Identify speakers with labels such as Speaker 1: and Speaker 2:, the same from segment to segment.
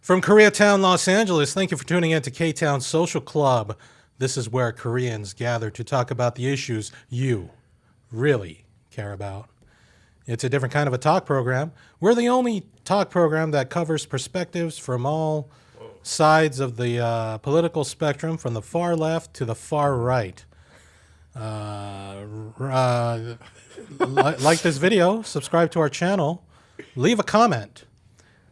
Speaker 1: From Koreatown, Los Angeles, thank you for tuning in to Ktown Social Club. This is where Koreans gather to talk about the issues you really care about. It's a different kind of a talk program. We're the only talk program that covers perspectives from all sides of the political spectrum, from the far left to the far right. Like this video, subscribe to our channel, leave a comment,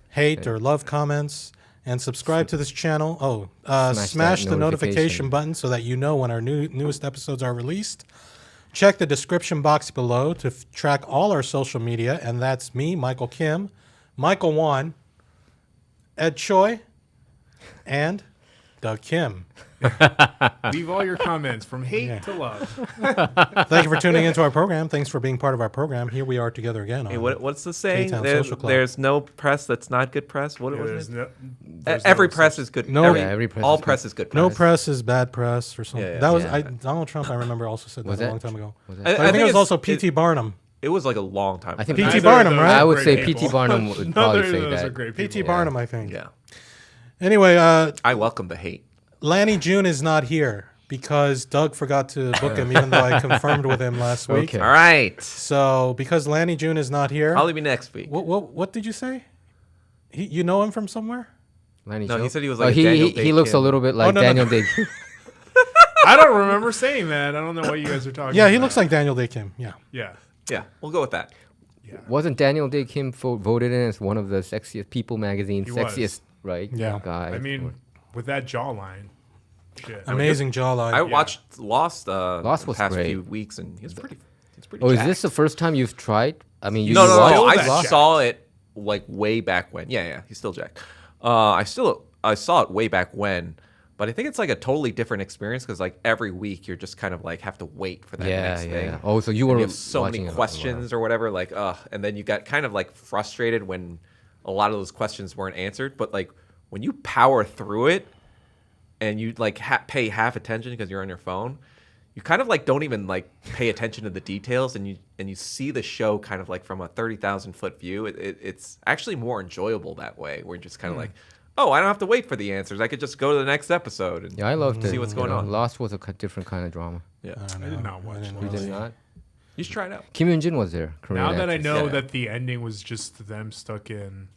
Speaker 1: hate or love comments, and subscribe to this channel. Smash the notification button so that you know when our newest episodes are released. Check the description box below to track all our social media, and that's me, Michael Kim, Michael Wan, Ed Choi, and Doug Kim.
Speaker 2: Leave all your comments from hate to love.
Speaker 1: Thank you for tuning into our program. Thanks for being part of our program. Here we are together again.
Speaker 3: Hey, what's the saying?
Speaker 1: There's
Speaker 3: no press that's not good press. What was it?
Speaker 2: Every
Speaker 3: press is good. All press is good press.
Speaker 1: No press is bad press or something.
Speaker 3: Yeah.
Speaker 1: That was Donald Trump. I remember also said that a long time ago. I think it was also P.T. Barnum.
Speaker 3: It was like a long time.
Speaker 4: I think
Speaker 1: P.T. Barnum, right?
Speaker 4: I would say P.T. Barnum would probably say that.
Speaker 1: P.T. Barnum, I think.
Speaker 3: Yeah.
Speaker 1: Anyway,
Speaker 3: I welcome the hate.
Speaker 1: Lanny June is not here because Doug forgot to book him, even though I confirmed with him last week.
Speaker 4: Okay.
Speaker 3: All right.
Speaker 1: So because Lanny June is not here,
Speaker 3: Probably be next week.
Speaker 1: what did you say? You know him from somewhere?
Speaker 4: Lanny
Speaker 3: No,
Speaker 4: Joe?
Speaker 3: he said he was like a Daniel Day
Speaker 4: he looks
Speaker 3: Kim.
Speaker 4: a little bit like Daniel Day.
Speaker 2: I don't remember saying that. I don't know what you guys are talking about.
Speaker 1: Yeah, he looks like Daniel Day Kim. Yeah.
Speaker 2: Yeah.
Speaker 3: Yeah, we'll go with that.
Speaker 4: Wasn't Daniel Day Kim voted in as one of the sexiest People magazine,
Speaker 2: He
Speaker 4: sexiest,
Speaker 2: was.
Speaker 4: right?
Speaker 1: Yeah.
Speaker 4: Guy.
Speaker 2: I mean, with that jawline. Shit.
Speaker 1: Amazing jawline.
Speaker 3: I watched Lost
Speaker 4: Lost
Speaker 3: the
Speaker 4: was
Speaker 3: past
Speaker 4: great.
Speaker 3: few weeks, and he's pretty.
Speaker 4: Oh, is
Speaker 3: jacked.
Speaker 4: this the first time you've tried? I mean, you
Speaker 3: No.
Speaker 4: watched
Speaker 3: I
Speaker 4: Lost?
Speaker 3: saw it like way back when. Yeah, he's still jacked. I saw it way back when, but I think it's like a totally different experience because like every week you're just kind of like have to wait for that next thing.
Speaker 4: Oh, so you
Speaker 3: And
Speaker 4: were
Speaker 3: you have so many
Speaker 4: watching it.
Speaker 3: questions or whatever, like and then you got kind of like frustrated when a lot of those questions weren't answered. But like when you power through it and you like pay half attention because you're on your phone, you kind of like don't even like pay attention to the details, and you see the show kind of like from a 30,000-foot view. It's actually more enjoyable that way. We're just kind of like, oh, I don't have to wait for the answers. I could just go to the next episode and
Speaker 4: Yeah, I loved it.
Speaker 3: see what's going on.
Speaker 4: Lost was a different kind of drama.
Speaker 3: Yeah,
Speaker 2: I did not watch
Speaker 4: You
Speaker 2: it.
Speaker 4: did not?
Speaker 3: you should try it out.
Speaker 4: Kim Yoon-jin was there. Korean
Speaker 2: Now that I
Speaker 4: actress.
Speaker 2: know
Speaker 3: Yeah.
Speaker 2: that the ending was just them stuck in.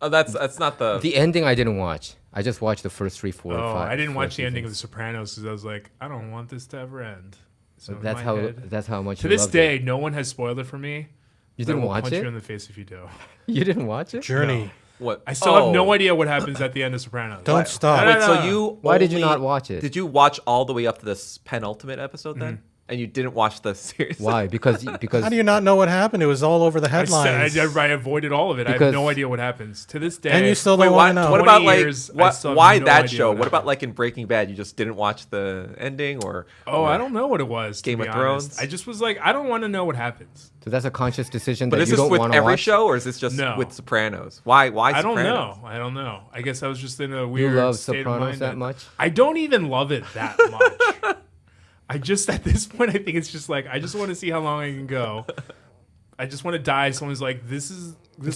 Speaker 3: Oh, that's not the.
Speaker 4: The ending I didn't watch. I just watched the first 3, 4,
Speaker 2: Oh,
Speaker 4: 5.
Speaker 2: I didn't watch
Speaker 4: four
Speaker 2: the ending of The
Speaker 4: seasons.
Speaker 2: Sopranos because I was like, I don't want this to ever end. So in
Speaker 4: That's
Speaker 2: my
Speaker 4: how.
Speaker 2: head-
Speaker 4: That's how much.
Speaker 2: To
Speaker 4: you
Speaker 2: this
Speaker 4: loved
Speaker 2: day,
Speaker 4: it.
Speaker 2: no one has spoiled it for me.
Speaker 4: You
Speaker 2: I
Speaker 4: didn't
Speaker 2: will
Speaker 4: watch
Speaker 2: punch
Speaker 4: it.
Speaker 2: you in the face if you do.
Speaker 4: You didn't watch it.
Speaker 1: Journey.
Speaker 3: What?
Speaker 2: I still have no idea what happens at the end of Sopranos.
Speaker 1: Don't stop.
Speaker 2: No,
Speaker 3: Wait,
Speaker 2: no,
Speaker 3: so
Speaker 2: no.
Speaker 3: you
Speaker 4: Why did you
Speaker 3: only-
Speaker 4: not watch it?
Speaker 3: Did you watch all the way up to this penultimate episode then? And you didn't watch the series?
Speaker 4: Why? Because
Speaker 1: How do you not know what happened? It was all over the
Speaker 2: I
Speaker 1: headlines.
Speaker 2: avoided all of it. I have
Speaker 4: Because-
Speaker 2: no idea what happens to this day.
Speaker 1: And you still
Speaker 3: Wait,
Speaker 1: don't want to know.
Speaker 3: what
Speaker 2: 20
Speaker 3: about like
Speaker 2: years, I still have
Speaker 3: why
Speaker 2: no
Speaker 3: that
Speaker 2: idea
Speaker 3: show?
Speaker 2: what
Speaker 3: What about
Speaker 2: happened.
Speaker 3: like in Breaking Bad? You just didn't watch the ending, or
Speaker 2: I don't know what it was.
Speaker 3: Game
Speaker 2: to be
Speaker 3: of
Speaker 2: honest.
Speaker 3: Thrones?
Speaker 2: I just was like, I don't want to know what happens.
Speaker 4: So that's a conscious decision
Speaker 3: But
Speaker 4: that
Speaker 3: is
Speaker 4: you
Speaker 3: this
Speaker 4: don't
Speaker 3: with
Speaker 4: want to
Speaker 3: every
Speaker 4: watch.
Speaker 3: show, or is this just
Speaker 2: No.
Speaker 3: with Sopranos? Why?
Speaker 2: I don't
Speaker 3: Sopranos?
Speaker 2: know. I don't know. I guess I was just in a
Speaker 4: You
Speaker 2: weird
Speaker 4: love
Speaker 2: state of
Speaker 4: Sopranos
Speaker 2: mind
Speaker 4: that much?
Speaker 2: I don't even love it that much. I just at this point, I think it's just like I just want to see how long I can go. I just want to die. Someone's like, this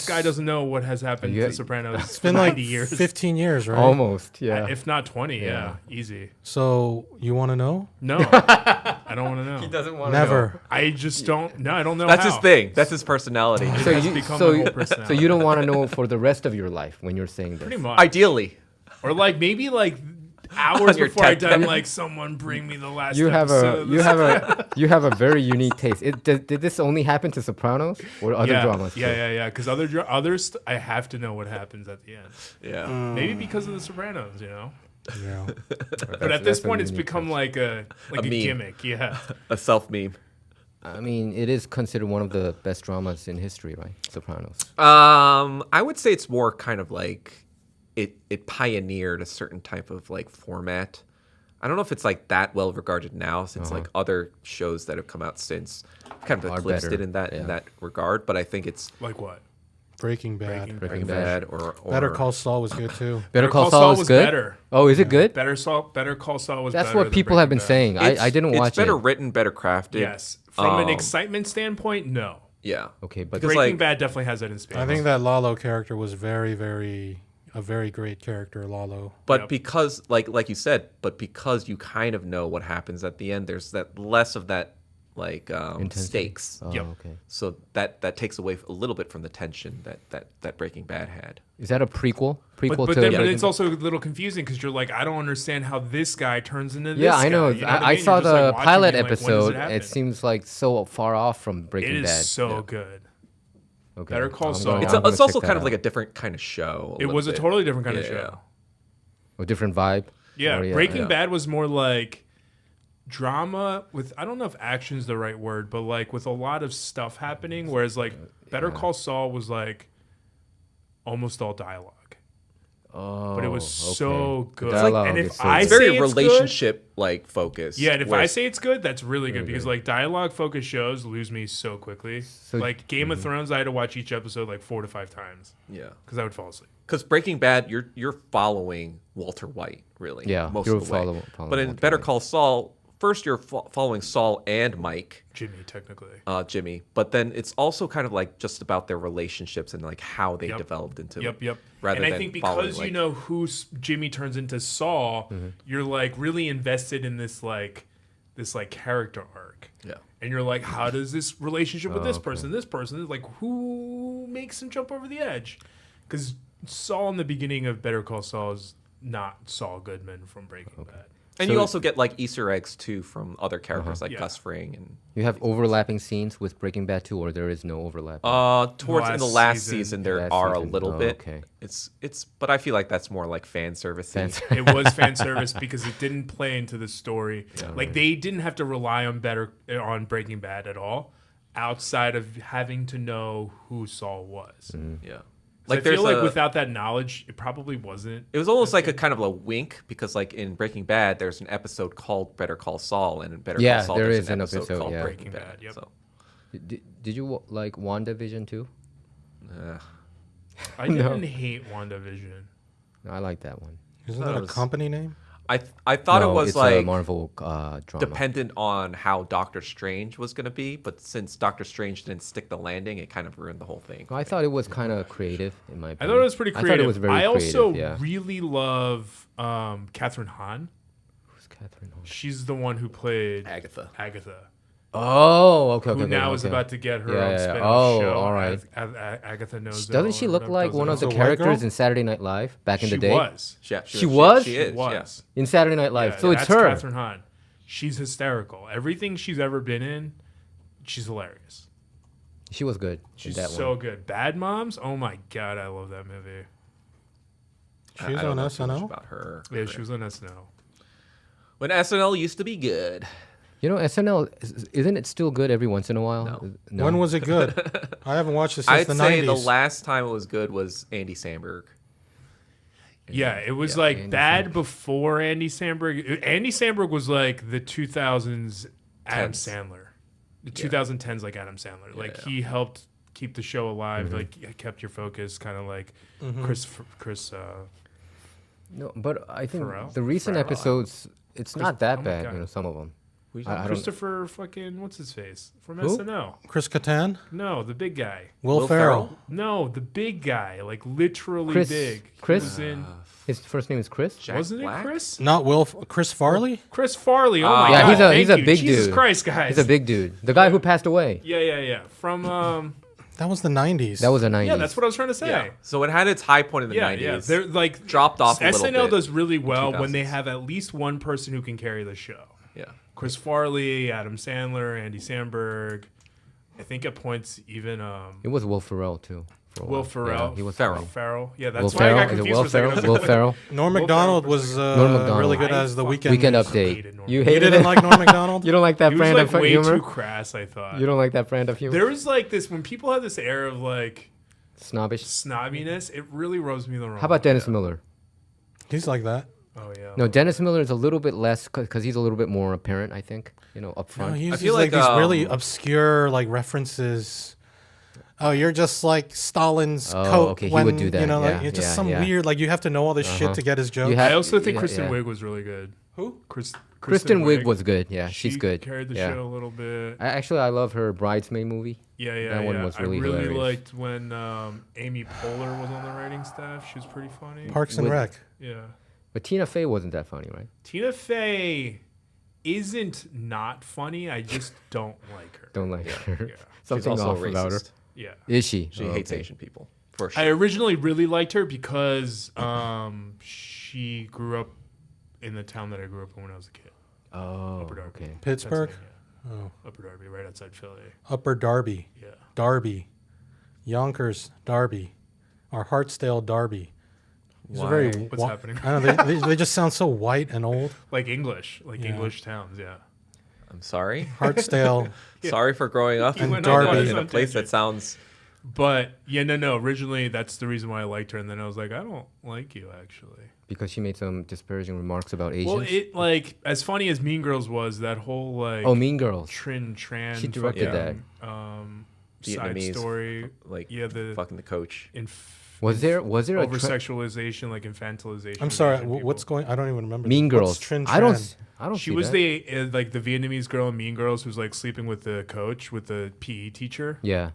Speaker 2: guy doesn't know what has happened
Speaker 4: Yeah.
Speaker 2: to Sopranos.
Speaker 1: It's been like
Speaker 2: 90 years,
Speaker 1: 15 years, right?
Speaker 4: Almost. Yeah.
Speaker 2: if not 20. Yeah, easy.
Speaker 1: So you want to know?
Speaker 2: No, I don't want to know.
Speaker 4: He doesn't want
Speaker 1: Never.
Speaker 2: I just don't. No, I don't know.
Speaker 3: That's
Speaker 2: how.
Speaker 3: his thing. That's his personality.
Speaker 2: It
Speaker 4: So
Speaker 2: has
Speaker 4: you,
Speaker 2: become
Speaker 4: so,
Speaker 2: my whole
Speaker 4: you,
Speaker 2: personality.
Speaker 4: so you don't want to know for the rest of your life when you're saying this.
Speaker 2: Pretty much.
Speaker 3: Ideally,
Speaker 2: Or like maybe like hours
Speaker 3: your
Speaker 2: before I
Speaker 3: TED
Speaker 2: die, I'm
Speaker 3: Talk.
Speaker 2: like, someone bring me the last.
Speaker 4: You have
Speaker 2: episode.
Speaker 4: you have a very unique taste. Did this only happen to Sopranos or other dramas? too?
Speaker 2: Yeah. Because others, I have to know what happens at the end.
Speaker 3: yeah.
Speaker 2: Maybe because of the Sopranos, you know.
Speaker 1: Yeah.
Speaker 2: But at this
Speaker 4: that's a
Speaker 2: point, it's
Speaker 4: unique
Speaker 2: become like a
Speaker 3: meme.
Speaker 2: gimmick. Yeah.
Speaker 3: A self meme.
Speaker 4: I mean, it is considered one of the best dramas in history, right? Sopranos.
Speaker 3: I would say it's more kind of like it pioneered a certain type of like format. I don't know if it's like that well regarded now, since like other shows that have come out since kind of
Speaker 4: Are
Speaker 3: eclipsed
Speaker 4: better,
Speaker 3: it in that regard. But I think it's
Speaker 2: Like what?
Speaker 1: Breaking Bad.
Speaker 3: Breaking Bad or
Speaker 1: Better Call Saul was good too.
Speaker 4: Better Call Saul was good.
Speaker 2: better.
Speaker 4: Oh, is it good?
Speaker 2: Better Call Saul was
Speaker 4: That's
Speaker 2: better
Speaker 4: what
Speaker 2: than
Speaker 4: people have been
Speaker 2: Breaking Bad.
Speaker 4: saying. I didn't watch
Speaker 3: It's better
Speaker 4: it.
Speaker 3: written, better crafted.
Speaker 2: Yes. From an excitement standpoint, no.
Speaker 3: Yeah.
Speaker 4: Okay, but
Speaker 3: Because,
Speaker 2: Breaking
Speaker 3: like,
Speaker 2: Bad definitely has that in spades.
Speaker 1: I think that Lalo character was very, very a very great character, Lalo.
Speaker 3: But
Speaker 2: Yep.
Speaker 3: because, like you said, but because you kind of know what happens at the end, there's that less of that like
Speaker 4: Intensity.
Speaker 3: stakes.
Speaker 4: Oh,
Speaker 2: Yep.
Speaker 4: okay.
Speaker 3: So that takes away a little bit from the tension that Breaking Bad had.
Speaker 4: Is that a prequel? Prequel
Speaker 2: But
Speaker 4: to
Speaker 2: then, but
Speaker 4: Breaking
Speaker 2: it's also a little confusing because you're like, I don't understand how this guy turns into this
Speaker 4: Yeah, I know.
Speaker 2: guy. You what
Speaker 4: I
Speaker 2: mean?
Speaker 4: saw
Speaker 2: You're just,
Speaker 4: the
Speaker 2: like, watching
Speaker 4: pilot
Speaker 2: being like, when does
Speaker 4: episode.
Speaker 2: happen?
Speaker 4: It seems like so far off from
Speaker 2: It
Speaker 4: Breaking
Speaker 2: is
Speaker 4: Bad.
Speaker 2: so good.
Speaker 4: Okay.
Speaker 2: Better Call
Speaker 4: I'm
Speaker 2: Saul.
Speaker 4: gonna-
Speaker 3: It's
Speaker 4: I'm gonna
Speaker 3: it's also
Speaker 4: check that
Speaker 3: kind of
Speaker 4: out.
Speaker 3: like a different kind of show.
Speaker 2: It was a totally different kind of
Speaker 3: Yeah.
Speaker 2: show.
Speaker 4: a different vibe.
Speaker 2: Yeah,
Speaker 4: Or,
Speaker 2: Breaking
Speaker 3: yeah.
Speaker 2: Bad was more like drama with, I don't know if action's the right word, but like with a lot of stuff happening, whereas like Better Call Saul was like almost all dialogue.
Speaker 4: Oh,
Speaker 2: But it was so
Speaker 4: The
Speaker 2: good.
Speaker 4: dialogue
Speaker 2: And
Speaker 4: is
Speaker 2: if
Speaker 4: so
Speaker 2: I
Speaker 3: It's
Speaker 2: say
Speaker 3: very
Speaker 2: it's good,
Speaker 3: relationship like focused.
Speaker 2: yeah, and if I
Speaker 3: whereas-
Speaker 2: say it's good, that's really good
Speaker 4: Very
Speaker 2: because
Speaker 4: good.
Speaker 2: like dialogue focused shows lose me so quickly. Like Game of Thrones, I had to watch each episode like 4 to 5 times
Speaker 3: yeah,
Speaker 2: because I would fall asleep.
Speaker 3: because Breaking Bad, you're following Walter White really.
Speaker 4: Yeah,
Speaker 3: most
Speaker 4: you're
Speaker 3: of the way.
Speaker 4: following
Speaker 3: But in
Speaker 4: Walter
Speaker 3: Better
Speaker 4: White.
Speaker 3: Call Saul, first you're following Saul and Mike.
Speaker 2: Jimmy, technically.
Speaker 3: Jimmy, but then it's also kind of like just about their relationships and like how they
Speaker 2: Yep.
Speaker 3: developed into it.
Speaker 2: Yep.
Speaker 3: Rather
Speaker 2: And I
Speaker 3: than
Speaker 2: think
Speaker 3: following,
Speaker 2: because you
Speaker 3: like-
Speaker 2: know who Jimmy turns into Saul,
Speaker 4: Mm-hmm.
Speaker 2: you're like really invested in this character arc.
Speaker 3: Yeah.
Speaker 2: And you're like, how does this relationship with this
Speaker 4: okay.
Speaker 2: person, like who makes him jump over the edge? Because Saul in the beginning of Better Call Saul is not Saul Goodman from Breaking Bad.
Speaker 3: And
Speaker 4: So-
Speaker 3: you also get like Easter eggs too from other characters like
Speaker 2: Yeah.
Speaker 3: Gus Fring and
Speaker 4: You have overlapping scenes with Breaking Bad 2, or there is no overlap?
Speaker 3: towards in the
Speaker 2: Last
Speaker 3: last
Speaker 2: season.
Speaker 3: season there
Speaker 4: Last
Speaker 3: are
Speaker 4: season.
Speaker 3: a little
Speaker 4: Oh,
Speaker 3: bit.
Speaker 4: okay.
Speaker 3: It's but I feel like that's more like fan service.
Speaker 2: It was fan service because it didn't play into the story. Like they didn't have to rely on Breaking Bad at all, outside of having to know who Saul was.
Speaker 3: Yeah.
Speaker 2: Like I
Speaker 3: Like there's
Speaker 2: feel like
Speaker 3: a-
Speaker 2: without that knowledge, it probably wasn't.
Speaker 3: It was almost like a kind of a wink because, like in Breaking Bad, there's an episode called "Better Call Saul," and in "Better
Speaker 4: Yeah,
Speaker 3: Call Saul,"
Speaker 4: there
Speaker 3: there's
Speaker 4: is an episode,
Speaker 3: called
Speaker 4: yeah.
Speaker 3: "Breaking
Speaker 2: Breaking
Speaker 3: Bad."
Speaker 2: Bad, yep.
Speaker 3: So,
Speaker 4: Did you like WandaVision too?
Speaker 2: I
Speaker 4: No.
Speaker 2: didn't hate WandaVision.
Speaker 4: I like that one.
Speaker 1: Isn't
Speaker 3: thought
Speaker 1: that
Speaker 3: it
Speaker 1: a
Speaker 3: was-
Speaker 1: company name?
Speaker 3: I thought it
Speaker 4: No,
Speaker 3: was
Speaker 4: it's a
Speaker 3: like
Speaker 4: Marvel drama.
Speaker 3: dependent on how Doctor Strange was going to be, but since Doctor Strange didn't stick the landing, it kind of ruined the whole thing.
Speaker 4: I thought it was kind of creative in my
Speaker 2: I
Speaker 4: opinion.
Speaker 2: thought it was pretty creative.
Speaker 4: I thought it was very
Speaker 2: I also
Speaker 4: creative, yeah.
Speaker 2: really love Catherine Hahn.
Speaker 4: Who's Catherine Hahn?
Speaker 2: She's the one who played
Speaker 3: Agatha.
Speaker 4: Oh, okay,
Speaker 2: who
Speaker 4: okay.
Speaker 2: now
Speaker 4: okay.
Speaker 2: is about to get her
Speaker 4: Yeah,
Speaker 2: own
Speaker 4: yeah, yeah.
Speaker 2: spin-off
Speaker 4: Oh,
Speaker 2: show.
Speaker 4: all right.
Speaker 2: Agatha knows.
Speaker 4: Doesn't she look like one of the
Speaker 1: a white
Speaker 4: characters
Speaker 1: girl?
Speaker 4: in Saturday Night Live back in
Speaker 2: She
Speaker 4: the day?
Speaker 2: was.
Speaker 4: She was?
Speaker 3: She is.
Speaker 2: Was.
Speaker 4: In Saturday Night Live.
Speaker 2: Yeah,
Speaker 4: so it's
Speaker 2: that's
Speaker 4: her.
Speaker 2: Catherine Hahn. She's hysterical. Everything she's ever been in, she's hilarious.
Speaker 4: She was good.
Speaker 2: She's
Speaker 4: in that
Speaker 2: so
Speaker 4: one.
Speaker 2: good. Bad Moms. Oh my god, I love that movie.
Speaker 3: I
Speaker 1: She's
Speaker 3: don't
Speaker 1: on
Speaker 3: know too much
Speaker 1: SNL.
Speaker 3: about her.
Speaker 2: Yeah, she was on SNL.
Speaker 3: When SNL used to be good.
Speaker 4: You know, SNL isn't it still good every once in a while?
Speaker 3: No.
Speaker 1: When was it good? I haven't watched it since
Speaker 3: I'd
Speaker 1: the
Speaker 3: say
Speaker 1: 90s.
Speaker 3: the last time it was good was Andy Samberg.
Speaker 2: Yeah, it was
Speaker 3: Yeah,
Speaker 2: like
Speaker 4: Andy
Speaker 2: bad before Andy Samberg. Andy Samberg was like the 2000s Adam
Speaker 3: Tens.
Speaker 2: Sandler. The 2010s like Adam Sandler. Like
Speaker 3: Yeah.
Speaker 2: he helped keep the show alive. Like kept your focus, kind of like Chris.
Speaker 4: No, but I think
Speaker 2: Pharrell?
Speaker 4: the recent
Speaker 2: Pharrell?
Speaker 4: episodes, it's not that
Speaker 2: oh my
Speaker 4: bad.
Speaker 2: God.
Speaker 4: You know, some of them.
Speaker 3: Who's
Speaker 4: I don't.
Speaker 2: Christopher fucking what's his face from
Speaker 4: Who?
Speaker 2: SNL?
Speaker 1: Chris Kattan,
Speaker 2: No, the big guy.
Speaker 1: Will Ferrell.
Speaker 2: No, the big guy, like literally
Speaker 4: Chris-
Speaker 2: big. He
Speaker 4: Chris?
Speaker 2: was in,
Speaker 4: His first name is Chris.
Speaker 3: Jack
Speaker 2: wasn't it
Speaker 3: Black?
Speaker 2: Chris?
Speaker 1: Not Chris Farley?
Speaker 2: Chris Farley. Oh my
Speaker 4: Yeah,
Speaker 2: god.
Speaker 4: he's
Speaker 2: thank
Speaker 4: a
Speaker 2: you.
Speaker 4: big
Speaker 2: Jesus
Speaker 4: dude.
Speaker 2: Christ, guys.
Speaker 4: He's a big dude. The guy who passed away.
Speaker 2: Yeah. From
Speaker 1: That was the 90s.
Speaker 4: That was a 90s.
Speaker 2: yeah, that's what I was trying to say.
Speaker 3: Yeah. So it had its high point in the
Speaker 2: Yeah,
Speaker 3: 90s.
Speaker 2: yeah. They're like
Speaker 3: dropped off a little
Speaker 2: SNL
Speaker 3: bit
Speaker 2: does really well when they
Speaker 3: 2000s.
Speaker 2: have at least one person who can carry the show.
Speaker 3: Yeah.
Speaker 2: Chris Farley, Adam Sandler, Andy Samberg. I think at points even
Speaker 4: It was Will Ferrell too. for a
Speaker 2: Will
Speaker 4: while.
Speaker 2: Ferrell.
Speaker 4: Yeah, he was
Speaker 3: Ferrell.
Speaker 4: funny.
Speaker 2: Farrell. Yeah,
Speaker 4: Will
Speaker 2: that's why I
Speaker 4: Ferrell.
Speaker 2: got
Speaker 4: Is it
Speaker 2: confused
Speaker 4: Will
Speaker 2: for a second.
Speaker 4: Ferrell? Will Ferrell.
Speaker 1: Norm
Speaker 2: Will
Speaker 1: MacDonald
Speaker 2: Ferrell
Speaker 1: was
Speaker 4: Norm Macdonald.
Speaker 1: really good
Speaker 2: I
Speaker 1: as the
Speaker 2: fucking
Speaker 1: weekend.
Speaker 4: Weekend
Speaker 2: hated
Speaker 4: Update.
Speaker 2: Norm
Speaker 4: You
Speaker 2: Macdonald.
Speaker 1: You
Speaker 4: hated
Speaker 1: didn't
Speaker 4: it.
Speaker 1: like Norm MacDonald?
Speaker 4: You don't like that
Speaker 2: He was
Speaker 4: brand
Speaker 2: like
Speaker 4: of
Speaker 2: way
Speaker 4: humor.
Speaker 2: too crass, I thought.
Speaker 4: You don't like that brand of humor.
Speaker 2: There was like this when people have this air of like
Speaker 4: Snobbish.
Speaker 2: snobbiness, it really rubs me the wrong
Speaker 4: How about
Speaker 2: way.
Speaker 4: Dennis Miller?
Speaker 1: He's like that.
Speaker 2: Oh yeah.
Speaker 4: No, Dennis Miller is a little bit less because he's a little bit more apparent. I think up
Speaker 1: No,
Speaker 4: front.
Speaker 1: he uses
Speaker 3: feel
Speaker 1: like
Speaker 3: like,
Speaker 1: these really obscure like references. Oh, you're just like Stalin's
Speaker 4: Oh,
Speaker 1: coat.
Speaker 4: okay, he
Speaker 1: when,
Speaker 4: would do that,
Speaker 1: You know, like
Speaker 4: yeah,
Speaker 1: it's just
Speaker 4: yeah,
Speaker 1: some
Speaker 4: yeah.
Speaker 1: weird. Like you have to know all this shit to get his joke.
Speaker 4: You
Speaker 2: I
Speaker 4: have-
Speaker 2: also think
Speaker 4: yeah,
Speaker 2: Kristen
Speaker 4: yeah.
Speaker 2: Wiig was really good.
Speaker 1: Who?
Speaker 4: Kristen Wiig was good. Yeah, she's good.
Speaker 2: Carried the
Speaker 4: yeah.
Speaker 2: show a little bit.
Speaker 4: I love her Bridesmaid movie.
Speaker 2: Yeah.
Speaker 4: That one was really
Speaker 2: I really
Speaker 4: hilarious.
Speaker 2: liked when Amy Poehler was on the writing staff. She was pretty funny.
Speaker 1: Parks and Rec.
Speaker 2: Yeah.
Speaker 4: But Tina Fey wasn't that funny, right?
Speaker 2: Tina Fey isn't not funny. I just don't like her.
Speaker 4: Don't like her.
Speaker 2: Yeah.
Speaker 4: Something
Speaker 3: She's also
Speaker 4: off about her.
Speaker 3: racist.
Speaker 2: Yeah.
Speaker 4: Is she?
Speaker 3: She
Speaker 4: Oh,
Speaker 3: hates
Speaker 4: okay.
Speaker 3: Asian people for
Speaker 2: I
Speaker 3: sure.
Speaker 2: originally really liked her because she grew up in the town that I grew up in when I was a kid.
Speaker 4: Oh,
Speaker 2: Upper Darby.
Speaker 4: okay.
Speaker 1: Pittsburgh.
Speaker 2: Pennsylvania. Upper Darby, right outside Philly.
Speaker 1: Upper Darby.
Speaker 2: Yeah.
Speaker 1: Darby. Yonkers, Darby. Or Hartsdale, Darby. These are
Speaker 3: Why?
Speaker 1: very
Speaker 2: What's happening?
Speaker 1: I don't know, they just sound so white and old.
Speaker 2: Like English
Speaker 1: Yeah.
Speaker 2: English towns, yeah.
Speaker 3: I'm sorry.
Speaker 1: Hartsdale.
Speaker 3: Sorry for growing up
Speaker 2: You
Speaker 3: in,
Speaker 2: went
Speaker 1: on
Speaker 3: in
Speaker 2: a
Speaker 3: a place that
Speaker 2: tangent.
Speaker 3: sounds.
Speaker 2: But yeah, no. Originally, that's the reason why I liked her, and then I was like, I don't like you actually.
Speaker 4: Because she made some disparaging remarks about Asians.
Speaker 2: Well, it like as funny as Mean Girls was, that whole like
Speaker 4: oh, Mean Girls.
Speaker 2: Tran.
Speaker 4: She directed
Speaker 2: fucking, side
Speaker 3: Vietnamese,
Speaker 2: story.
Speaker 3: Like
Speaker 2: Yeah, the
Speaker 3: fucking the coach.
Speaker 4: Was there a
Speaker 2: over sexualization, like infantilization?
Speaker 1: I'm
Speaker 2: of
Speaker 1: sorry,
Speaker 2: Asian
Speaker 1: what's
Speaker 2: people.
Speaker 1: going I don't even remember.
Speaker 4: Mean
Speaker 1: What's
Speaker 4: Girls?
Speaker 1: Trin
Speaker 4: I don't.
Speaker 1: Tran?
Speaker 4: I don't.
Speaker 2: She
Speaker 4: see
Speaker 2: was
Speaker 4: that.
Speaker 2: the like the Vietnamese girl in Mean Girls who's like sleeping with the coach, with the PE teacher.
Speaker 4: Yeah.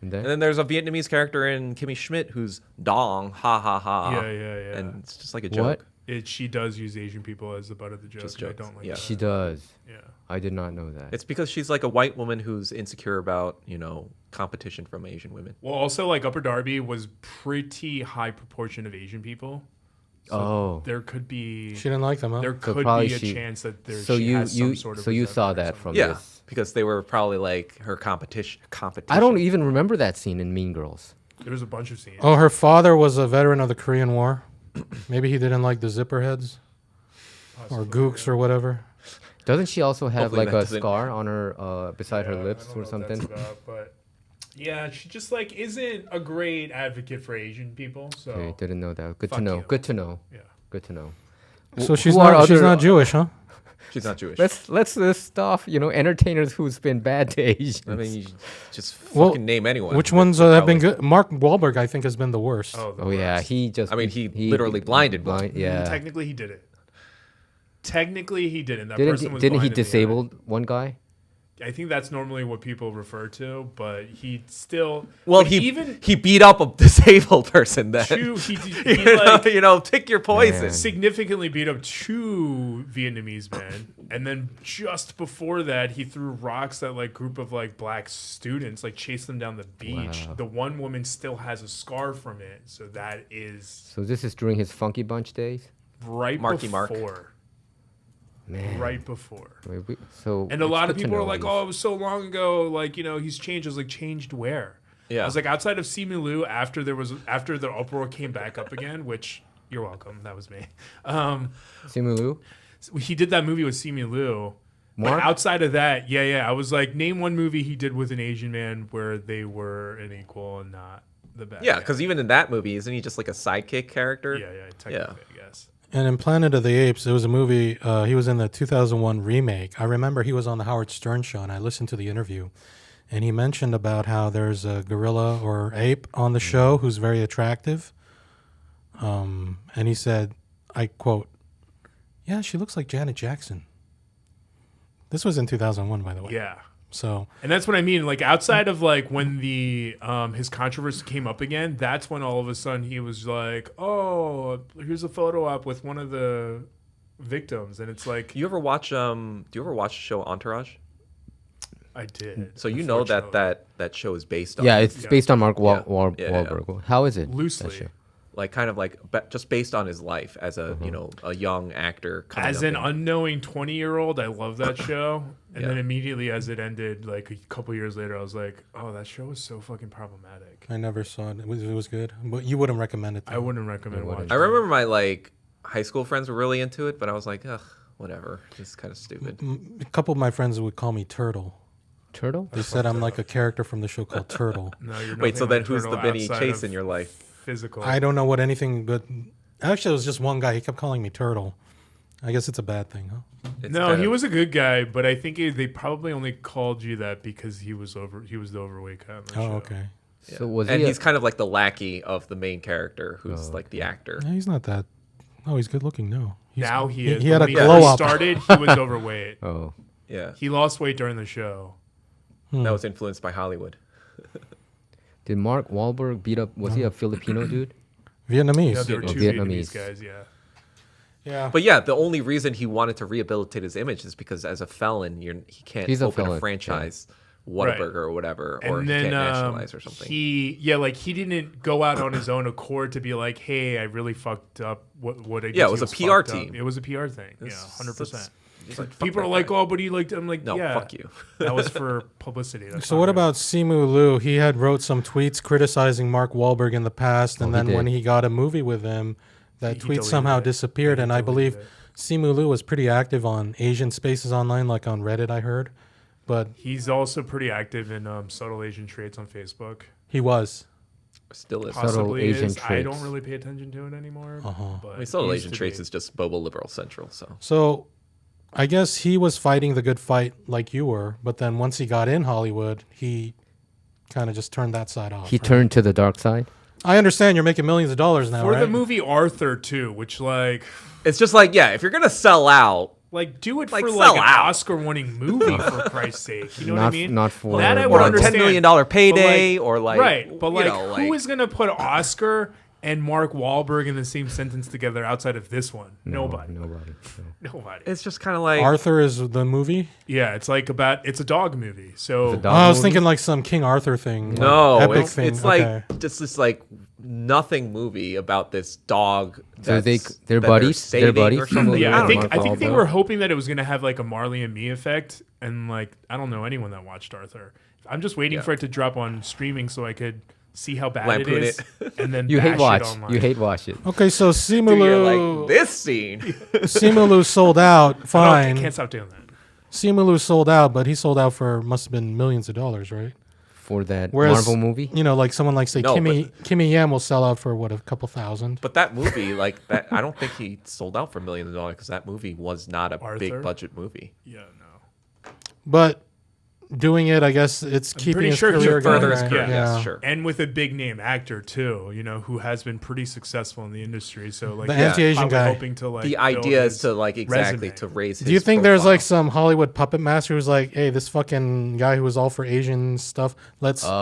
Speaker 4: And then.
Speaker 3: And then there's a Vietnamese character in Kimmy Schmidt who's dong, ha ha ha.
Speaker 2: Yeah.
Speaker 3: And it's just like a joke.
Speaker 4: What?
Speaker 2: She does use Asian people as the butt of the joke.
Speaker 3: Just
Speaker 2: And I
Speaker 3: jokes,
Speaker 2: don't like
Speaker 3: yeah.
Speaker 2: that.
Speaker 4: She does.
Speaker 2: Yeah.
Speaker 4: I did not know that.
Speaker 3: It's because she's like a white woman who's insecure about, competition from Asian women.
Speaker 2: Well, also like Upper Darby was pretty high proportion of Asian people. So
Speaker 4: Oh.
Speaker 2: there could be
Speaker 1: She didn't like them, huh?
Speaker 2: there
Speaker 4: So
Speaker 2: could
Speaker 4: probably
Speaker 2: be a
Speaker 4: she-
Speaker 2: chance that there
Speaker 4: so
Speaker 2: she
Speaker 4: you
Speaker 2: has some sort of
Speaker 4: so you saw
Speaker 2: resentment or
Speaker 4: that
Speaker 2: something.
Speaker 4: from
Speaker 3: Yeah,
Speaker 4: this.
Speaker 3: because they were probably like her competition.
Speaker 4: I don't even remember that scene in Mean Girls.
Speaker 2: There was a bunch of scenes.
Speaker 1: Oh, her father was a veteran of the Korean War. Maybe he didn't like the zipper heads or gooks or whatever.
Speaker 4: Doesn't she also have
Speaker 3: Hopefully
Speaker 4: like
Speaker 3: that
Speaker 4: a
Speaker 3: doesn't-
Speaker 4: scar on her beside her
Speaker 2: Yeah,
Speaker 4: lips
Speaker 2: I don't
Speaker 4: or
Speaker 2: know what
Speaker 4: something?
Speaker 2: that's about, but yeah, she just like isn't a great advocate for Asian people. So
Speaker 4: Okay, didn't know that. Good to
Speaker 2: Fuck
Speaker 4: know.
Speaker 2: you.
Speaker 4: Good to know.
Speaker 2: yeah.
Speaker 4: Good to know.
Speaker 1: So
Speaker 4: Wh-
Speaker 1: she's
Speaker 4: who are
Speaker 1: not
Speaker 4: other-
Speaker 1: Jewish, huh?
Speaker 3: She's not Jewish.
Speaker 4: Let's list off entertainers who's been bad to Asians.
Speaker 3: I mean, you just
Speaker 1: Well,
Speaker 3: fucking name anyone.
Speaker 1: Which ones have been
Speaker 3: Probably.
Speaker 1: good? Mark Wahlberg, I think, has been the worst.
Speaker 2: Oh, the
Speaker 4: Oh yeah,
Speaker 2: worst.
Speaker 4: he just.
Speaker 3: I mean, he literally blinded one.
Speaker 4: Yeah.
Speaker 2: Technically, he did it. Technically, he didn't. That
Speaker 4: Didn't
Speaker 2: person was
Speaker 4: didn't he
Speaker 2: blind in the eye.
Speaker 4: disable one guy?
Speaker 2: I think that's normally what people refer to, but he still.
Speaker 3: Well,
Speaker 2: but
Speaker 3: he beat up a disabled person then.
Speaker 2: he like
Speaker 3: Pick your poison.
Speaker 4: Man.
Speaker 2: significantly beat up two Vietnamese men, and then just before that, he threw rocks at like group of like black students, like chased them down the beach.
Speaker 4: Wow.
Speaker 2: The one woman still has a scar from it, so that is
Speaker 4: So this is during his Funky Bunch days.
Speaker 2: right
Speaker 3: Marky Mark.
Speaker 2: before.
Speaker 4: Man.
Speaker 2: Right before.
Speaker 4: So
Speaker 2: And a
Speaker 4: it's
Speaker 2: lot of
Speaker 4: good to
Speaker 2: people are
Speaker 4: know
Speaker 2: like,
Speaker 4: at
Speaker 2: "Oh,
Speaker 4: least.
Speaker 2: it was so long ago. Like, he's changed." I was like, "Changed where?"
Speaker 3: Yeah.
Speaker 2: I was like, outside of Simu Liu, after the uproar came back up again, which you're welcome. That was me.
Speaker 4: Simu Liu?
Speaker 2: He did that movie with Simu Liu. But
Speaker 4: Mark?
Speaker 2: outside of that, yeah, I was like, name one movie he did with an Asian man where they were an equal and not the bad.
Speaker 3: Yeah,
Speaker 2: guy.
Speaker 3: because even in that movie, isn't he just like a sidekick character?
Speaker 2: yeah, technically, I guess.
Speaker 1: And in Planet of the Apes, it was a movie. He was in the 2001 remake. I remember he was on the Howard Stern show, and I listened to the interview. And he mentioned about how there's a gorilla or ape on the show who's very attractive. And he said, I quote, "Yeah, she looks like Janet Jackson." This was in 2001, by the way.
Speaker 2: Yeah.
Speaker 1: So
Speaker 2: And that's what I mean. Like outside of like when the his controversy came up again, that's when all of a sudden he was like, "Oh, here's a photo op with one of the victims," and it's like,
Speaker 3: Do you ever watch the show Entourage?
Speaker 2: I did.
Speaker 3: So you know
Speaker 2: unfortunately.
Speaker 3: that show is based on
Speaker 4: Yeah, it's based on Mark
Speaker 3: Yeah.
Speaker 4: Wahlberg. How is it?
Speaker 2: Loosely.
Speaker 4: that show?
Speaker 3: like kind of like just based on his life as a a young actor. coming
Speaker 2: As
Speaker 3: up
Speaker 2: an
Speaker 3: in-
Speaker 2: unknowing 20-year-old, I love that show. And
Speaker 3: Yeah.
Speaker 2: then immediately as it ended, like a couple years later, I was like, "Oh, that show was so fucking problematic."
Speaker 1: I never saw it. It was good. But you wouldn't recommend it, though.
Speaker 2: I wouldn't recommend watching.
Speaker 3: I remember my like high school friends were really into it, but I was like, ugh, whatever. This is kind of stupid.
Speaker 1: A couple of my friends would call me Turtle.
Speaker 4: Turtle?
Speaker 1: They said I'm like a character from the show called Turtle.
Speaker 2: No, you're
Speaker 3: Wait, so
Speaker 2: nothing
Speaker 3: then
Speaker 2: like
Speaker 3: who's the
Speaker 2: Turtle
Speaker 3: Vinny
Speaker 2: outside
Speaker 3: Chase
Speaker 2: of
Speaker 3: in your life?
Speaker 2: Physical.
Speaker 1: I don't know what anything, but actually it was just one guy. He kept calling me Turtle. I guess it's a bad thing, huh?
Speaker 3: It's
Speaker 2: No,
Speaker 3: kind
Speaker 2: he
Speaker 3: of-
Speaker 2: was a good guy, but I think they probably only called you that because he was the overweight guy on the
Speaker 1: Oh,
Speaker 2: show.
Speaker 1: okay.
Speaker 3: yeah.
Speaker 4: So was
Speaker 3: and
Speaker 4: he?
Speaker 3: he's kind of like the lackey of the main character, who's like the actor.
Speaker 1: No, he's not that. Oh, he's good looking. No,
Speaker 2: Now he is.
Speaker 1: he had
Speaker 2: When
Speaker 1: a glow up.
Speaker 2: started, he was overweight.
Speaker 4: Oh,
Speaker 3: Yeah,
Speaker 2: He lost weight during the show.
Speaker 3: that was influenced by Hollywood.
Speaker 4: did Mark Wahlberg beat up? Was he a Filipino dude?
Speaker 1: Vietnamese.
Speaker 2: Yeah, there were
Speaker 4: Oh,
Speaker 2: two
Speaker 4: Vietnamese.
Speaker 2: Vietnamese guys. Yeah.
Speaker 1: Yeah.
Speaker 3: But yeah, the only reason he wanted to rehabilitate his image is because as a felon, he can't
Speaker 4: He's a
Speaker 3: open
Speaker 4: felon,
Speaker 3: a franchise,
Speaker 2: Right.
Speaker 3: Whataburger or whatever, or
Speaker 2: And
Speaker 3: he
Speaker 2: then
Speaker 3: can't nationalize or something.
Speaker 2: he didn't go out on his own accord to be like, hey, I really fucked up. What I did
Speaker 3: Yeah, it
Speaker 2: to
Speaker 3: was
Speaker 2: you
Speaker 3: a PR
Speaker 2: fucked up.
Speaker 3: team.
Speaker 2: It was a PR thing. Yeah,
Speaker 3: It's-
Speaker 2: 100%.
Speaker 3: He's like, fuck
Speaker 2: People
Speaker 3: that
Speaker 2: are like,
Speaker 3: guy.
Speaker 2: oh, but he liked. I'm like,
Speaker 3: No,
Speaker 2: yeah,
Speaker 3: fuck you.
Speaker 2: That was for publicity. That's
Speaker 1: So
Speaker 2: not
Speaker 1: what
Speaker 2: real.
Speaker 1: about Simu Liu? He had wrote some tweets criticizing Mark Wahlberg in the past, and
Speaker 4: he
Speaker 1: then when
Speaker 4: did.
Speaker 1: he got a movie with him, that
Speaker 2: He
Speaker 1: tweet
Speaker 2: deleted
Speaker 1: somehow
Speaker 2: it.
Speaker 1: disappeared.
Speaker 2: He
Speaker 1: And I
Speaker 2: deleted
Speaker 1: believe
Speaker 2: it.
Speaker 1: Simu Liu was pretty active on Asian Spaces Online, like on Reddit, I heard. But
Speaker 2: He's also pretty active in subtle Asian traits on Facebook.
Speaker 1: he was.
Speaker 3: Still is.
Speaker 4: Subtle
Speaker 2: Possibly
Speaker 4: Asian
Speaker 2: is. I don't
Speaker 4: traits.
Speaker 2: really pay attention to it anymore. But
Speaker 3: I mean, Subtle
Speaker 2: he used
Speaker 3: Asian
Speaker 2: to
Speaker 3: Traits
Speaker 2: be.
Speaker 3: is just Bobo Liberal Central. So
Speaker 1: So I guess he was fighting the good fight like you were, but then once he got in Hollywood, he kind of just turned that side off.
Speaker 4: He
Speaker 1: right?
Speaker 4: turned to the dark side.
Speaker 1: I understand you're making millions of dollars now,
Speaker 2: for
Speaker 1: right?
Speaker 2: the movie Arthur too, which
Speaker 3: it's just like, yeah, if you're gonna sell out,
Speaker 2: do it
Speaker 3: Like,
Speaker 2: for
Speaker 3: sell
Speaker 2: like an
Speaker 3: out.
Speaker 2: Oscar-winning movie for Christ's sake. You know what I
Speaker 4: Not-
Speaker 2: mean?
Speaker 4: not for-
Speaker 2: that I
Speaker 3: or
Speaker 2: would
Speaker 3: a
Speaker 2: understand.
Speaker 3: $10 million payday,
Speaker 2: But
Speaker 3: or like
Speaker 2: right, but
Speaker 3: you
Speaker 2: like
Speaker 3: know,
Speaker 2: who is gonna put Oscar and Mark Wahlberg in the same sentence together outside of this one? Nobody.
Speaker 4: Nobody. No.
Speaker 2: Nobody.
Speaker 3: It's just kind of like
Speaker 1: Arthur is the movie?
Speaker 2: Yeah, it's like it's a dog movie. So
Speaker 4: It's a dog
Speaker 1: Oh, I was
Speaker 4: movie?
Speaker 1: thinking like some King Arthur thing.
Speaker 3: no,
Speaker 1: like epic
Speaker 3: it's,
Speaker 1: thing.
Speaker 3: it's
Speaker 1: Okay.
Speaker 3: like just this like nothing movie about this dog.
Speaker 4: So
Speaker 3: That's,
Speaker 4: they're
Speaker 3: that
Speaker 4: buddies? They're
Speaker 3: saving
Speaker 4: buddies?
Speaker 3: or something.
Speaker 2: yeah, I
Speaker 3: don't
Speaker 2: think
Speaker 3: know.
Speaker 2: I think they
Speaker 4: Wahlberg.
Speaker 2: were hoping that it was gonna have like a Marley and Me effect, and like I don't know anyone that watched Arthur. I'm just waiting
Speaker 3: Yeah.
Speaker 2: for it to drop on streaming so I could see how bad
Speaker 3: Lampoon
Speaker 2: it is, and then
Speaker 4: You
Speaker 2: bash
Speaker 4: hate watch.
Speaker 2: it online.
Speaker 4: You hate watch it.
Speaker 1: Okay, so
Speaker 3: Dude, you're
Speaker 1: Simu
Speaker 3: like this scene.
Speaker 1: Liu sold out,
Speaker 2: I
Speaker 1: fine.
Speaker 2: can't stop doing that.
Speaker 1: Simu Liu sold out, but he sold out for must have been millions of dollars, right?
Speaker 4: For that
Speaker 1: Whereas,
Speaker 4: Marvel movie.
Speaker 1: you know, like someone like say
Speaker 3: No,
Speaker 1: Kimmy Yam will sell out for what, a couple thousand.
Speaker 3: But that movie, like that, I don't think he sold out for millions of dollars because that movie was not a
Speaker 2: Arthur?
Speaker 3: big budget movie.
Speaker 2: Yeah, no.
Speaker 1: But doing it, I guess it's keeping
Speaker 2: pretty
Speaker 1: his
Speaker 2: sure he
Speaker 1: career
Speaker 2: should
Speaker 1: going.
Speaker 3: Further his
Speaker 1: right?
Speaker 3: career,
Speaker 1: Yeah.
Speaker 3: yes, sure.
Speaker 2: And with a big name actor too, you know, who has been pretty successful in the industry. So like,
Speaker 1: The
Speaker 2: yeah,
Speaker 1: anti-Asian
Speaker 2: probably
Speaker 1: guy.
Speaker 2: hoping to like.
Speaker 3: The
Speaker 2: build
Speaker 3: idea
Speaker 2: his
Speaker 3: is to like exactly
Speaker 2: resume.
Speaker 3: to raise.
Speaker 1: Do you
Speaker 3: his
Speaker 1: think there's
Speaker 3: profile.
Speaker 1: like some Hollywood puppet master who's like, hey, this fucking guy who was all for Asian stuff, let's link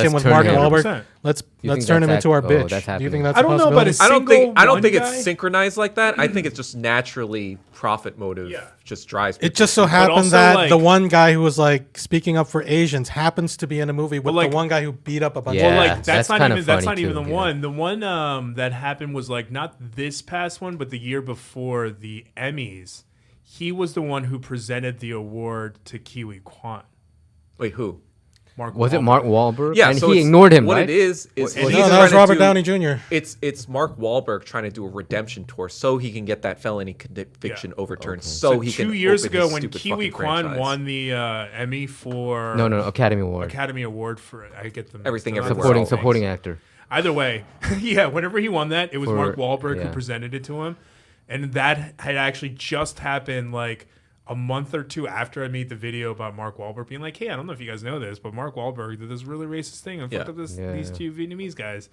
Speaker 1: him
Speaker 4: let's
Speaker 1: with
Speaker 4: turn
Speaker 1: Mark
Speaker 4: him.
Speaker 1: Wahlberg.
Speaker 2: 100%.
Speaker 1: Let's
Speaker 4: think
Speaker 1: turn him
Speaker 4: that's
Speaker 1: into our
Speaker 4: oh,
Speaker 1: bitch.
Speaker 4: that's
Speaker 1: Do you
Speaker 4: happening.
Speaker 1: think that's
Speaker 2: I
Speaker 1: a
Speaker 2: don't know about
Speaker 1: possibility?
Speaker 2: his-
Speaker 3: I don't
Speaker 2: Single
Speaker 3: think
Speaker 2: one
Speaker 3: it's
Speaker 2: guy?
Speaker 3: synchronized like that. I think it's just naturally profit motive.
Speaker 2: Yeah.
Speaker 3: Just drives.
Speaker 1: It just so
Speaker 2: also,
Speaker 1: happened that
Speaker 2: like-
Speaker 1: the one guy who was like speaking up for Asians happens to be in a movie with
Speaker 2: like-
Speaker 1: the one guy who beat up a bunch
Speaker 4: Yeah.
Speaker 1: of
Speaker 2: Well,
Speaker 1: people.
Speaker 2: like
Speaker 4: that's
Speaker 2: that's
Speaker 4: kinda
Speaker 2: not
Speaker 4: funny
Speaker 2: even
Speaker 4: too,
Speaker 2: the
Speaker 4: yeah.
Speaker 2: one. The one that happened was like not this past one, but the year before the Emmys. He was the one who presented the award to Kiwi Kwan.
Speaker 3: Wait, who?
Speaker 2: Mark
Speaker 4: Was it
Speaker 2: Wahlberg.
Speaker 4: Mark Wahlberg?
Speaker 3: Yeah,
Speaker 4: and
Speaker 3: so
Speaker 4: he
Speaker 3: it's-
Speaker 4: ignored him,
Speaker 3: What
Speaker 4: right?
Speaker 3: it is
Speaker 2: and
Speaker 3: he's
Speaker 2: he's
Speaker 1: No, that
Speaker 3: trying
Speaker 1: was
Speaker 3: to
Speaker 1: Robert
Speaker 3: do-
Speaker 1: Downey Jr.
Speaker 3: It's Mark Wahlberg trying to do a redemption tour so he can get that felony conviction
Speaker 2: Yeah.
Speaker 3: overturned.
Speaker 4: Okay.
Speaker 3: So he can.
Speaker 2: 2 years
Speaker 3: open
Speaker 2: ago
Speaker 3: his
Speaker 2: when
Speaker 3: stupid
Speaker 2: Kiwi
Speaker 3: fucking
Speaker 2: Kwan
Speaker 3: franchise.
Speaker 2: won the Emmy for
Speaker 4: No, Academy Award.
Speaker 2: Academy Award for I get them
Speaker 3: Everything
Speaker 2: mixed up.
Speaker 3: Everywhere.
Speaker 4: Supporting actor.
Speaker 2: Either way, yeah, whenever he won that, it was
Speaker 4: For-
Speaker 2: Mark Wahlberg
Speaker 4: yeah.
Speaker 2: who presented it to him. And that had actually just happened like a month or two after I made the video about Mark Wahlberg being like, hey, I don't know if you guys know this, but Mark Wahlberg did this really racist thing and fucked
Speaker 3: Yeah.
Speaker 2: up these
Speaker 4: Yeah.
Speaker 2: two Vietnamese guys.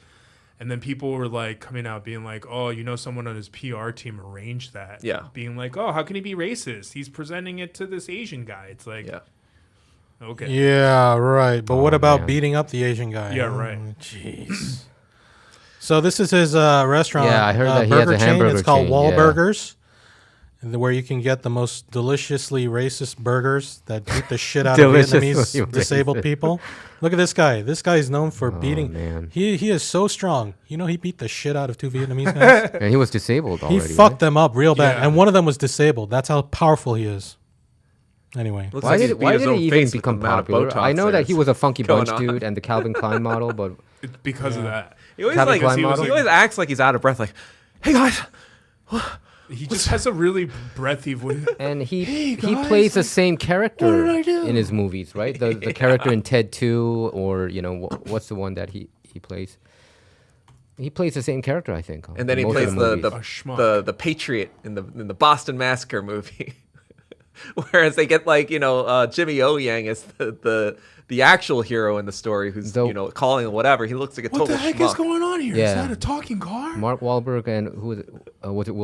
Speaker 2: And then people were like coming out being like, oh, you know, someone on his PR team arranged that.
Speaker 3: Yeah.
Speaker 2: Being like, oh, how can he be racist? He's presenting it to this Asian guy. It's like,
Speaker 3: Yeah.
Speaker 2: okay.
Speaker 1: Yeah, right. But what about
Speaker 4: man.
Speaker 1: beating up the Asian guy?
Speaker 2: Yeah,
Speaker 1: Oh,
Speaker 2: right.
Speaker 1: Jeez. So this is his restaurant.
Speaker 4: Yeah, I heard that he has
Speaker 1: burger
Speaker 4: a
Speaker 1: chain.
Speaker 4: hamburger
Speaker 1: It's called
Speaker 4: chain,
Speaker 1: Wahlburgers, where you can get the most deliciously racist burgers that beat the shit out of
Speaker 4: Deliciously
Speaker 1: Vietnamese disabled
Speaker 4: racist.
Speaker 1: people. Look at this guy. This guy is known for beating.
Speaker 4: man.
Speaker 1: He is so strong. You know, he beat the shit out of two Vietnamese guys.
Speaker 4: And he was disabled
Speaker 1: He
Speaker 4: already.
Speaker 1: fucked them up real bad,
Speaker 2: Yeah.
Speaker 1: and one of them was disabled. That's how powerful he is. Anyway,
Speaker 3: Looks
Speaker 4: Why
Speaker 3: like he's
Speaker 4: did
Speaker 3: beat his
Speaker 4: he
Speaker 3: own
Speaker 4: even
Speaker 3: face with the
Speaker 4: become
Speaker 3: amount of
Speaker 4: popular?
Speaker 3: Botox
Speaker 4: I know that he
Speaker 3: there's
Speaker 4: was a Funky
Speaker 3: going
Speaker 4: Bunch
Speaker 3: on.
Speaker 4: dude and the Calvin Klein model, but
Speaker 2: It's because of that.
Speaker 3: He always
Speaker 4: Calvin
Speaker 3: like
Speaker 4: Klein
Speaker 3: he
Speaker 4: model?
Speaker 3: always acts like he's out of breath. Like, hey guys,
Speaker 2: He just has a really breathy voice.
Speaker 4: and he
Speaker 2: Hey,
Speaker 4: he
Speaker 2: guys,
Speaker 4: plays the same character
Speaker 2: did I do?
Speaker 4: in his movies, right? The character in Ted 2 or you know what's the one that he plays? He plays the same character, I think.
Speaker 3: and then he
Speaker 4: most
Speaker 3: plays
Speaker 4: of
Speaker 3: the
Speaker 4: movies.
Speaker 2: A schmuck.
Speaker 3: the patriot in the Boston Massacre movie. Whereas they get like Jimmy O Yang as the actual hero in the story, who's
Speaker 4: The-
Speaker 3: calling or whatever. He looks like a
Speaker 2: What
Speaker 3: total
Speaker 2: the heck
Speaker 3: schmuck.
Speaker 2: is going on here? Is
Speaker 4: Yeah.
Speaker 2: that a talking car?
Speaker 4: Mark Wahlberg and who was it? Was it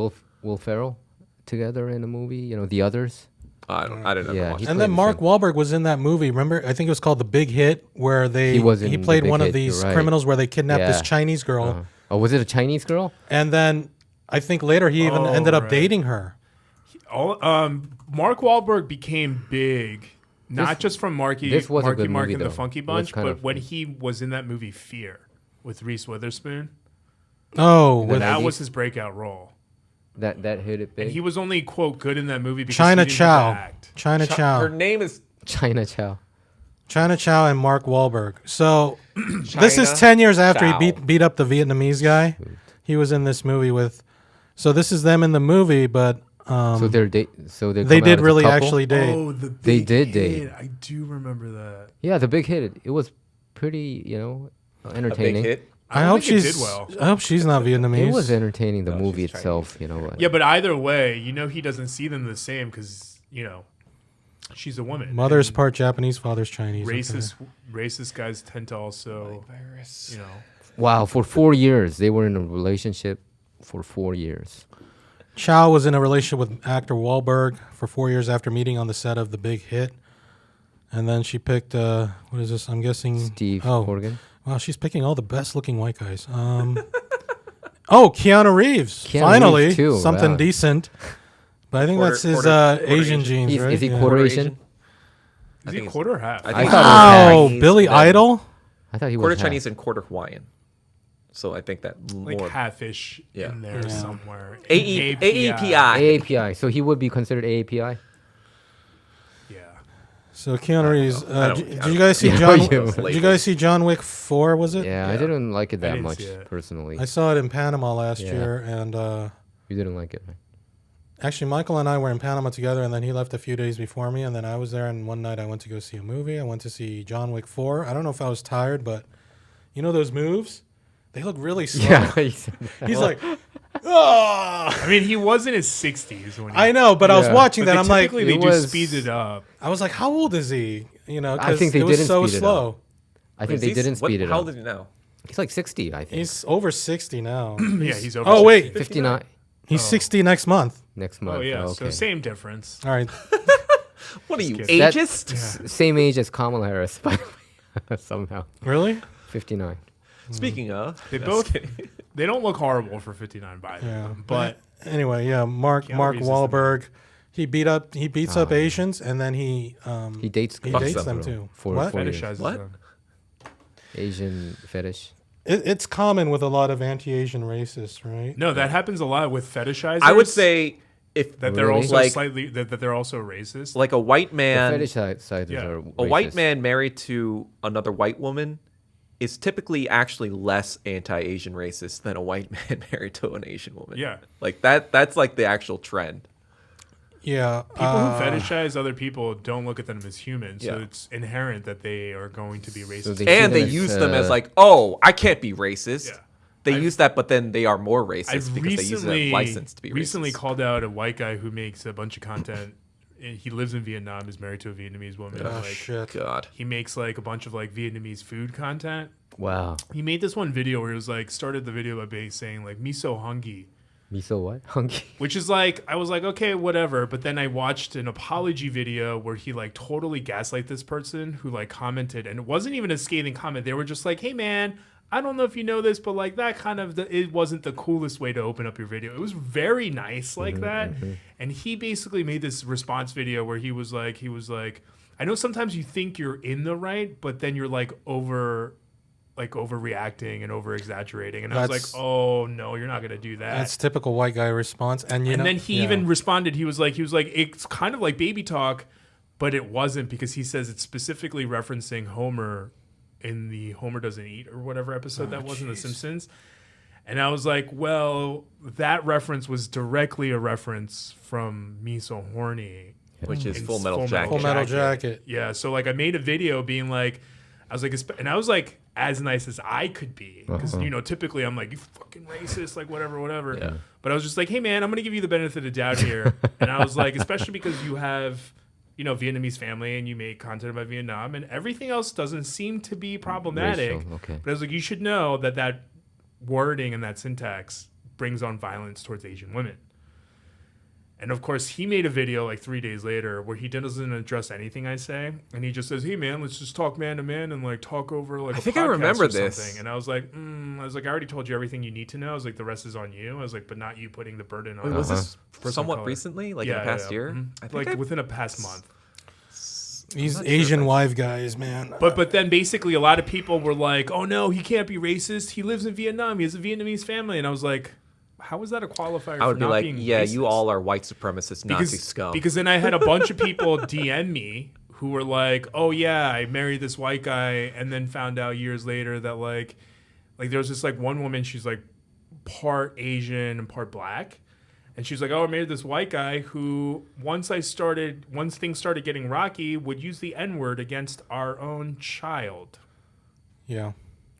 Speaker 4: Will Ferrell? together in a movie. You know, The Others.
Speaker 3: I didn't ever
Speaker 4: Yeah,
Speaker 3: watch
Speaker 4: he
Speaker 3: it.
Speaker 1: And then
Speaker 4: played
Speaker 1: Mark
Speaker 4: the
Speaker 1: Wahlberg was in that movie. Remember, I think it was called The Big Hit, where
Speaker 4: He was in
Speaker 1: he
Speaker 4: The
Speaker 1: played
Speaker 4: Big
Speaker 1: one of
Speaker 4: Hit,
Speaker 1: these
Speaker 4: you're right.
Speaker 1: criminals where they kidnapped this
Speaker 2: Uh-huh.
Speaker 1: Chinese girl,
Speaker 4: Oh, was it a Chinese girl?
Speaker 1: and then I think later he even
Speaker 2: Oh,
Speaker 1: ended up
Speaker 2: right.
Speaker 1: dating her.
Speaker 2: Mark Wahlberg became big, not just from
Speaker 4: this was a
Speaker 2: Marky
Speaker 4: good
Speaker 2: Mark
Speaker 4: movie,
Speaker 2: and the
Speaker 4: though.
Speaker 2: Funky
Speaker 4: It was
Speaker 2: Bunch,
Speaker 4: kind
Speaker 2: but
Speaker 4: of-
Speaker 2: when he was in that movie Fear with Reese Witherspoon,
Speaker 1: Oh,
Speaker 4: And
Speaker 1: with
Speaker 4: then
Speaker 2: that
Speaker 4: 90s?
Speaker 2: was his breakout role.
Speaker 4: That hit it big.
Speaker 2: And he was only, quote, good in that movie because
Speaker 1: China
Speaker 2: he didn't have
Speaker 1: Chow.
Speaker 2: to act.
Speaker 1: China
Speaker 3: Her
Speaker 1: Chow.
Speaker 3: name is
Speaker 4: China Chow.
Speaker 1: China Chow and Mark Wahlberg. So this is
Speaker 3: China
Speaker 1: 10 years after
Speaker 3: Chow.
Speaker 1: he beat up the Vietnamese guy. He was in this movie with. So this is them in the movie, but
Speaker 4: So they're
Speaker 1: they
Speaker 4: come out
Speaker 1: did
Speaker 4: as a
Speaker 1: really
Speaker 4: couple?
Speaker 1: actually date.
Speaker 2: Oh, the
Speaker 4: They
Speaker 2: Big
Speaker 4: did
Speaker 2: Hit.
Speaker 4: date.
Speaker 2: I do remember that.
Speaker 4: Yeah, The Big Hit. It was pretty,
Speaker 3: a
Speaker 4: entertaining.
Speaker 3: big hit.
Speaker 2: I
Speaker 1: I
Speaker 2: don't
Speaker 1: hope
Speaker 2: think it
Speaker 1: she's.
Speaker 2: did well.
Speaker 1: I hope she's not Vietnamese.
Speaker 4: It was entertaining. The
Speaker 3: No,
Speaker 4: movie
Speaker 3: she's
Speaker 4: itself, like-
Speaker 2: Yeah, but either way, he doesn't see them the same because, she's a woman.
Speaker 1: Mother's
Speaker 2: And
Speaker 1: part Japanese, father's Chinese. okay.
Speaker 2: racist guys tend to also,
Speaker 4: Wow, for 4 years they were in a relationship for 4 years.
Speaker 1: Chow was in a relationship with actor Wahlberg for 4 years after meeting on the set of The Big Hit. And then she picked, what is this? I'm guessing.
Speaker 4: Steve
Speaker 1: Oh,
Speaker 4: Corrigan.
Speaker 1: wow, she's picking all the best looking white guys. Oh, Keanu Reeves.
Speaker 4: Keanu
Speaker 1: Finally,
Speaker 4: Reeves too,
Speaker 1: something
Speaker 4: wow.
Speaker 1: decent. But I think
Speaker 3: Quarter-
Speaker 1: that's his
Speaker 3: quarter
Speaker 1: Asian
Speaker 3: Asian.
Speaker 1: genes,
Speaker 4: Is
Speaker 1: right?
Speaker 4: he
Speaker 1: Yeah.
Speaker 4: quarter
Speaker 3: Quarter
Speaker 4: Asian?
Speaker 3: Asian?
Speaker 2: Is
Speaker 3: I
Speaker 2: he
Speaker 3: think
Speaker 2: quarter or half?
Speaker 3: I
Speaker 4: I
Speaker 3: think
Speaker 4: thought
Speaker 1: Wow,
Speaker 3: it was Chinese,
Speaker 1: Billy
Speaker 3: then
Speaker 1: Idol?
Speaker 4: I thought he was
Speaker 3: Quarter
Speaker 4: half.
Speaker 3: Chinese and quarter Hawaiian. So I think that
Speaker 2: like
Speaker 3: more
Speaker 2: half-ish
Speaker 3: Yeah.
Speaker 2: in there
Speaker 1: Yeah.
Speaker 2: somewhere.
Speaker 3: AAPI.
Speaker 4: AAPI. So he would be considered AAPI.
Speaker 2: Yeah.
Speaker 1: So Keanu Reeves.
Speaker 3: I don't-
Speaker 1: Did
Speaker 3: I
Speaker 1: you
Speaker 3: don't-
Speaker 1: guys see
Speaker 4: Yeah,
Speaker 1: John?
Speaker 4: you-
Speaker 1: Did you guys see John Wick 4? Was it?
Speaker 4: Yeah, I
Speaker 3: Yeah.
Speaker 4: didn't like it that
Speaker 2: didn't
Speaker 4: much
Speaker 2: see it.
Speaker 4: personally.
Speaker 1: I saw it in Panama last
Speaker 4: Yeah.
Speaker 1: year, and
Speaker 4: You didn't like it, right?
Speaker 1: actually Michael and I were in Panama together, and then he left a few days before me, and then I was there. And one night I went to go see a movie. I went to see John Wick 4. I don't know if I was tired, but you know those moves? They look really slow.
Speaker 4: Yeah, he said that.
Speaker 1: He's like, oh.
Speaker 2: I mean, he was in his 60s when he,
Speaker 1: I know, but I was
Speaker 4: Yeah.
Speaker 1: watching
Speaker 2: but
Speaker 1: that. I'm like,
Speaker 2: typically they
Speaker 4: it
Speaker 2: do
Speaker 4: was-
Speaker 2: speed it up.
Speaker 1: I was like, how old is he? You know,
Speaker 4: I
Speaker 1: 'cause
Speaker 4: think they
Speaker 1: it was
Speaker 4: didn't
Speaker 1: so
Speaker 4: speed it
Speaker 1: slow.
Speaker 4: up. I think they didn't speed it
Speaker 3: How
Speaker 4: up.
Speaker 3: old is he now?
Speaker 4: He's like 60, I think.
Speaker 1: He's over 60 now.
Speaker 2: Yeah, he's over.
Speaker 1: Oh,
Speaker 2: 60.
Speaker 1: wait.
Speaker 4: 59
Speaker 1: He's 60 next month.
Speaker 4: next month.
Speaker 2: Oh yeah,
Speaker 4: okay.
Speaker 2: so same difference.
Speaker 1: All right.
Speaker 3: What are you,
Speaker 2: kidding.
Speaker 4: That-
Speaker 3: ageist?
Speaker 4: Same age as Kamala Harris, by the way. Somehow.
Speaker 1: Really?
Speaker 4: 59.
Speaker 3: Speaking of,
Speaker 2: They
Speaker 3: Just
Speaker 2: both
Speaker 3: kidding.
Speaker 2: they don't look horrible for 59 by
Speaker 1: Yeah.
Speaker 2: them, but
Speaker 1: Anyway, yeah, Mark
Speaker 2: Keanu
Speaker 1: Mark
Speaker 2: Reeves is the
Speaker 1: Wahlberg, he beats up Asians, and then he
Speaker 4: dates
Speaker 1: he
Speaker 3: Fucks
Speaker 1: dates
Speaker 3: them,
Speaker 1: them
Speaker 3: bro.
Speaker 1: too.
Speaker 4: For
Speaker 1: What?
Speaker 4: 4 years.
Speaker 2: fetishizes
Speaker 3: What?
Speaker 2: them.
Speaker 4: Asian fetish.
Speaker 1: It's common with a lot of anti-Asian racists, right?
Speaker 2: No, that happens a lot with fetishizers.
Speaker 3: I would say if
Speaker 2: that they're
Speaker 4: Really?
Speaker 2: also
Speaker 3: Like-
Speaker 2: slightly that they're also racist.
Speaker 3: like a white
Speaker 4: The
Speaker 3: man,
Speaker 4: fetishizers
Speaker 2: Yeah.
Speaker 4: are
Speaker 3: a white
Speaker 4: racist.
Speaker 3: man married to another white woman is typically actually less anti-Asian racist than a white man married to an Asian woman.
Speaker 2: Yeah.
Speaker 3: Like that's like the actual trend.
Speaker 1: Yeah.
Speaker 2: People who fetishize other people don't look at them as humans, so
Speaker 3: Yeah.
Speaker 2: it's inherent that they are going to be racist.
Speaker 4: they-
Speaker 3: And
Speaker 4: see
Speaker 3: they
Speaker 4: them as,
Speaker 3: use them as like, oh, I can't be racist.
Speaker 2: Yeah.
Speaker 3: They
Speaker 2: I've-
Speaker 3: use that, but then they are more
Speaker 2: I
Speaker 3: racist because they use it as license to be
Speaker 2: recently
Speaker 3: racist.
Speaker 2: called out a white guy who makes a bunch of content. He lives in Vietnam, is married to a Vietnamese woman.
Speaker 1: Oh,
Speaker 2: and, like,
Speaker 1: shit.
Speaker 3: God.
Speaker 2: he makes like a bunch of like Vietnamese food content.
Speaker 4: Wow.
Speaker 2: He made this one saying where he was like started the video by saying like miso hungry,
Speaker 4: Miso what? Hunky.
Speaker 2: which is like I was like okay whatever, but then I watched an apology video where he like totally gaslight this person who like commented, and it wasn't even a scathing comment. They were just like, hey man, I don't know if you know this, but like that kind of it wasn't the coolest way to open up your video. It was very nice like that, and he basically made this response video where he was like I know sometimes you think you're in the right, but then you're like overreacting and over exaggerating, and I was
Speaker 1: That's-
Speaker 2: like, oh no, you're not gonna do that.
Speaker 1: That's typical white guy response. And you know,
Speaker 2: And then he
Speaker 1: yeah.
Speaker 2: even responded. He was like, it's kind of like baby talk, but it wasn't, because he says it's specifically referencing Homer in the Homer Doesn't Eat or whatever episode that was in The Simpsons. And I was like, well, that reference was directly a reference from Me So Horny,
Speaker 3: Which is
Speaker 2: in
Speaker 3: Full Metal Jacket.
Speaker 1: Full Metal Jacket.
Speaker 2: Yeah, so like I made a video being like, I was like, and I was like as nice as I could be, because typically I'm like, you fucking racist, like whatever.
Speaker 3: Yeah.
Speaker 2: But I was just like, hey man, I'm gonna give you the benefit of the doubt here, and I was like, especially because you have Vietnamese family and you make content about Vietnam, and everything else doesn't seem to be problematic.
Speaker 4: Racial, okay.
Speaker 2: But I was like, you should know that wording and that syntax brings on violence towards Asian women. And of course, he made a video like 3 days later where he doesn't address anything I say, and he just says, "Hey man, let's just talk man to man and like talk over like." I
Speaker 3: think I remember
Speaker 2: or
Speaker 3: this.
Speaker 2: something. And I was like, I already told you everything you need to know. I was like, the rest is on you. I was like, but not you putting the burden on.
Speaker 3: Wait, was this
Speaker 2: person of
Speaker 3: somewhat
Speaker 2: color.
Speaker 3: recently, like in the past year?
Speaker 2: Mhm.
Speaker 3: I think
Speaker 2: Like
Speaker 3: I've-
Speaker 2: within a past month.
Speaker 1: These Asian wife guys, man.
Speaker 2: But then basically a lot of people were like, "Oh no, he can't be racist. He lives in Vietnam. He has a Vietnamese family." And I was like, "How is that a qualifier?"
Speaker 3: I would
Speaker 2: for
Speaker 3: be
Speaker 2: not
Speaker 3: like,
Speaker 2: being
Speaker 3: yeah,
Speaker 2: racist?
Speaker 3: you all are white supremacist Nazi scum.
Speaker 2: Because then I had a bunch of people DM me who were like, "Oh yeah, I married this white guy," and then found out years later that like there was this like one woman, she's like part Asian and part black. And she's like, "Oh, I married this white guy who, once things started getting rocky, would use the N-word against our own child."
Speaker 1: Yeah.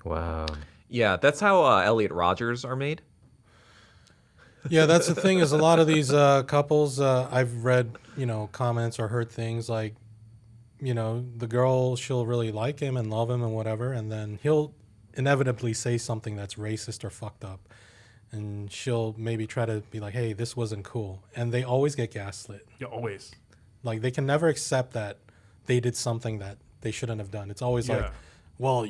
Speaker 4: Wow.
Speaker 3: Yeah, that's how Elliot Rodgers are made.
Speaker 1: Yeah, that's the thing is a lot of these couples, I've read, comments or heard things like, the girl, she'll really like him and love him and whatever, and then he'll inevitably say something that's racist or fucked up. And she'll maybe try to be like, "Hey, this wasn't cool." And they always get gaslit.
Speaker 2: Yeah, always.
Speaker 1: Like, they can never accept that they did something that they shouldn't have done. It's always like,
Speaker 2: Yeah.
Speaker 1: well,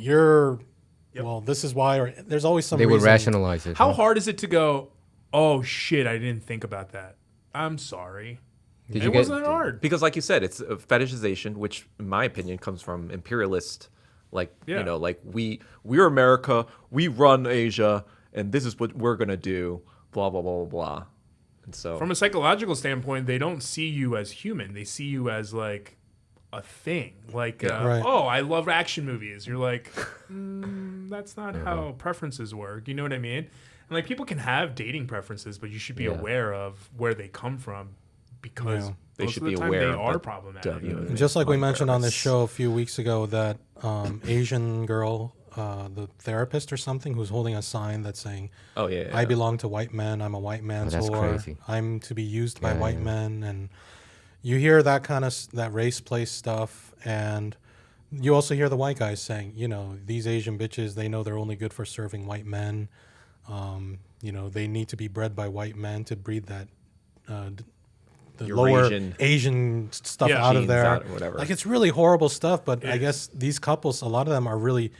Speaker 1: this is why, or there's always some
Speaker 4: They would
Speaker 1: reason.
Speaker 4: rationalize it.
Speaker 2: How
Speaker 4: huh?
Speaker 2: hard is it to go, "Oh shit, I didn't think about that. I'm sorry."
Speaker 4: Did
Speaker 2: It wasn't that hard.
Speaker 3: Because like you said, it's a fetishization, which in my opinion comes from imperialist, like,
Speaker 2: Yeah.
Speaker 3: like we're America, we run Asia, and this is what we're going to do, blah, blah, blah, blah, blah. And so
Speaker 2: From a psychological standpoint, they don't see you as human. They see you as like a thing. Like,
Speaker 1: Right.
Speaker 2: "Oh, I love action movies." You're like, that's not how preferences work. You know what I mean? And like, people can have dating preferences, but you should be
Speaker 4: Yeah.
Speaker 2: aware of where they come from, because
Speaker 1: Yeah.
Speaker 3: They
Speaker 2: most
Speaker 3: should
Speaker 2: of the
Speaker 3: be
Speaker 2: time
Speaker 3: aware
Speaker 2: they
Speaker 3: of
Speaker 2: are
Speaker 3: the
Speaker 2: problematic.
Speaker 3: W.
Speaker 1: And just like we mentioned on this
Speaker 3: Purpose.
Speaker 1: show a few weeks ago, that Asian girl, the therapist or something, who's holding a sign that's saying,
Speaker 3: Oh yeah,
Speaker 1: "I belong to white men. I'm a white man's
Speaker 4: that's
Speaker 1: whore.
Speaker 4: crazy.
Speaker 1: I'm to be used by
Speaker 4: Yeah,
Speaker 1: white
Speaker 4: yeah.
Speaker 1: men." And you hear that kind of that race place stuff, and you also hear the white guys saying, "These Asian bitches, they know they're only good for serving white men. They need to be bred by white men to breed that the lower
Speaker 3: Eurasian
Speaker 1: Asian stuff
Speaker 2: Yeah.
Speaker 1: out of
Speaker 3: genes
Speaker 1: there."
Speaker 3: out or whatever.
Speaker 1: Like, it's really horrible stuff, but I
Speaker 2: It
Speaker 1: guess these couples, a lot of them are really,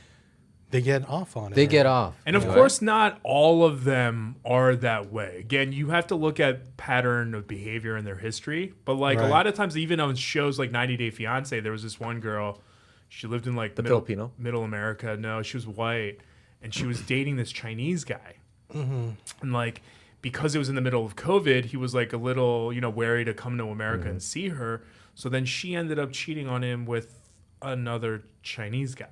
Speaker 1: they get off on it.
Speaker 4: They get off.
Speaker 2: And of
Speaker 4: right?
Speaker 2: course, not all of them are that way. Again, you have to look at pattern of behavior in their history. But like a
Speaker 1: Right.
Speaker 2: lot of times, even on shows like 90 Day Fiance, there was this one girl. She lived in like
Speaker 3: Filipino?
Speaker 2: middle America. No, she was white, and she was dating this Chinese guy. And like, because it was in the middle of COVID, he was like a little, wary to come to America and see her. So then she ended up cheating on him with another Chinese guy.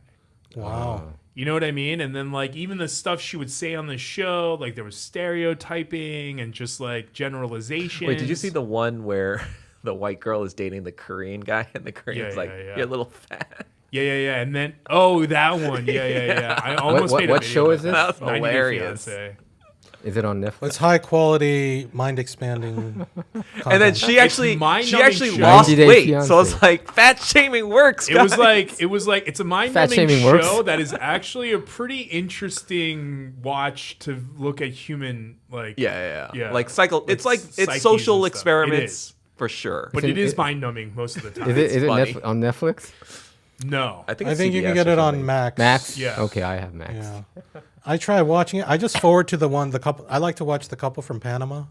Speaker 1: Wow.
Speaker 2: You know what I mean? And then like even the stuff she would say on the show, like there was stereotyping and just like generalization.
Speaker 3: Wait, did you see the one where the white girl is dating the Korean guy, and the Korean's
Speaker 2: Yeah,
Speaker 3: like,
Speaker 2: yeah, yeah.
Speaker 3: "You're a little fat."
Speaker 2: Yeah. And then that one. Yeah. I almost
Speaker 4: what-
Speaker 2: made a
Speaker 4: what
Speaker 2: video
Speaker 4: show
Speaker 2: about
Speaker 4: is this?
Speaker 2: that.
Speaker 3: That's
Speaker 2: 90 Day
Speaker 3: hilarious.
Speaker 2: Fiancé.
Speaker 4: Is it on Netflix?
Speaker 1: It's high quality, mind expanding.
Speaker 3: And then she actually
Speaker 2: mind-numbing show.
Speaker 3: lost
Speaker 4: 90 Day
Speaker 3: weight.
Speaker 4: Fiancé.
Speaker 3: So it's like fat shaming works.
Speaker 2: It was
Speaker 3: guys.
Speaker 2: like it's a mind-numbing
Speaker 4: shaming
Speaker 2: show
Speaker 4: works.
Speaker 2: that is actually a pretty interesting watch to look at human like
Speaker 3: yeah. Like it's
Speaker 2: psyches
Speaker 3: social
Speaker 2: and stuff. It
Speaker 3: experiments
Speaker 2: is.
Speaker 3: for sure.
Speaker 2: But
Speaker 4: Is
Speaker 2: it
Speaker 4: it-
Speaker 2: is mind-numbing most of the time.
Speaker 4: Is it
Speaker 3: funny.
Speaker 4: on Netflix?
Speaker 2: No.
Speaker 3: I think
Speaker 1: I think you can
Speaker 3: CBS
Speaker 1: get
Speaker 3: or
Speaker 1: it on
Speaker 3: something.
Speaker 1: Max.
Speaker 4: Max?
Speaker 2: Yeah.
Speaker 4: Okay, I have Max.
Speaker 1: Yeah. I tried watching it. I just forward to the couple. I like to watch the couple from Panama,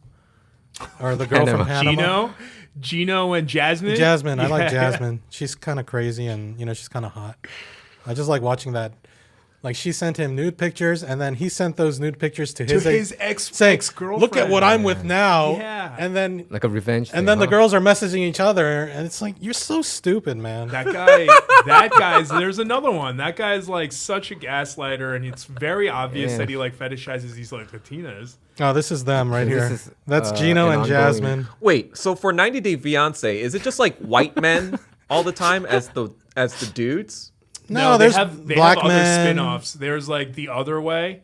Speaker 1: or the girl from Panama.
Speaker 2: Gino and Jasmine.
Speaker 1: Jasmine. I like
Speaker 2: Yeah.
Speaker 1: Jasmine. She's kind of crazy, and she's kind of hot. I just like watching that. Like, she sent him nude pictures, and then he sent those nude pictures to his
Speaker 2: ex-girlfriend.
Speaker 1: "Look at what I'm with now."
Speaker 2: Yeah.
Speaker 1: And then
Speaker 4: Like a revenge thing,
Speaker 1: and then the
Speaker 4: huh?
Speaker 1: girls are messaging each other, and it's like, you're so stupid, man.
Speaker 2: That guy's. There's another one. That guy's like such a gaslighter, and it's very obvious
Speaker 4: Yeah.
Speaker 2: that he like fetishizes these like Latinas.
Speaker 1: Oh, this is them right
Speaker 4: This
Speaker 1: here.
Speaker 4: is,
Speaker 1: That's Gino
Speaker 4: an
Speaker 1: and
Speaker 4: ongoing-
Speaker 1: Jasmine.
Speaker 3: Wait, so for 90 Day Fiance, is it just like white men all the time as the dudes?
Speaker 1: No,
Speaker 2: they
Speaker 1: there's
Speaker 2: have
Speaker 1: black
Speaker 2: other
Speaker 1: men.
Speaker 2: spin-offs. There's like The Other Way,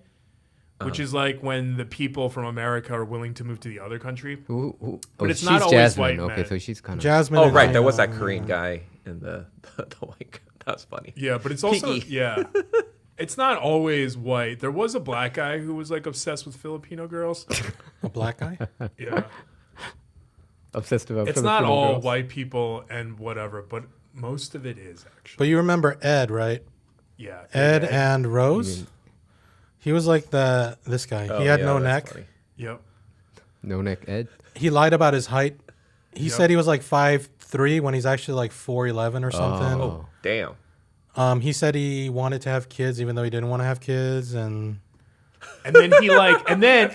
Speaker 2: which
Speaker 3: Uh-huh.
Speaker 2: is like when the people from America are willing to move to the other country.
Speaker 4: But
Speaker 2: But it's
Speaker 4: she's
Speaker 2: not always
Speaker 4: Jasmine.
Speaker 2: white
Speaker 4: Okay,
Speaker 2: men.
Speaker 4: so she's kind of.
Speaker 1: Jasmine.
Speaker 3: Oh,
Speaker 1: and
Speaker 3: right, there was
Speaker 1: Gino.
Speaker 3: that Korean guy in the white guy. That was funny.
Speaker 2: Yeah, but it's also
Speaker 3: Pinky.
Speaker 2: yeah. It's not always white. There was a black guy who was like obsessed with Filipino girls.
Speaker 1: A black guy.
Speaker 2: Yeah.
Speaker 4: Obsessed about.
Speaker 2: It's not all white people and whatever, but most of it is actually.
Speaker 1: But you remember Ed, right?
Speaker 2: Yeah.
Speaker 1: Ed and Rose. He was like this guy.
Speaker 3: Oh,
Speaker 1: he had
Speaker 3: yeah,
Speaker 1: no
Speaker 3: that's
Speaker 1: neck.
Speaker 3: funny.
Speaker 2: Yep.
Speaker 4: No neck Ed.
Speaker 1: He lied about his height. He
Speaker 2: Yep.
Speaker 1: said he was like 5'3" when he's actually like 4'11" or something.
Speaker 3: Oh, damn.
Speaker 1: He said he wanted to have kids even though he didn't want to have kids, and
Speaker 2: then he and then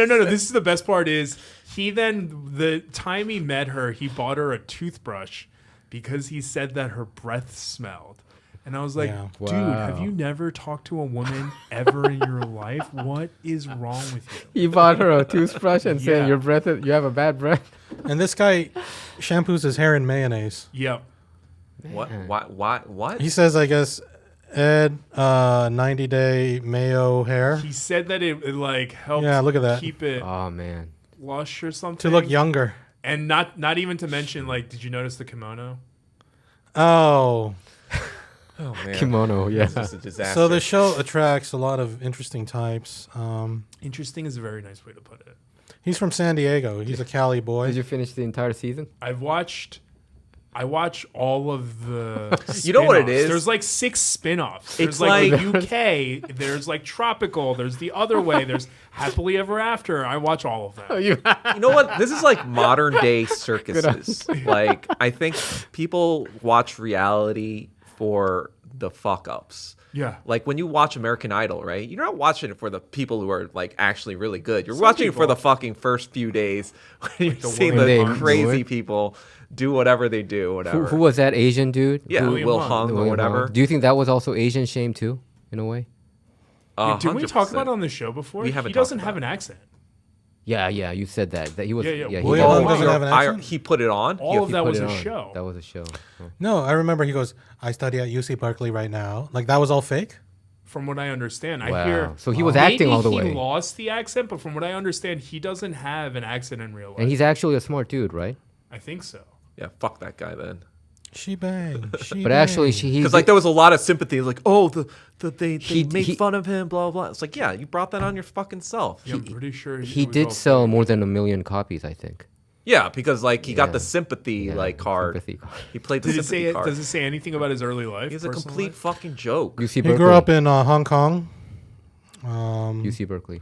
Speaker 2: no, this is the best part is he then the time he met her, he bought her a toothbrush because he said that her breath smelled. And I was like,
Speaker 1: Yeah.
Speaker 2: dude,
Speaker 4: Wow.
Speaker 2: have you never talked to a woman ever in your life? What is wrong with you?
Speaker 4: He bought her a toothbrush and
Speaker 2: Yeah.
Speaker 4: saying you have a bad breath.
Speaker 1: and this guy shampoos his hair in mayonnaise.
Speaker 2: Yep.
Speaker 3: What?
Speaker 1: He says, I guess, Ed, 90-day mayo hair
Speaker 2: He said that it like helped
Speaker 1: Yeah, look at that.
Speaker 2: keep it
Speaker 4: Oh man.
Speaker 2: lush or something.
Speaker 1: to look younger.
Speaker 2: And not even to mention, like, did you notice the kimono?
Speaker 1: Oh,
Speaker 3: Oh man.
Speaker 4: Kimono, yeah.
Speaker 3: This is a disaster.
Speaker 1: so the show attracts a lot of interesting types.
Speaker 2: Interesting is a very nice way to put it.
Speaker 1: He's from San Diego. He's a Cali boy.
Speaker 4: Did you finish the entire season?
Speaker 2: I watch all of the
Speaker 3: You know what it
Speaker 2: spin-offs.
Speaker 3: is?
Speaker 2: There's like 6 spin-offs. There's
Speaker 3: It's
Speaker 2: like
Speaker 3: like-
Speaker 2: the UK, there's like Tropical, there's The Other Way, there's Happily Ever After. I watch all of them.
Speaker 3: You know what? This is like modern day circuses. Like, I think people watch reality for the fuck ups.
Speaker 2: Yeah.
Speaker 3: Like when you watch American Idol, right? You're not watching it for the people who are like actually really good. You're watching it for
Speaker 2: people-
Speaker 3: the fucking first few days when you
Speaker 2: the
Speaker 3: see
Speaker 2: William
Speaker 3: the
Speaker 4: Hung.
Speaker 3: crazy people do whatever they do, whatever.
Speaker 4: Who was that Asian dude?
Speaker 3: Yeah,
Speaker 4: Who-
Speaker 3: Will
Speaker 2: Hung.
Speaker 3: Hung or
Speaker 4: William
Speaker 3: whatever.
Speaker 4: Hung. Do you think that was also Asian shame too, in a way?
Speaker 2: Did we talk
Speaker 3: 100%.
Speaker 2: about it on the show before?
Speaker 3: We haven't
Speaker 2: He doesn't
Speaker 3: talked
Speaker 2: have
Speaker 3: about
Speaker 2: an accent.
Speaker 4: Yeah, you said that. That he was.
Speaker 2: Yeah, yeah.
Speaker 4: he
Speaker 1: William
Speaker 4: was-
Speaker 1: Hung doesn't have an accent?
Speaker 3: He put it on.
Speaker 2: All of
Speaker 4: he
Speaker 2: that
Speaker 4: put
Speaker 2: was
Speaker 4: it
Speaker 2: a
Speaker 4: on.
Speaker 2: show.
Speaker 4: That was a show. Oh.
Speaker 1: No, I remember he goes, I study at UC Berkeley right now. Like, that was all fake?
Speaker 2: From what I understand,
Speaker 4: Wow.
Speaker 2: I hear.
Speaker 4: So he was acting all the
Speaker 2: Maybe
Speaker 4: way.
Speaker 2: he lost the accent, but from what I understand, he doesn't have an accent in real life.
Speaker 4: And he's actually a smart dude, right?
Speaker 2: I think so.
Speaker 3: Yeah, fuck that guy then.
Speaker 1: She bang. She
Speaker 4: But actually,
Speaker 1: bang.
Speaker 4: he
Speaker 3: Because like there was a lot of sympathy, like, oh, they
Speaker 4: He-
Speaker 3: made
Speaker 4: he-
Speaker 3: fun of him, blah blah. It's like, yeah, you brought that on your fucking self.
Speaker 2: Yeah, I'm pretty sure
Speaker 4: he
Speaker 2: it was
Speaker 4: did
Speaker 2: all
Speaker 4: sell
Speaker 2: fake.
Speaker 4: more than 1 million copies, I think.
Speaker 3: Yeah, because like he got
Speaker 4: Yeah.
Speaker 3: the sympathy
Speaker 4: Yeah,
Speaker 3: like card.
Speaker 4: sympathy card.
Speaker 3: He played the
Speaker 2: Did it
Speaker 3: sympathy
Speaker 2: say?
Speaker 3: card.
Speaker 2: Does it say anything about his early life?
Speaker 3: He's a
Speaker 2: personal
Speaker 3: complete
Speaker 2: life?
Speaker 3: fucking joke.
Speaker 4: UC
Speaker 1: He
Speaker 4: Berkeley.
Speaker 1: grew up in Hong Kong.
Speaker 4: UC Berkeley.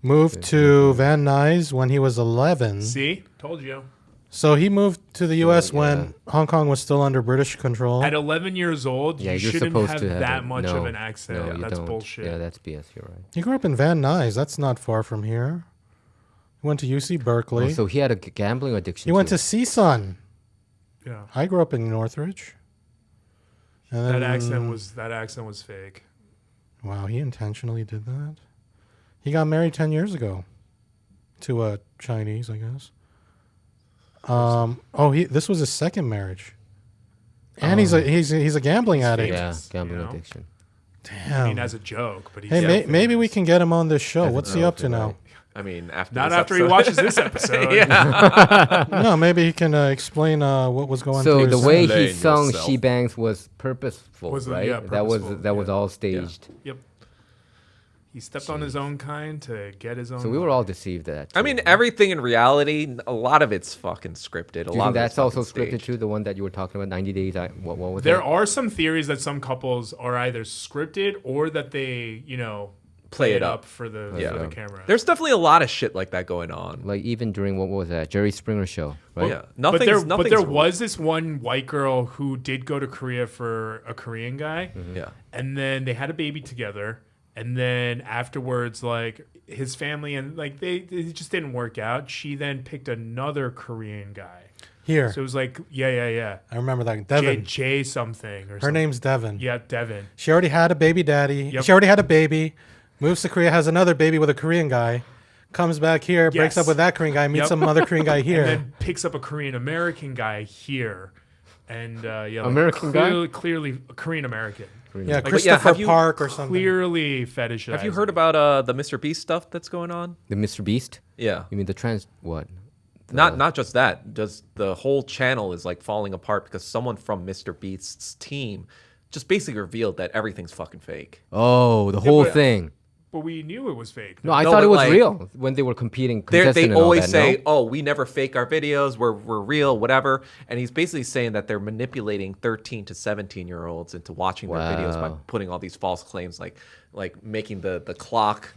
Speaker 1: Moved to Van Nuys when he was 11.
Speaker 2: See, told you.
Speaker 1: So he moved to the U.S.
Speaker 4: yeah.
Speaker 1: when Hong Kong was still under British control.
Speaker 2: At 11 years old,
Speaker 4: Yeah,
Speaker 2: you
Speaker 4: you're
Speaker 2: shouldn't
Speaker 4: supposed
Speaker 2: have
Speaker 4: to have
Speaker 2: that
Speaker 4: it.
Speaker 2: much
Speaker 4: No,
Speaker 2: of an accent.
Speaker 4: No, you
Speaker 2: That's
Speaker 4: don't.
Speaker 2: bullshit.
Speaker 4: Yeah, that's BS. You're right.
Speaker 1: He grew up in Van Nuys. That's not far from here. He went to UC Berkeley.
Speaker 4: Oh, so he had a gambling addiction.
Speaker 1: he went to
Speaker 4: too.
Speaker 1: CSUN.
Speaker 2: Yeah.
Speaker 1: I grew up in Northridge. And
Speaker 2: That
Speaker 1: then-
Speaker 2: accent was fake.
Speaker 1: Wow, he intentionally did that. He got married 10 years ago to a Chinese, I guess. This was his second marriage, and he's a gambling addict.
Speaker 4: Yeah,
Speaker 2: famous,
Speaker 4: gambling
Speaker 2: you know?
Speaker 4: addiction.
Speaker 2: I mean,
Speaker 1: Damn.
Speaker 2: as a joke, but he's
Speaker 1: Hey,
Speaker 2: so
Speaker 1: maybe we
Speaker 2: famous.
Speaker 1: can get him on this show.
Speaker 4: As a
Speaker 1: What's he
Speaker 4: joke,
Speaker 1: up to
Speaker 4: you're
Speaker 1: now?
Speaker 4: right.
Speaker 3: I mean, after
Speaker 2: Not
Speaker 3: this
Speaker 2: after he
Speaker 3: episode.
Speaker 2: watches this episode.
Speaker 3: Yeah.
Speaker 1: No, maybe he can explain what was going
Speaker 4: So
Speaker 1: through.
Speaker 4: the
Speaker 1: his
Speaker 4: way
Speaker 1: head.
Speaker 4: he
Speaker 3: Blame
Speaker 4: sung
Speaker 3: yourself.
Speaker 4: "She Bangs" was purposeful,
Speaker 2: Was it-
Speaker 4: right?
Speaker 2: yeah,
Speaker 4: that was
Speaker 2: purposeful,
Speaker 4: all staged.
Speaker 2: Yep. He stepped on his own kind to get his own.
Speaker 4: So we were all deceived at that.
Speaker 3: I
Speaker 4: too,
Speaker 3: mean,
Speaker 4: right?
Speaker 3: everything in reality, a lot of it's fucking scripted.
Speaker 4: Do
Speaker 3: A
Speaker 4: you
Speaker 3: lot
Speaker 4: think
Speaker 3: of
Speaker 4: that's
Speaker 3: it's
Speaker 4: also
Speaker 3: fucking
Speaker 4: scripted
Speaker 3: staged.
Speaker 4: too? The one that you were talking about, 90 Days. What was
Speaker 2: There
Speaker 4: that?
Speaker 2: are some theories that some couples are either scripted or that they,
Speaker 3: Play it up.
Speaker 2: for the
Speaker 3: Yeah.
Speaker 2: for the camera.
Speaker 3: There's definitely a lot of shit like that going on.
Speaker 4: Like even during what was that Jerry Springer show, right?
Speaker 3: Yeah,
Speaker 2: but there
Speaker 3: nothing's
Speaker 2: was this one white girl who did go to Korea for a Korean guy,
Speaker 3: Yeah.
Speaker 2: and then they had a baby together, and then afterwards, like his family and like they it just didn't work out. She then picked another Korean guy,
Speaker 1: Here,
Speaker 2: so it was like yeah,
Speaker 1: I remember that.
Speaker 2: J,
Speaker 1: Devin.
Speaker 2: J something or
Speaker 1: Her
Speaker 2: something.
Speaker 1: name's Devin.
Speaker 2: Yeah, Devin.
Speaker 1: She already had a baby daddy.
Speaker 2: Yep.
Speaker 1: She already had a baby. Moves to Korea, has another baby with a Korean guy. Comes back here, breaks
Speaker 2: Yes.
Speaker 1: up with that Korean guy, meets
Speaker 2: Yep.
Speaker 1: some other Korean guy here.
Speaker 2: And then picks up a Korean American guy here, and yeah, like
Speaker 4: American guy?
Speaker 2: clearly Korean American,
Speaker 1: yeah,
Speaker 2: Like,
Speaker 1: Christopher
Speaker 3: have you-
Speaker 1: Park or something.
Speaker 2: clearly fetishized.
Speaker 3: Have you heard about the MrBeast stuff that's going on?
Speaker 4: The MrBeast.
Speaker 3: Yeah.
Speaker 4: You mean the trans what?
Speaker 3: Not just that. Just the whole channel is like falling apart because someone from MrBeast's team just basically revealed that everything's fucking fake.
Speaker 4: Oh, the whole
Speaker 2: but-
Speaker 4: thing.
Speaker 2: But we knew it was fake.
Speaker 4: No, I
Speaker 3: No,
Speaker 4: thought it
Speaker 3: but,
Speaker 4: was
Speaker 3: like,
Speaker 4: real when they were competing.
Speaker 3: They
Speaker 4: contestant and all
Speaker 3: always
Speaker 4: that,
Speaker 3: say,
Speaker 4: no?
Speaker 3: "Oh, we never fake our videos. We're real, whatever." And he's basically saying that they're manipulating 13 to 17-year-olds into watching their videos by
Speaker 4: Wow.
Speaker 3: putting all these false claims, like making the clock,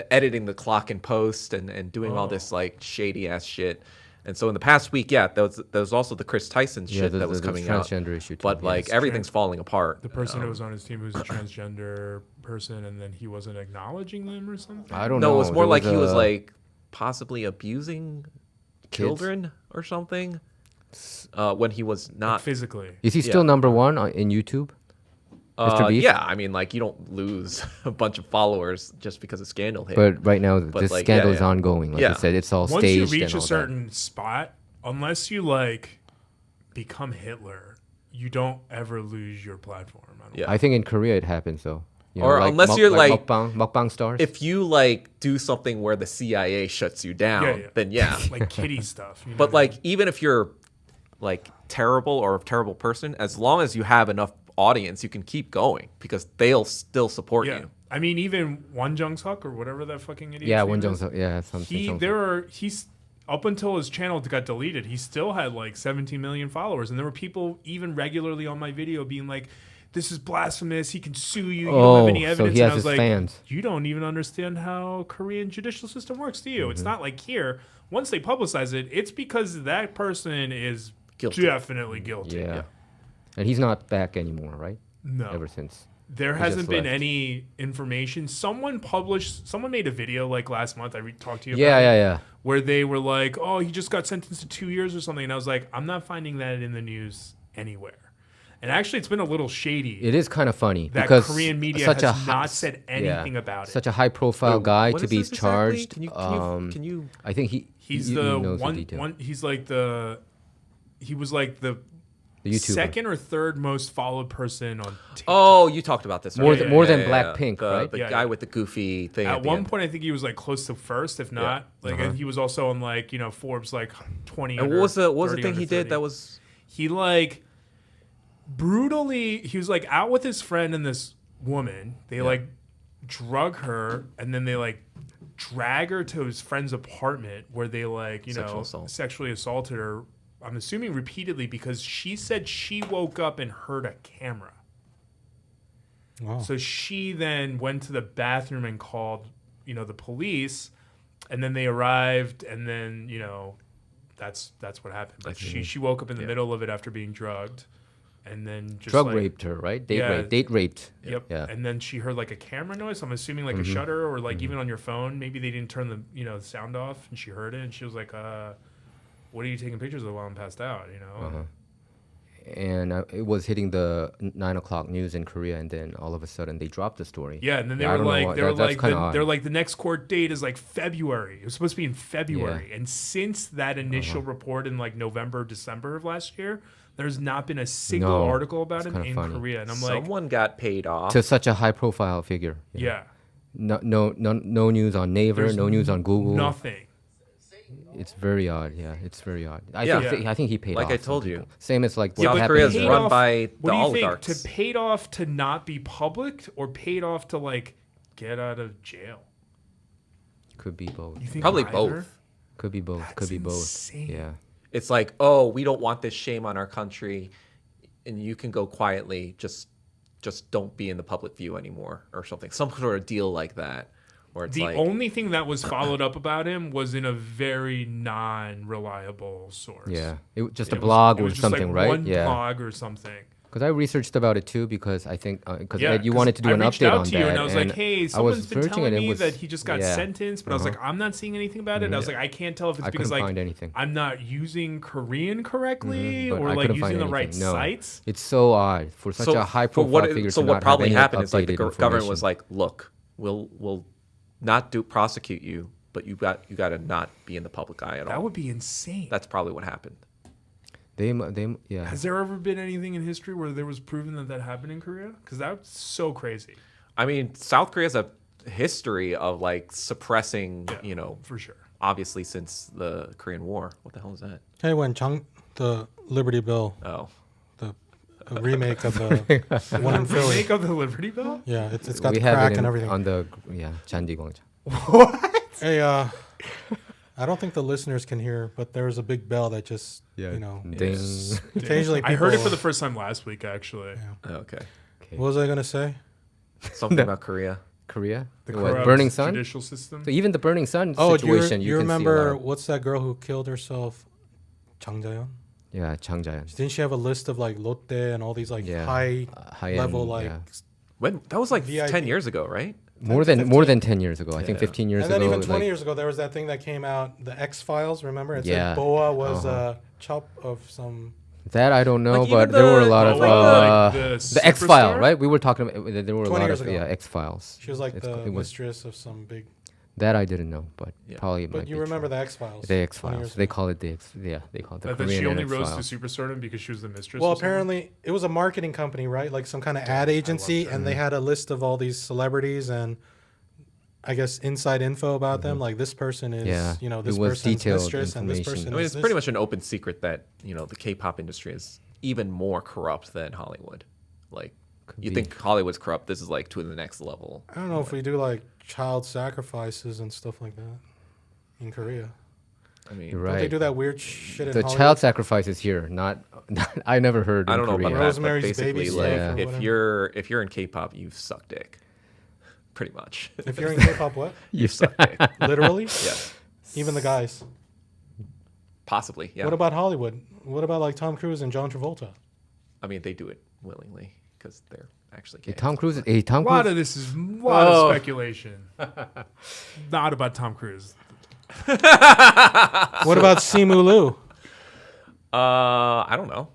Speaker 3: editing the clock in post and doing all this like shady ass shit. And so in the past week, there was also the Chris Tyson shit that was coming out.
Speaker 4: transgender issue too.
Speaker 3: But like everything's falling apart.
Speaker 2: The person who was on his team was a transgender person, and then he wasn't acknowledging them or something.
Speaker 4: I don't know.
Speaker 3: No, it was more
Speaker 4: There
Speaker 3: like he was
Speaker 4: a-
Speaker 3: like possibly abusing
Speaker 4: Kids?
Speaker 3: children or something when he was not.
Speaker 2: Physically.
Speaker 4: Is he still number one in YouTube? MrBeast?
Speaker 3: Yeah, I mean, like you don't lose a bunch of followers just because a scandal hit.
Speaker 4: But right now, this
Speaker 3: like,
Speaker 4: scandal
Speaker 3: yeah,
Speaker 4: is
Speaker 3: yeah.
Speaker 4: ongoing. Like
Speaker 3: Yeah.
Speaker 4: I said, it's all
Speaker 2: Once
Speaker 4: staged
Speaker 2: you reach
Speaker 4: and
Speaker 2: a
Speaker 4: all
Speaker 2: certain spot, unless you like become Hitler, you don't ever lose your platform. I don't
Speaker 3: Yeah.
Speaker 4: that. I think in Korea it happens though. You
Speaker 3: Or unless you're like-
Speaker 4: mukbang stars.
Speaker 3: if you like do something where the CIA shuts you down, then yeah.
Speaker 2: like kitty stuff. You know
Speaker 3: But
Speaker 2: what I mean?
Speaker 3: like even if you're like terrible or a terrible person, as long as you have enough audience, you can keep going because they'll still support
Speaker 2: yeah.
Speaker 3: you.
Speaker 2: I mean, even Won Jung-suk or whatever that fucking idiot.
Speaker 4: yeah, Won Jung-suk. Yeah, something.
Speaker 2: He's up until his channel got deleted, he still had like 17 million followers, and there were people even regularly on my video being like, "This is blasphemous. He can sue you. You don't have any
Speaker 4: so
Speaker 2: evidence."
Speaker 4: he has
Speaker 2: and I was
Speaker 4: his
Speaker 2: like,
Speaker 4: fans.
Speaker 2: "You don't even understand how Korean judicial system works, do you?
Speaker 4: Mm-hmm.
Speaker 2: It's not like here. Once they publicize it, it's because that person is
Speaker 3: Guilty.
Speaker 2: definitely guilty."
Speaker 4: Yeah. And he's not back anymore, right?
Speaker 2: No.
Speaker 4: Ever since.
Speaker 2: There
Speaker 4: He
Speaker 2: hasn't
Speaker 4: just
Speaker 2: been
Speaker 4: left.
Speaker 2: any information. Someone made a video like last month. I talked to you about
Speaker 4: Yeah,
Speaker 2: it,
Speaker 4: yeah, yeah.
Speaker 2: where they were like, "Oh, he just got sentenced to 2 years or something," and I was like, "I'm not finding that in the news anywhere." And actually, it's been a little shady
Speaker 4: It is kind of funny
Speaker 2: that
Speaker 4: because
Speaker 2: Korean media
Speaker 4: such
Speaker 2: has
Speaker 4: a
Speaker 2: not said anything about it.
Speaker 4: Such a high-profile guy
Speaker 3: What
Speaker 4: to
Speaker 3: is
Speaker 4: be
Speaker 3: this exactly?
Speaker 4: charged.
Speaker 3: Can you
Speaker 4: I think
Speaker 2: He's
Speaker 4: he
Speaker 2: the
Speaker 4: knows the
Speaker 2: one.
Speaker 4: detail.
Speaker 2: He's like the. He was like the
Speaker 4: The YouTuber.
Speaker 2: second or third most followed person on TikTok.
Speaker 3: Oh, you talked about this.
Speaker 4: More
Speaker 3: right?
Speaker 4: than- more than Blackpink,
Speaker 3: the,
Speaker 4: right?
Speaker 3: The
Speaker 2: Yeah,
Speaker 3: guy
Speaker 2: yeah.
Speaker 3: with the goofy thing.
Speaker 2: At
Speaker 3: the
Speaker 2: one
Speaker 3: end.
Speaker 2: point, I think he was like close to first, if not. Like, and he was also on like Forbes like 20.
Speaker 3: And
Speaker 2: under,
Speaker 3: what was the
Speaker 2: 30
Speaker 3: thing
Speaker 2: under
Speaker 3: he did
Speaker 2: 30.
Speaker 3: that was?
Speaker 2: He like brutally. He was like out with his friend and this woman. They like drug her, and then they like drag her to his friend's apartment where they like
Speaker 3: Sexual assault.
Speaker 2: sexually assaulted her. I'm assuming repeatedly because she said she woke up and heard a camera.
Speaker 1: Wow.
Speaker 2: So she then went to the bathroom and called, the police, and then they arrived, and then that's what happened. But she woke up in the middle of it after being drugged, and then just
Speaker 4: Drug
Speaker 2: like,
Speaker 4: raped her, right?
Speaker 2: Yeah.
Speaker 4: Date raped.
Speaker 2: Yep.
Speaker 4: Yeah.
Speaker 2: And then she heard like a camera noise. I'm assuming like a shutter or like even on your phone. Maybe they didn't turn the the sound off, and she heard it, and she was like, "What are you taking pictures of while I'm passed out?"
Speaker 4: And it was hitting the 9 o'clock news in Korea, and then all of a sudden they dropped the story.
Speaker 2: Yeah, and then they
Speaker 4: I
Speaker 2: were
Speaker 4: don't know
Speaker 2: like,
Speaker 4: why-
Speaker 2: they were
Speaker 4: that's
Speaker 2: like,
Speaker 4: kinda odd.
Speaker 2: they're like, the next court date is like February. It was supposed to be in February, and since that initial report in like November, December of last year, there's not been a single
Speaker 4: No,
Speaker 2: article about
Speaker 4: it's
Speaker 2: him
Speaker 4: kinda
Speaker 2: in
Speaker 4: funny.
Speaker 2: Korea. And I'm like,
Speaker 3: Someone got paid off.
Speaker 4: To such a high-profile figure.
Speaker 2: yeah,
Speaker 4: No news on Naver,
Speaker 2: There's
Speaker 4: no news on Google.
Speaker 2: nothing.
Speaker 4: It's very odd. Yeah, it's very odd. I think he paid
Speaker 3: Like
Speaker 4: off.
Speaker 3: I
Speaker 4: some
Speaker 3: told you.
Speaker 4: people. Same as like
Speaker 3: Yeah,
Speaker 4: what
Speaker 3: but
Speaker 4: happened.
Speaker 3: Korea's
Speaker 4: in-
Speaker 2: Paid
Speaker 3: run
Speaker 2: off-
Speaker 3: by
Speaker 2: what
Speaker 3: the
Speaker 2: do you
Speaker 3: oligarchs.
Speaker 2: think? To paid off to not be public, or paid off to like get out of jail?
Speaker 4: Could be both.
Speaker 2: You think
Speaker 3: Probably
Speaker 2: either?
Speaker 3: both.
Speaker 4: Could be both.
Speaker 2: That's
Speaker 4: Could be both.
Speaker 2: insane.
Speaker 4: Yeah.
Speaker 3: It's like, oh, we don't want this shame on our country, and you can go quietly. Just don't be in the public view anymore, or something. Some sort of deal like that, where it's
Speaker 2: The
Speaker 3: like,
Speaker 2: only thing that was followed up about him was in a very non-reliable source.
Speaker 4: Yeah. It was just
Speaker 2: It
Speaker 4: a
Speaker 2: was-
Speaker 4: blog
Speaker 2: it
Speaker 4: or
Speaker 2: was just
Speaker 4: something,
Speaker 2: like
Speaker 4: right?
Speaker 2: One
Speaker 4: Yeah.
Speaker 2: blog or something.
Speaker 4: Because I researched about it too, because I think because
Speaker 2: Yeah,
Speaker 4: Ed, you
Speaker 2: 'cause
Speaker 4: wanted to do
Speaker 2: I
Speaker 4: an
Speaker 2: reached
Speaker 4: update
Speaker 2: out
Speaker 4: on
Speaker 2: to
Speaker 4: that,
Speaker 2: you and I was like, "Hey,
Speaker 4: I was
Speaker 2: someone's been
Speaker 4: searching
Speaker 2: telling
Speaker 4: and it
Speaker 2: me
Speaker 4: was,
Speaker 2: that he just got
Speaker 4: yeah.
Speaker 2: sentenced," but I was like, "I'm not seeing anything about it." I was like, "I can't tell if it's
Speaker 4: I
Speaker 2: because
Speaker 4: couldn't
Speaker 2: like
Speaker 4: find anything.
Speaker 2: I'm not using Korean correctly
Speaker 4: But
Speaker 2: or
Speaker 4: I
Speaker 2: like
Speaker 4: couldn't
Speaker 2: using
Speaker 4: find
Speaker 2: the right
Speaker 4: anything. No.
Speaker 2: sites."
Speaker 4: It's so odd for such a high-profile figure to
Speaker 3: what
Speaker 4: not
Speaker 3: probably
Speaker 4: have any
Speaker 3: happened is like the
Speaker 4: updated
Speaker 3: government was
Speaker 4: information.
Speaker 3: like, look, we'll not prosecute you, but you got to not be in the public eye at
Speaker 2: That
Speaker 3: all.
Speaker 2: would be insane.
Speaker 3: That's probably what happened.
Speaker 4: Yeah.
Speaker 2: Has there ever been anything in history where there was proven that happened in Korea? Because that's so crazy.
Speaker 3: I mean, South Korea has a history of like suppressing,
Speaker 2: For sure.
Speaker 3: obviously since the Korean War. What the hell is that?
Speaker 1: Hey, when the Liberty Bill,
Speaker 3: Oh,
Speaker 1: the a remake of the one in Philly.
Speaker 2: Make of the Liberty Bell?
Speaker 1: Yeah, it's got
Speaker 4: we
Speaker 1: the
Speaker 4: have
Speaker 1: crack
Speaker 4: it
Speaker 1: and everything.
Speaker 4: on the 잔디 광장.
Speaker 1: Hey, I don't think the listeners can hear, but there was a big bell that just, you know,
Speaker 4: Ding.
Speaker 1: occasionally
Speaker 2: I heard it
Speaker 1: people-
Speaker 2: for the first time last week, actually.
Speaker 3: Okay.
Speaker 1: What was I gonna say?
Speaker 3: Something about Korea.
Speaker 4: Korea.
Speaker 2: The
Speaker 4: What,
Speaker 2: corrupt
Speaker 4: Burning Sun.
Speaker 2: judicial system.
Speaker 4: So even the Burning Sun
Speaker 1: Oh,
Speaker 4: situation,
Speaker 1: you
Speaker 4: can
Speaker 1: remember
Speaker 4: see a lot of-
Speaker 1: what's that girl who killed herself? Jang Jae-yeon?
Speaker 4: yeah, 장자연.
Speaker 1: Didn't she have a list of like Lotte and all these like
Speaker 4: Yeah.
Speaker 1: high
Speaker 4: High-end,
Speaker 1: level like?
Speaker 4: yeah.
Speaker 3: When that was like
Speaker 1: VIP.
Speaker 3: 10 years ago, right?
Speaker 4: More than 10 years ago. I think
Speaker 3: Yeah.
Speaker 4: 15 years
Speaker 1: And then
Speaker 4: ago.
Speaker 1: even 20
Speaker 4: like,
Speaker 1: years ago, there was that thing that came out, the X Files. Remember? It
Speaker 4: Yeah.
Speaker 1: said Boa was
Speaker 4: Uh-huh.
Speaker 1: a chop of some.
Speaker 4: that I don't know,
Speaker 3: Like,
Speaker 4: but
Speaker 3: even
Speaker 4: there were a
Speaker 3: the-
Speaker 4: lot of
Speaker 2: like
Speaker 4: the X File,
Speaker 2: Superstar?
Speaker 4: right? We were talking about there were a
Speaker 1: 20
Speaker 4: lot
Speaker 1: years
Speaker 4: of
Speaker 1: ago.
Speaker 4: X Files.
Speaker 1: She was like
Speaker 4: It
Speaker 1: the
Speaker 4: was
Speaker 1: mistress of some big.
Speaker 4: that I didn't know, but
Speaker 3: Yeah.
Speaker 4: probably.
Speaker 1: But
Speaker 4: might
Speaker 1: you
Speaker 4: be
Speaker 1: remember
Speaker 4: true.
Speaker 1: the X Files?
Speaker 4: The X Files. They call it the they call it the
Speaker 2: That
Speaker 4: Korean
Speaker 2: she only
Speaker 4: X
Speaker 2: rose
Speaker 4: Files.
Speaker 2: to superstardom because she was the mistress.
Speaker 1: Well,
Speaker 2: or something?
Speaker 1: apparently it was a marketing company, right? Like some kind of ad agency, and they had a list of all these celebrities and I guess inside info about them. Like this person is,
Speaker 4: Yeah,
Speaker 1: you know,
Speaker 4: it
Speaker 1: this
Speaker 4: was
Speaker 1: person's
Speaker 4: detailed
Speaker 1: mistress, and this
Speaker 4: information.
Speaker 1: person
Speaker 3: I mean,
Speaker 1: is
Speaker 3: it's pretty much an open secret that, you know, the K-pop industry is even more corrupt than Hollywood. Like, you
Speaker 4: be.
Speaker 3: think Hollywood's corrupt, this is like to the next level.
Speaker 1: I don't know if we do like child sacrifices and stuff like that in Korea.
Speaker 3: I mean,
Speaker 4: You're
Speaker 1: Don't they
Speaker 4: right.
Speaker 1: do that weird shit in
Speaker 4: The
Speaker 1: Hollywood?
Speaker 4: child sacrifice is here, not I never heard.
Speaker 3: I
Speaker 4: in
Speaker 3: don't know about
Speaker 4: Korea.
Speaker 3: that, but
Speaker 1: Rosemary's
Speaker 3: basically,
Speaker 1: Baby
Speaker 3: like,
Speaker 4: stuff or
Speaker 3: if
Speaker 1: whatever.
Speaker 3: you're in K-pop, you suck dick. Pretty much.
Speaker 1: If you're in K-pop, what?
Speaker 3: you suck dick.
Speaker 1: Literally?
Speaker 3: Yes.
Speaker 1: Even the guys.
Speaker 3: Possibly, yeah.
Speaker 1: What about Hollywood? What about like Tom Cruise and John Travolta?
Speaker 3: I mean, they do it willingly because they're actually gay.
Speaker 4: Hey, Tom Cruise. Hey,
Speaker 2: A
Speaker 4: Tom
Speaker 2: lot
Speaker 4: Cruise.
Speaker 2: of this is a lot of speculation. Not about Tom Cruise.
Speaker 1: What about Simu Liu?
Speaker 3: I don't know.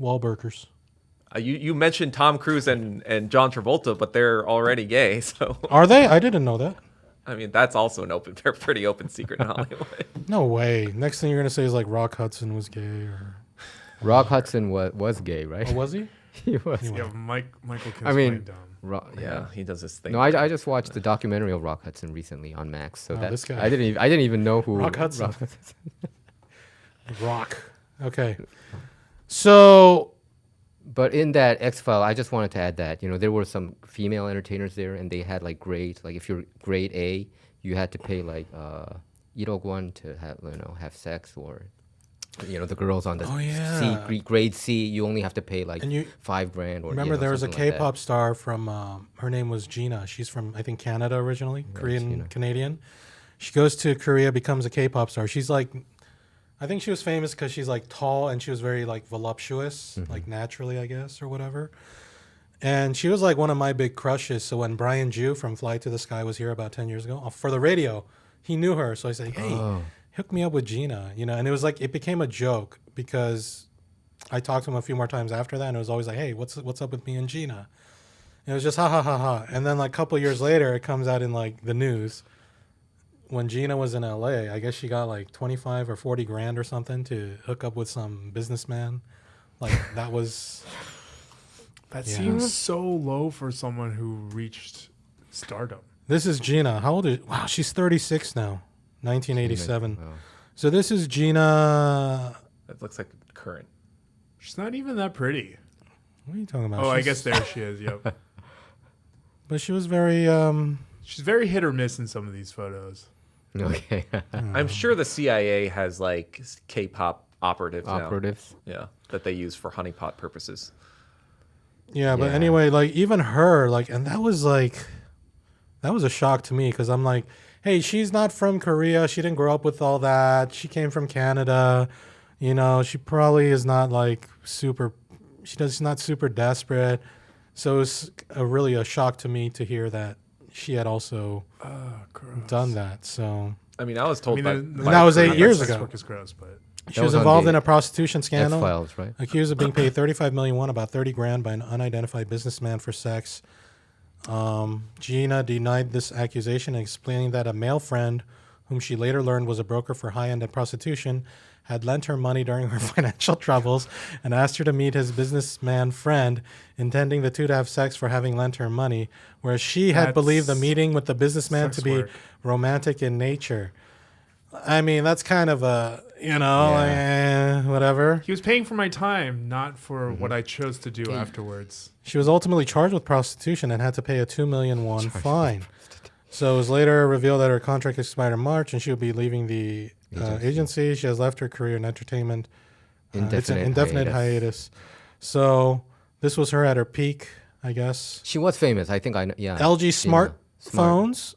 Speaker 1: Wahlburgers.
Speaker 3: You mentioned Tom Cruise and John Travolta, but they're already gay, so
Speaker 1: Are they? I didn't know that.
Speaker 3: I mean that's also they're pretty open secret in Hollywood.
Speaker 1: No way. Next thing you're gonna say is like Rock Hudson was gay, or
Speaker 4: Rock Hudson was gay, right?
Speaker 1: oh, was he?
Speaker 4: He was.
Speaker 2: Yeah, Michael Kidd's
Speaker 4: I mean,
Speaker 2: playing dumb.
Speaker 3: Yeah, he does this thing.
Speaker 4: No, I just watched the documentary of Rock Hudson recently on Max. So
Speaker 1: Oh,
Speaker 4: that
Speaker 1: this guy.
Speaker 4: I didn't even know who
Speaker 1: Rock Hudson. Rock. Okay. So
Speaker 4: But in that X File, I just wanted to add that there were some female entertainers there, and they had like if you're grade A, you had to pay like 1억 won to have sex, or the girls on the
Speaker 1: Oh, yeah.
Speaker 4: grade C, you only have to pay like
Speaker 1: And you-
Speaker 4: $5,000 or
Speaker 1: remember there was a
Speaker 4: something like that.
Speaker 1: K-pop star from her name was Gina. She's from I think Canada originally, Korean
Speaker 4: Gina.
Speaker 1: Canadian. She goes to Korea, becomes a K-pop star. She's like, I think she was famous because she's like tall and she was very like voluptuous, like naturally, I guess, or whatever. And she was like one of my big crushes. So when Brian Jew from Fly to the Sky was here about 10 years ago for the radio, he knew her. So I said, hey, hook me up with Gina, and it was like, it became a joke because I talked to him a few more times after that. And it was always like, hey, what's up with me and Gina? And it was just ha ha ha ha. And then like a couple years later, it comes out in like the news. When Gina was in LA, I guess she got like 25 or 40 grand or something to hook up with some businessman. Like that was,
Speaker 2: That
Speaker 1: Yeah.
Speaker 2: seems so low for someone who reached stardom.
Speaker 1: this is Gina. How old is, wow, she's 36 now, 1987.
Speaker 4: Wow.
Speaker 1: So this is Gina.
Speaker 3: That looks like current.
Speaker 2: She's not even that pretty.
Speaker 1: What are you talking about?
Speaker 2: Oh, I
Speaker 1: She's-
Speaker 2: guess there she is. Yep.
Speaker 1: But she was very,
Speaker 2: She's very hit or miss in some of these photos.
Speaker 4: Okay.
Speaker 3: I'm sure the CIA has like K-pop operatives now.
Speaker 4: Operatives.
Speaker 3: Yeah, that they use for honeypot purposes.
Speaker 1: yeah, but
Speaker 4: Yeah.
Speaker 1: anyway, like even her, like, and that was a shock to me because I'm like, hey, she's not from Korea. She didn't grow up with all that. She came from Canada. She probably is not like she's not super desperate. So it's really a shock to me to hear that she had also done that. So
Speaker 3: I mean, I was
Speaker 2: I
Speaker 3: told
Speaker 2: mean,
Speaker 3: by,
Speaker 2: the-
Speaker 3: by
Speaker 1: that was
Speaker 3: Korean-
Speaker 1: 8 years
Speaker 2: sex
Speaker 1: ago.
Speaker 2: work is gross, but
Speaker 1: she
Speaker 4: was
Speaker 1: was
Speaker 4: on
Speaker 1: involved
Speaker 4: the
Speaker 1: in a prostitution
Speaker 4: X
Speaker 1: scandal.
Speaker 4: Files, right?
Speaker 1: Accused of being paid 35 million won, about 30 grand, by an unidentified businessman for sex. Gina denied this accusation, explaining that a male friend, whom she later learned was a broker for high-end prostitution, had lent her money during her financial troubles and asked her to meet his businessman friend, intending the two to have sex for having lent her money, whereas she had
Speaker 2: That's
Speaker 1: believed the meeting with the businessman
Speaker 2: sex
Speaker 1: to be
Speaker 2: work.
Speaker 1: romantic in nature. I mean, that's kind of a, You know, whatever.
Speaker 2: He was paying for my time, not for what I chose to do afterwards.
Speaker 1: She was ultimately charged with prostitution and had to pay a 2 million won fine. So it was later revealed that her contract expired in March and she will be leaving the agency. She has left her career in entertainment. It's an indefinite hiatus. So this was her at her peak, I guess.
Speaker 4: She was famous. I think I know. Yeah.
Speaker 1: LG smartphones.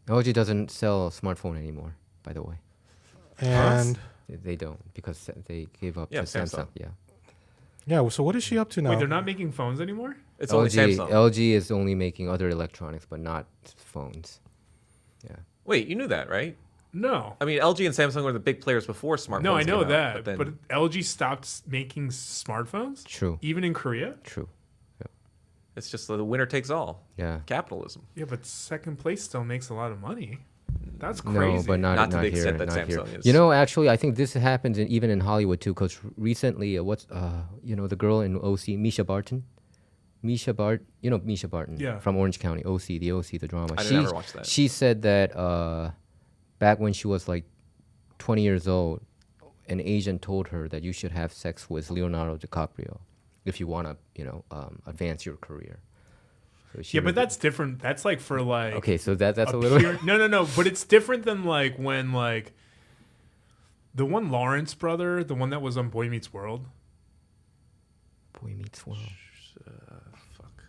Speaker 4: LG doesn't sell smartphone anymore, by the way.
Speaker 1: And
Speaker 4: They don't because they gave up to
Speaker 3: Samsung.
Speaker 4: Samsung. Yeah.
Speaker 1: yeah, so what is she up to now?
Speaker 2: Wait, they're not making phones anymore?
Speaker 3: It's only Samsung.
Speaker 4: LG is only making other electronics, but not phones. Yeah.
Speaker 3: Wait, you knew that, right?
Speaker 2: No.
Speaker 3: I mean, LG and Samsung were the big players before smartphones.
Speaker 2: No, I know
Speaker 3: came out,
Speaker 2: that. But LG stopped making smartphones?
Speaker 4: True.
Speaker 2: Even in Korea?
Speaker 4: True.
Speaker 3: it's just the winner takes all.
Speaker 4: Yeah.
Speaker 3: Capitalism.
Speaker 2: Yeah, but second place still makes a lot of money. That's
Speaker 4: No,
Speaker 2: crazy.
Speaker 4: but not
Speaker 3: to the
Speaker 4: here,
Speaker 3: extent that
Speaker 4: not here.
Speaker 3: Samsung is.
Speaker 4: You know, actually, I think this happens even in Hollywood too. Because recently, the girl in OC, Misha Barton, Misha Barton,
Speaker 2: Yeah.
Speaker 4: from Orange County, the OC, the drama.
Speaker 3: I never watched that.
Speaker 4: She said that back when she was like 20 years old, an agent told her that you should have sex with Leonardo DiCaprio if you want to, advance your career. So she
Speaker 2: Yeah, but that's different. That's like for like.
Speaker 4: okay. So that's a little.
Speaker 2: No. But it's different than like when like the one Lawrence brother, the one that was on Boy Meets World.
Speaker 4: Boy Meets World.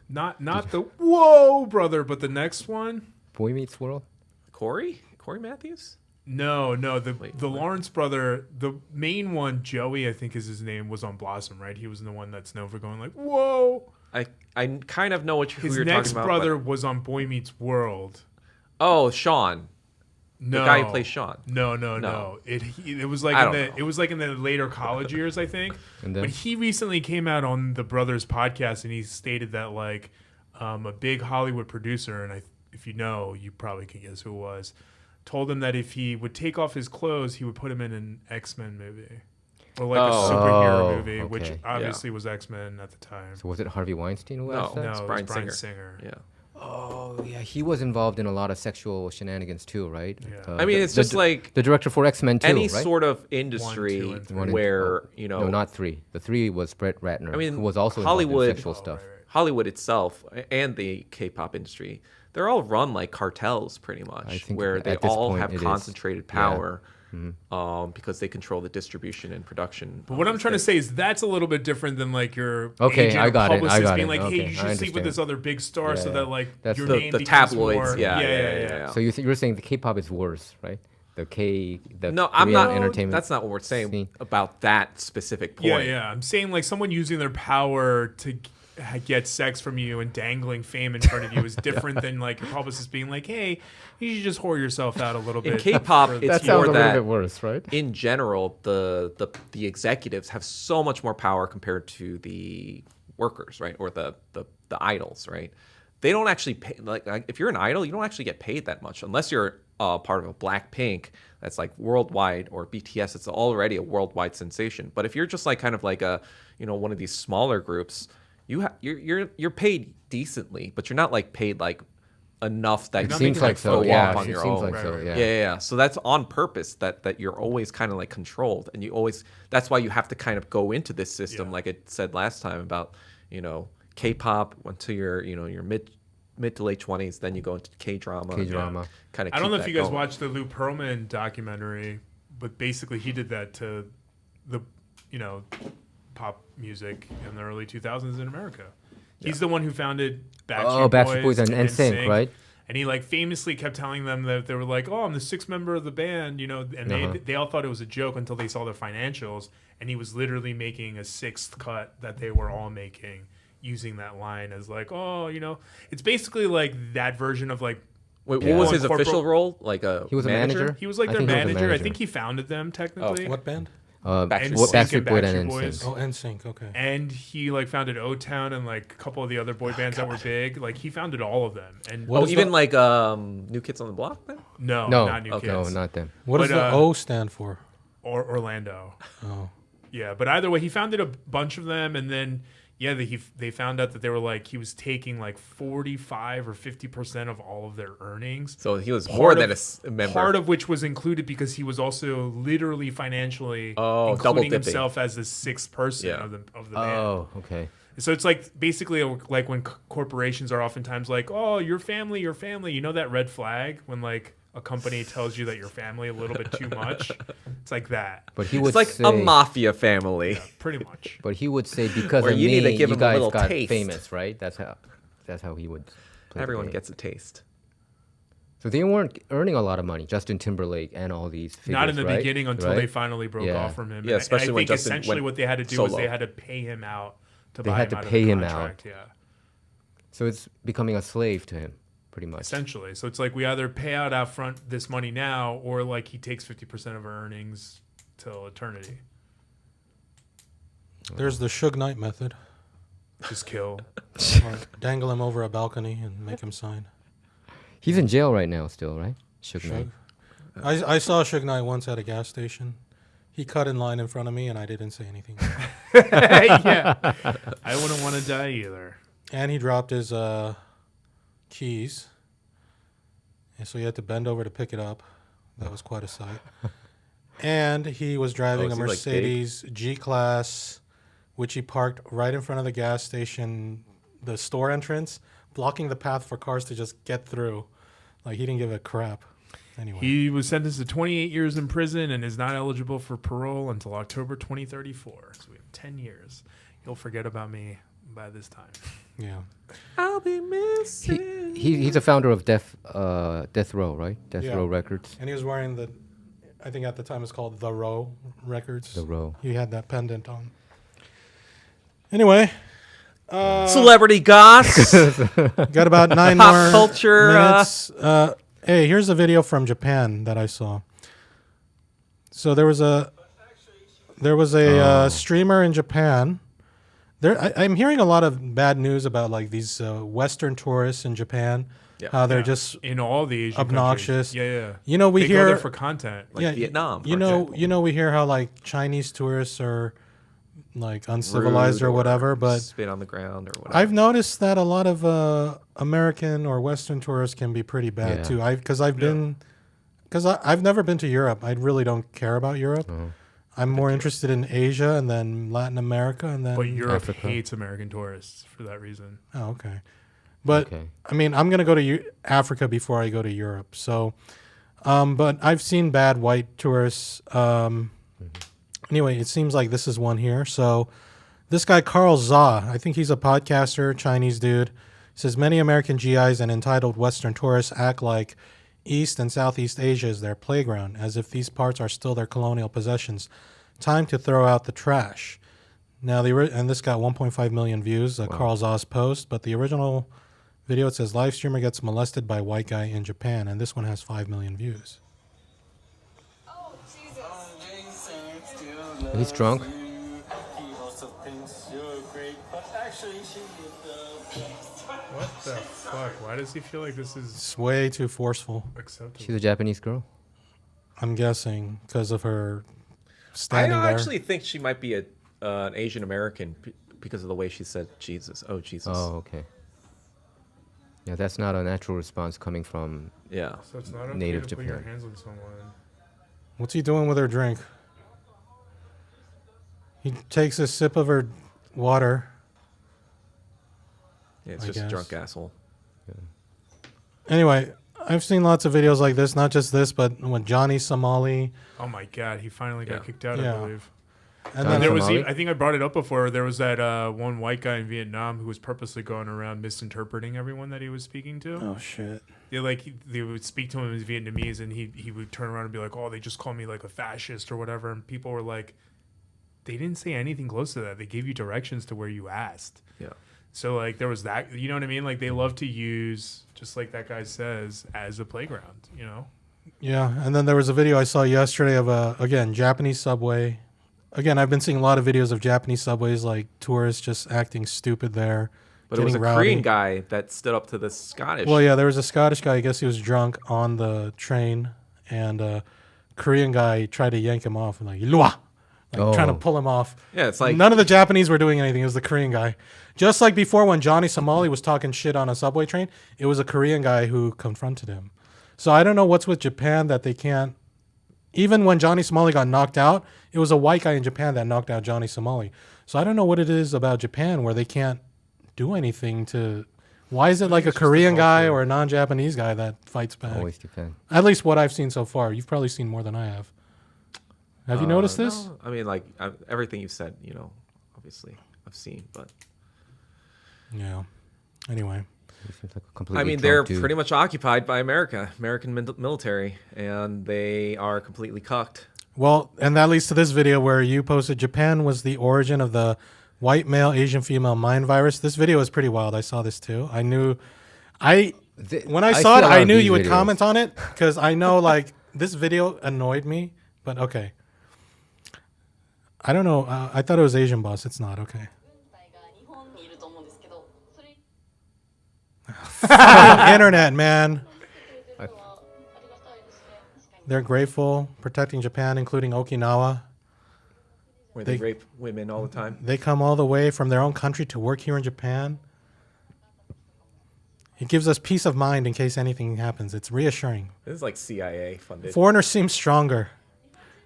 Speaker 2: Not the whoa brother, but the next one.
Speaker 4: Boy Meets World.
Speaker 3: Corey Matthews?
Speaker 2: No, the Lawrence brother, the main one, Joey, I think is his name, was on Blossom, right? He was the one that's known for going like, whoa.
Speaker 3: I kind of know who
Speaker 2: His
Speaker 3: you're
Speaker 2: next
Speaker 3: talking about.
Speaker 2: brother
Speaker 3: but-
Speaker 2: was on Boy Meets World.
Speaker 3: Oh, Sean.
Speaker 2: No,
Speaker 3: The guy who plays Sean.
Speaker 2: No. It was like in the later college years, I think.
Speaker 4: And then?
Speaker 2: But he recently came out on the Brothers podcast and he stated that like a big Hollywood producer, and if you know, you probably can guess who it was, told him that if he would take off his clothes, he would put him in an X-Men movie. Or like a superhero movie, which
Speaker 4: okay.
Speaker 2: obviously was X-Men at the time.
Speaker 4: So was it Harvey Weinstein who asked that?
Speaker 2: No,
Speaker 3: It's
Speaker 2: it
Speaker 3: Bryan
Speaker 2: was Bryan
Speaker 3: Singer.
Speaker 2: Singer.
Speaker 3: Yeah.
Speaker 4: Oh yeah, he was involved in a lot of sexual shenanigans too, right?
Speaker 2: Yeah.
Speaker 3: I mean, it's just like
Speaker 4: the director for X-Men 2,
Speaker 3: any
Speaker 4: right?
Speaker 3: sort of industry
Speaker 2: 1, 2, and 3.
Speaker 3: where,
Speaker 4: No, not 3. The 3 was Brett Ratner,
Speaker 3: I mean,
Speaker 4: who was also
Speaker 3: Hollywood-
Speaker 4: involved in sexual stuff.
Speaker 2: Right.
Speaker 3: Hollywood itself and the K-pop industry, they're all run like cartels pretty
Speaker 4: I
Speaker 3: much,
Speaker 4: think
Speaker 3: where
Speaker 4: at
Speaker 3: they
Speaker 4: this
Speaker 3: all
Speaker 4: point
Speaker 3: have
Speaker 4: it is.
Speaker 3: concentrated power
Speaker 4: Mm-hmm.
Speaker 3: because they control the distribution and production.
Speaker 2: But what I'm trying to say is that's a little bit different than like your
Speaker 4: Okay,
Speaker 2: agent
Speaker 4: I
Speaker 2: or
Speaker 4: got it, I
Speaker 2: publicist
Speaker 4: got
Speaker 2: being
Speaker 4: it.
Speaker 2: like,
Speaker 4: Okay,
Speaker 2: hey, you
Speaker 4: I
Speaker 2: should sleep with
Speaker 4: understand.
Speaker 2: this other big star so
Speaker 4: Yeah,
Speaker 2: that like
Speaker 4: that's
Speaker 2: your
Speaker 3: the
Speaker 2: name
Speaker 3: the
Speaker 2: becomes
Speaker 3: tabloids.
Speaker 2: more,
Speaker 3: Yeah.
Speaker 4: So you're saying the K-pop is worse, right? The
Speaker 3: No, I'm
Speaker 4: Korean
Speaker 3: not.
Speaker 4: entertainment.
Speaker 3: That's not what we're saying
Speaker 4: scene.
Speaker 3: about that specific point.
Speaker 2: Yeah. I'm saying like someone using their power to get sex from you and dangling fame in front of you is different than like your publicist being like, hey, you should just whore yourself out a little
Speaker 3: In
Speaker 2: bit.
Speaker 3: K-pop,
Speaker 2: for-
Speaker 3: it's
Speaker 4: That
Speaker 3: more
Speaker 4: sounds a little
Speaker 3: that
Speaker 4: bit worse, right?
Speaker 3: in general, the executives have so much more power compared to the workers, right, or the idols, right? They don't actually pay. Like if you're an idol, you don't actually get paid that much unless you're part of a Blackpink that's like worldwide, or BTS. It's already a worldwide sensation. But if you're just like kind of like a one of these smaller groups, you're paid decently, but you're not like paid like enough that
Speaker 4: It
Speaker 3: you
Speaker 4: seems
Speaker 3: can
Speaker 4: like so.
Speaker 3: go
Speaker 4: Yeah,
Speaker 3: off on
Speaker 4: it
Speaker 3: your
Speaker 4: seems
Speaker 3: own.
Speaker 4: like so.
Speaker 2: Right.
Speaker 4: Yeah.
Speaker 3: Yeah. So that's on purpose that you're always kind of like controlled, and that's why you have to kind of go into this system,
Speaker 2: Yeah.
Speaker 3: like I said last time about K-pop until you're your mid to late 20s, then you go into K-drama.
Speaker 4: K-drama.
Speaker 3: Kind of.
Speaker 2: I don't know if you guys watched the Lou Pearlman documentary, but basically he did that to the pop music in the early 2000s in America. He's the one who founded
Speaker 4: Backstreet Boys and NSYNC, right?
Speaker 2: And he like famously kept telling them that they were like, "Oh, I'm the sixth member of the band," and they all thought it was a joke until they saw their financials, and he was literally making a sixth cut that they were all making, using that line as like, "Oh, it's basically like that version of like."
Speaker 3: Wait,
Speaker 2: people
Speaker 3: what was
Speaker 2: in
Speaker 3: his
Speaker 2: corporate-
Speaker 3: official role? Like
Speaker 4: He was a manager?
Speaker 2: He was like
Speaker 4: I
Speaker 2: their
Speaker 4: think he was a
Speaker 2: manager. I
Speaker 4: manager.
Speaker 2: think he founded them technically.
Speaker 1: What band?
Speaker 3: Backstreet
Speaker 4: Backstreet Boys
Speaker 2: Backstreet
Speaker 4: and
Speaker 2: Boys.
Speaker 4: NSYNC.
Speaker 1: Oh, NSYNC. Okay.
Speaker 2: And he like founded O-Town and like a couple of the other boy bands that were big. Like he founded all of them. And
Speaker 1: What is
Speaker 3: even
Speaker 1: the-
Speaker 3: like New Kids on the Block then?
Speaker 2: no,
Speaker 4: No,
Speaker 2: not New
Speaker 3: okay.
Speaker 4: no,
Speaker 2: Kids.
Speaker 4: not them.
Speaker 1: What does
Speaker 2: But,
Speaker 1: the O stand for?
Speaker 2: Or Orlando.
Speaker 1: Oh.
Speaker 2: Yeah, but either way, he founded a bunch of them, and then Yeah, they found out that they were like he was taking like 45 or 50% of all of their earnings.
Speaker 3: So he was more than a member.
Speaker 2: Part of which was included because he was also literally financially
Speaker 3: double
Speaker 2: including
Speaker 3: dipping.
Speaker 2: himself as the sixth person of the band.
Speaker 4: Oh, okay.
Speaker 2: So it's like basically like when corporations are oftentimes like, oh, your family. You know that red flag when like a company tells you that your family a little bit too much. It's like that.
Speaker 4: But he would
Speaker 3: It's like
Speaker 4: say,
Speaker 3: a mafia family.
Speaker 2: Yeah, pretty much.
Speaker 4: But he would say because
Speaker 3: Or
Speaker 4: of
Speaker 3: you
Speaker 4: me,
Speaker 3: need to give
Speaker 4: you
Speaker 3: him a
Speaker 4: guys
Speaker 3: little
Speaker 4: got
Speaker 3: taste.
Speaker 4: famous, right? That's how he would. Play
Speaker 3: Everyone
Speaker 4: the game.
Speaker 3: gets a taste.
Speaker 4: So they weren't earning a lot of money. Justin Timberlake and all these. Figures,
Speaker 2: Not in the
Speaker 4: right?
Speaker 2: beginning until
Speaker 4: Right?
Speaker 2: they finally broke off from him.
Speaker 3: Yeah,
Speaker 2: And
Speaker 3: especially
Speaker 2: I
Speaker 3: when
Speaker 2: think
Speaker 3: Justin
Speaker 2: essentially
Speaker 3: went
Speaker 2: what they had to do was
Speaker 3: solo.
Speaker 2: they had to pay him out to
Speaker 4: They
Speaker 2: buy
Speaker 4: had
Speaker 2: him
Speaker 4: to
Speaker 2: out
Speaker 4: pay
Speaker 2: of the
Speaker 4: him out.
Speaker 2: contract. Yeah.
Speaker 4: So it's becoming a slave to him, pretty much.
Speaker 2: Essentially. So it's like we either pay out front this money now or like he takes 50% of our earnings till eternity.
Speaker 1: There's the Suge Knight method.
Speaker 2: Just kill.
Speaker 1: Or dangle him over a balcony and make him sign.
Speaker 4: He's in jail right now, still, right? Suge Knight.
Speaker 1: I saw Suge Knight once at a gas station. He cut in line in front of me, and I didn't say anything.
Speaker 2: Yeah. I wouldn't want to die either.
Speaker 1: And he dropped his keys, and so he had to bend over to pick it up. That was quite a sight. And he was driving
Speaker 3: is
Speaker 1: a
Speaker 3: he, like,
Speaker 1: Mercedes G-Class, which he parked right in front of the gas station, the store entrance, blocking the path for cars to just get through. Like, he didn't give a crap. Anyway.
Speaker 2: He was sentenced to 28 years in prison and is not eligible for parole until October 2034. So we have 10 years. He'll forget about me by this time.
Speaker 1: Yeah.
Speaker 3: I'll be missing.
Speaker 4: He's a founder of Death Row, right? Death
Speaker 1: Yeah.
Speaker 4: Row Records.
Speaker 1: And he was wearing the, I think at the time it's called The Row Records.
Speaker 4: The Row.
Speaker 1: He had that pendant on. Anyway.
Speaker 3: Celebrity goss.
Speaker 1: Got about 9
Speaker 3: Pop
Speaker 1: more
Speaker 3: culture,
Speaker 1: minutes. Hey, here's a video from Japan that I saw. So there was a streamer in Japan. I'm hearing a lot of bad news about like these Western tourists in Japan.
Speaker 3: Yeah.
Speaker 1: How they're
Speaker 2: Yeah.
Speaker 1: just
Speaker 2: in all the Asian
Speaker 1: obnoxious.
Speaker 2: countries. Yeah.
Speaker 1: You know, we
Speaker 2: They
Speaker 1: hear
Speaker 2: go there for content.
Speaker 3: Like Vietnam,
Speaker 1: You
Speaker 3: for
Speaker 1: know,
Speaker 3: example.
Speaker 1: we hear how like Chinese tourists are like uncivilized
Speaker 3: Rude
Speaker 1: or whatever, but
Speaker 3: spit on the ground or whatever.
Speaker 1: I've noticed that a lot of American or Western tourists can be pretty bad
Speaker 4: Yeah.
Speaker 1: too. I've never been to Europe. I really don't care about Europe. I'm more interested in Asia and then Latin America and then.
Speaker 2: But Europe
Speaker 4: Africa.
Speaker 2: hates American tourists for that reason.
Speaker 1: Oh, okay. But
Speaker 4: Okay.
Speaker 1: I mean, I'm gonna go to Africa before I go to Europe. So, but I've seen bad white tourists. Anyway, it seems like this is one here. So, this guy Carl Saul, I think he's a podcaster, Chinese dude, says many American GIs and entitled Western tourists act like East and Southeast Asia is their playground, as if these parts are still their colonial possessions. Time to throw out the trash. Now, and this got 1.5 million views, Carl Saul's post, but the original video, it says live streamer gets molested by white guy in Japan, and this one has 5 million views.
Speaker 5: Oh, Jesus.
Speaker 4: He's drunk.
Speaker 2: What the fuck? Why does he feel like this is
Speaker 1: It's way too forceful.
Speaker 2: acceptable?
Speaker 4: She's a Japanese girl.
Speaker 1: I'm guessing because of her
Speaker 3: I
Speaker 1: standing there.
Speaker 3: actually think she might be an Asian American because of the way she said Jesus. Oh, Jesus.
Speaker 4: Oh, okay. Yeah, that's not a natural response coming from.
Speaker 3: Yeah.
Speaker 2: So it's not okay
Speaker 4: Native
Speaker 2: to put your
Speaker 4: Japan.
Speaker 2: hands on someone.
Speaker 1: What's he doing with her drink? He takes a sip of her water.
Speaker 3: Yeah, it's
Speaker 1: I
Speaker 3: just a
Speaker 1: guess.
Speaker 3: drunk asshole.
Speaker 1: Anyway, I've seen lots of videos like this, not just this, but with Johnny Somali.
Speaker 2: Oh my god, he finally got
Speaker 3: Yeah.
Speaker 2: kicked out,
Speaker 1: Yeah.
Speaker 2: I believe.
Speaker 1: And
Speaker 4: Johnny
Speaker 1: then
Speaker 2: There was,
Speaker 4: Somali?
Speaker 2: I think I brought it up before. There was that one white guy in Vietnam who was purposely going around misinterpreting everyone that he was speaking to.
Speaker 1: oh shit.
Speaker 2: They would speak to him in Vietnamese, and he would turn around and be like, "Oh, they just called me like a fascist or whatever." And people were like, "They didn't say anything close to that. They gave you directions to where you asked."
Speaker 3: Yeah.
Speaker 2: So like there was that. You know what I mean? Like they love to use, just like that guy says, as a playground. You know?
Speaker 1: Yeah, and then there was a video I saw yesterday of again, Japanese subway. Again, I've been seeing a lot of videos of Japanese subways, like tourists just acting stupid there.
Speaker 3: But it was a
Speaker 1: getting rowdy.
Speaker 3: Korean guy that stood up to the Scottish.
Speaker 1: Well, yeah, there was a Scottish guy. I guess he was drunk on the train, and a Korean guy tried to yank him off and like, "Ilwa," like trying to
Speaker 4: Oh.
Speaker 1: pull him off.
Speaker 3: Yeah, it's like
Speaker 1: None of the Japanese were doing anything. It was the Korean guy. Just like before when Johnny Somali was talking shit on a subway train, it was a Korean guy who confronted him. So I don't know what's with Japan that they can't. Even when Johnny Somali got knocked out, it was a white guy in Japan that knocked out Johnny Somali. So I don't know what it is about Japan where they can't do anything to. Why is it like a
Speaker 2: it's just the
Speaker 1: Korean guy
Speaker 2: culture.
Speaker 1: or a non-Japanese guy that fights back?
Speaker 4: Always Japan.
Speaker 1: At least what I've seen so far. You've probably seen more than I have. Have you noticed this?
Speaker 3: no, I mean, like everything you've said, obviously I've seen, but
Speaker 1: Yeah. Anyway.
Speaker 4: He seems like a completely
Speaker 3: I mean, they're
Speaker 4: drunk dude.
Speaker 3: pretty much occupied by American military, and they are completely cucked.
Speaker 1: Well, and that leads to this video where you posted Japan was the origin of the white male Asian female mind virus. This video is pretty wild. I saw this too. When I
Speaker 4: I
Speaker 1: saw
Speaker 4: see
Speaker 1: it,
Speaker 4: a lot
Speaker 1: I
Speaker 4: of
Speaker 1: knew
Speaker 4: these
Speaker 1: you would
Speaker 4: videos.
Speaker 1: comment on it because I know like this video annoyed me, but okay. I don't know. I thought it was Asian boss. It's not. Okay.
Speaker 5: 隊が日本にいると思うんですけど、それ
Speaker 1: Internet, man.
Speaker 5: くれてるのはありがたいですね。確かに。
Speaker 1: They're grateful, protecting Japan, including Okinawa.
Speaker 3: Where they
Speaker 1: They-
Speaker 3: rape women all the time.
Speaker 1: They come all the way from their own country to work here in Japan. It gives us peace of mind in case anything happens. It's reassuring.
Speaker 3: This is like CIA funded.
Speaker 1: Foreigners seem stronger,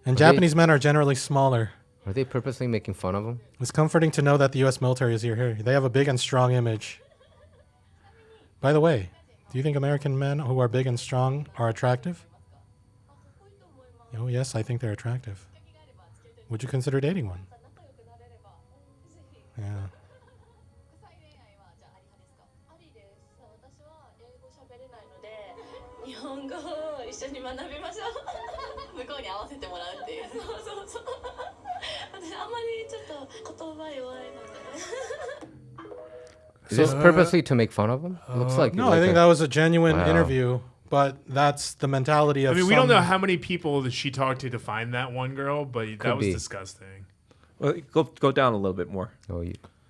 Speaker 1: and
Speaker 4: Are they-
Speaker 1: Japanese men are generally smaller.
Speaker 4: Are they purposely making fun of him?
Speaker 1: It's comforting to know that the U.S. military is here. They have a big and strong image. By the way, do you think American men who are big and strong are attractive? Oh, yes, I think they're attractive. Would you consider dating one?
Speaker 5: 仲良くなれればぜひ。
Speaker 1: Yeah.
Speaker 5: 国際恋愛はじゃああり派ですか？ありです。私は英語喋れないので日本語を一緒に学びましょう。向こうに合わせてもらうっていう。そうそうそう。私あんまりちょっと言葉弱いので。
Speaker 4: Is this purposely to make fun of him? Looks like
Speaker 1: No, I think that was a genuine
Speaker 4: Wow.
Speaker 1: interview, but that's the mentality
Speaker 2: I
Speaker 1: of
Speaker 2: mean, we don't know
Speaker 1: some-
Speaker 2: how many people that she talked to find that one girl, but that was
Speaker 4: be.
Speaker 2: disgusting.
Speaker 3: Well, go down a little bit more.
Speaker 4: Oh,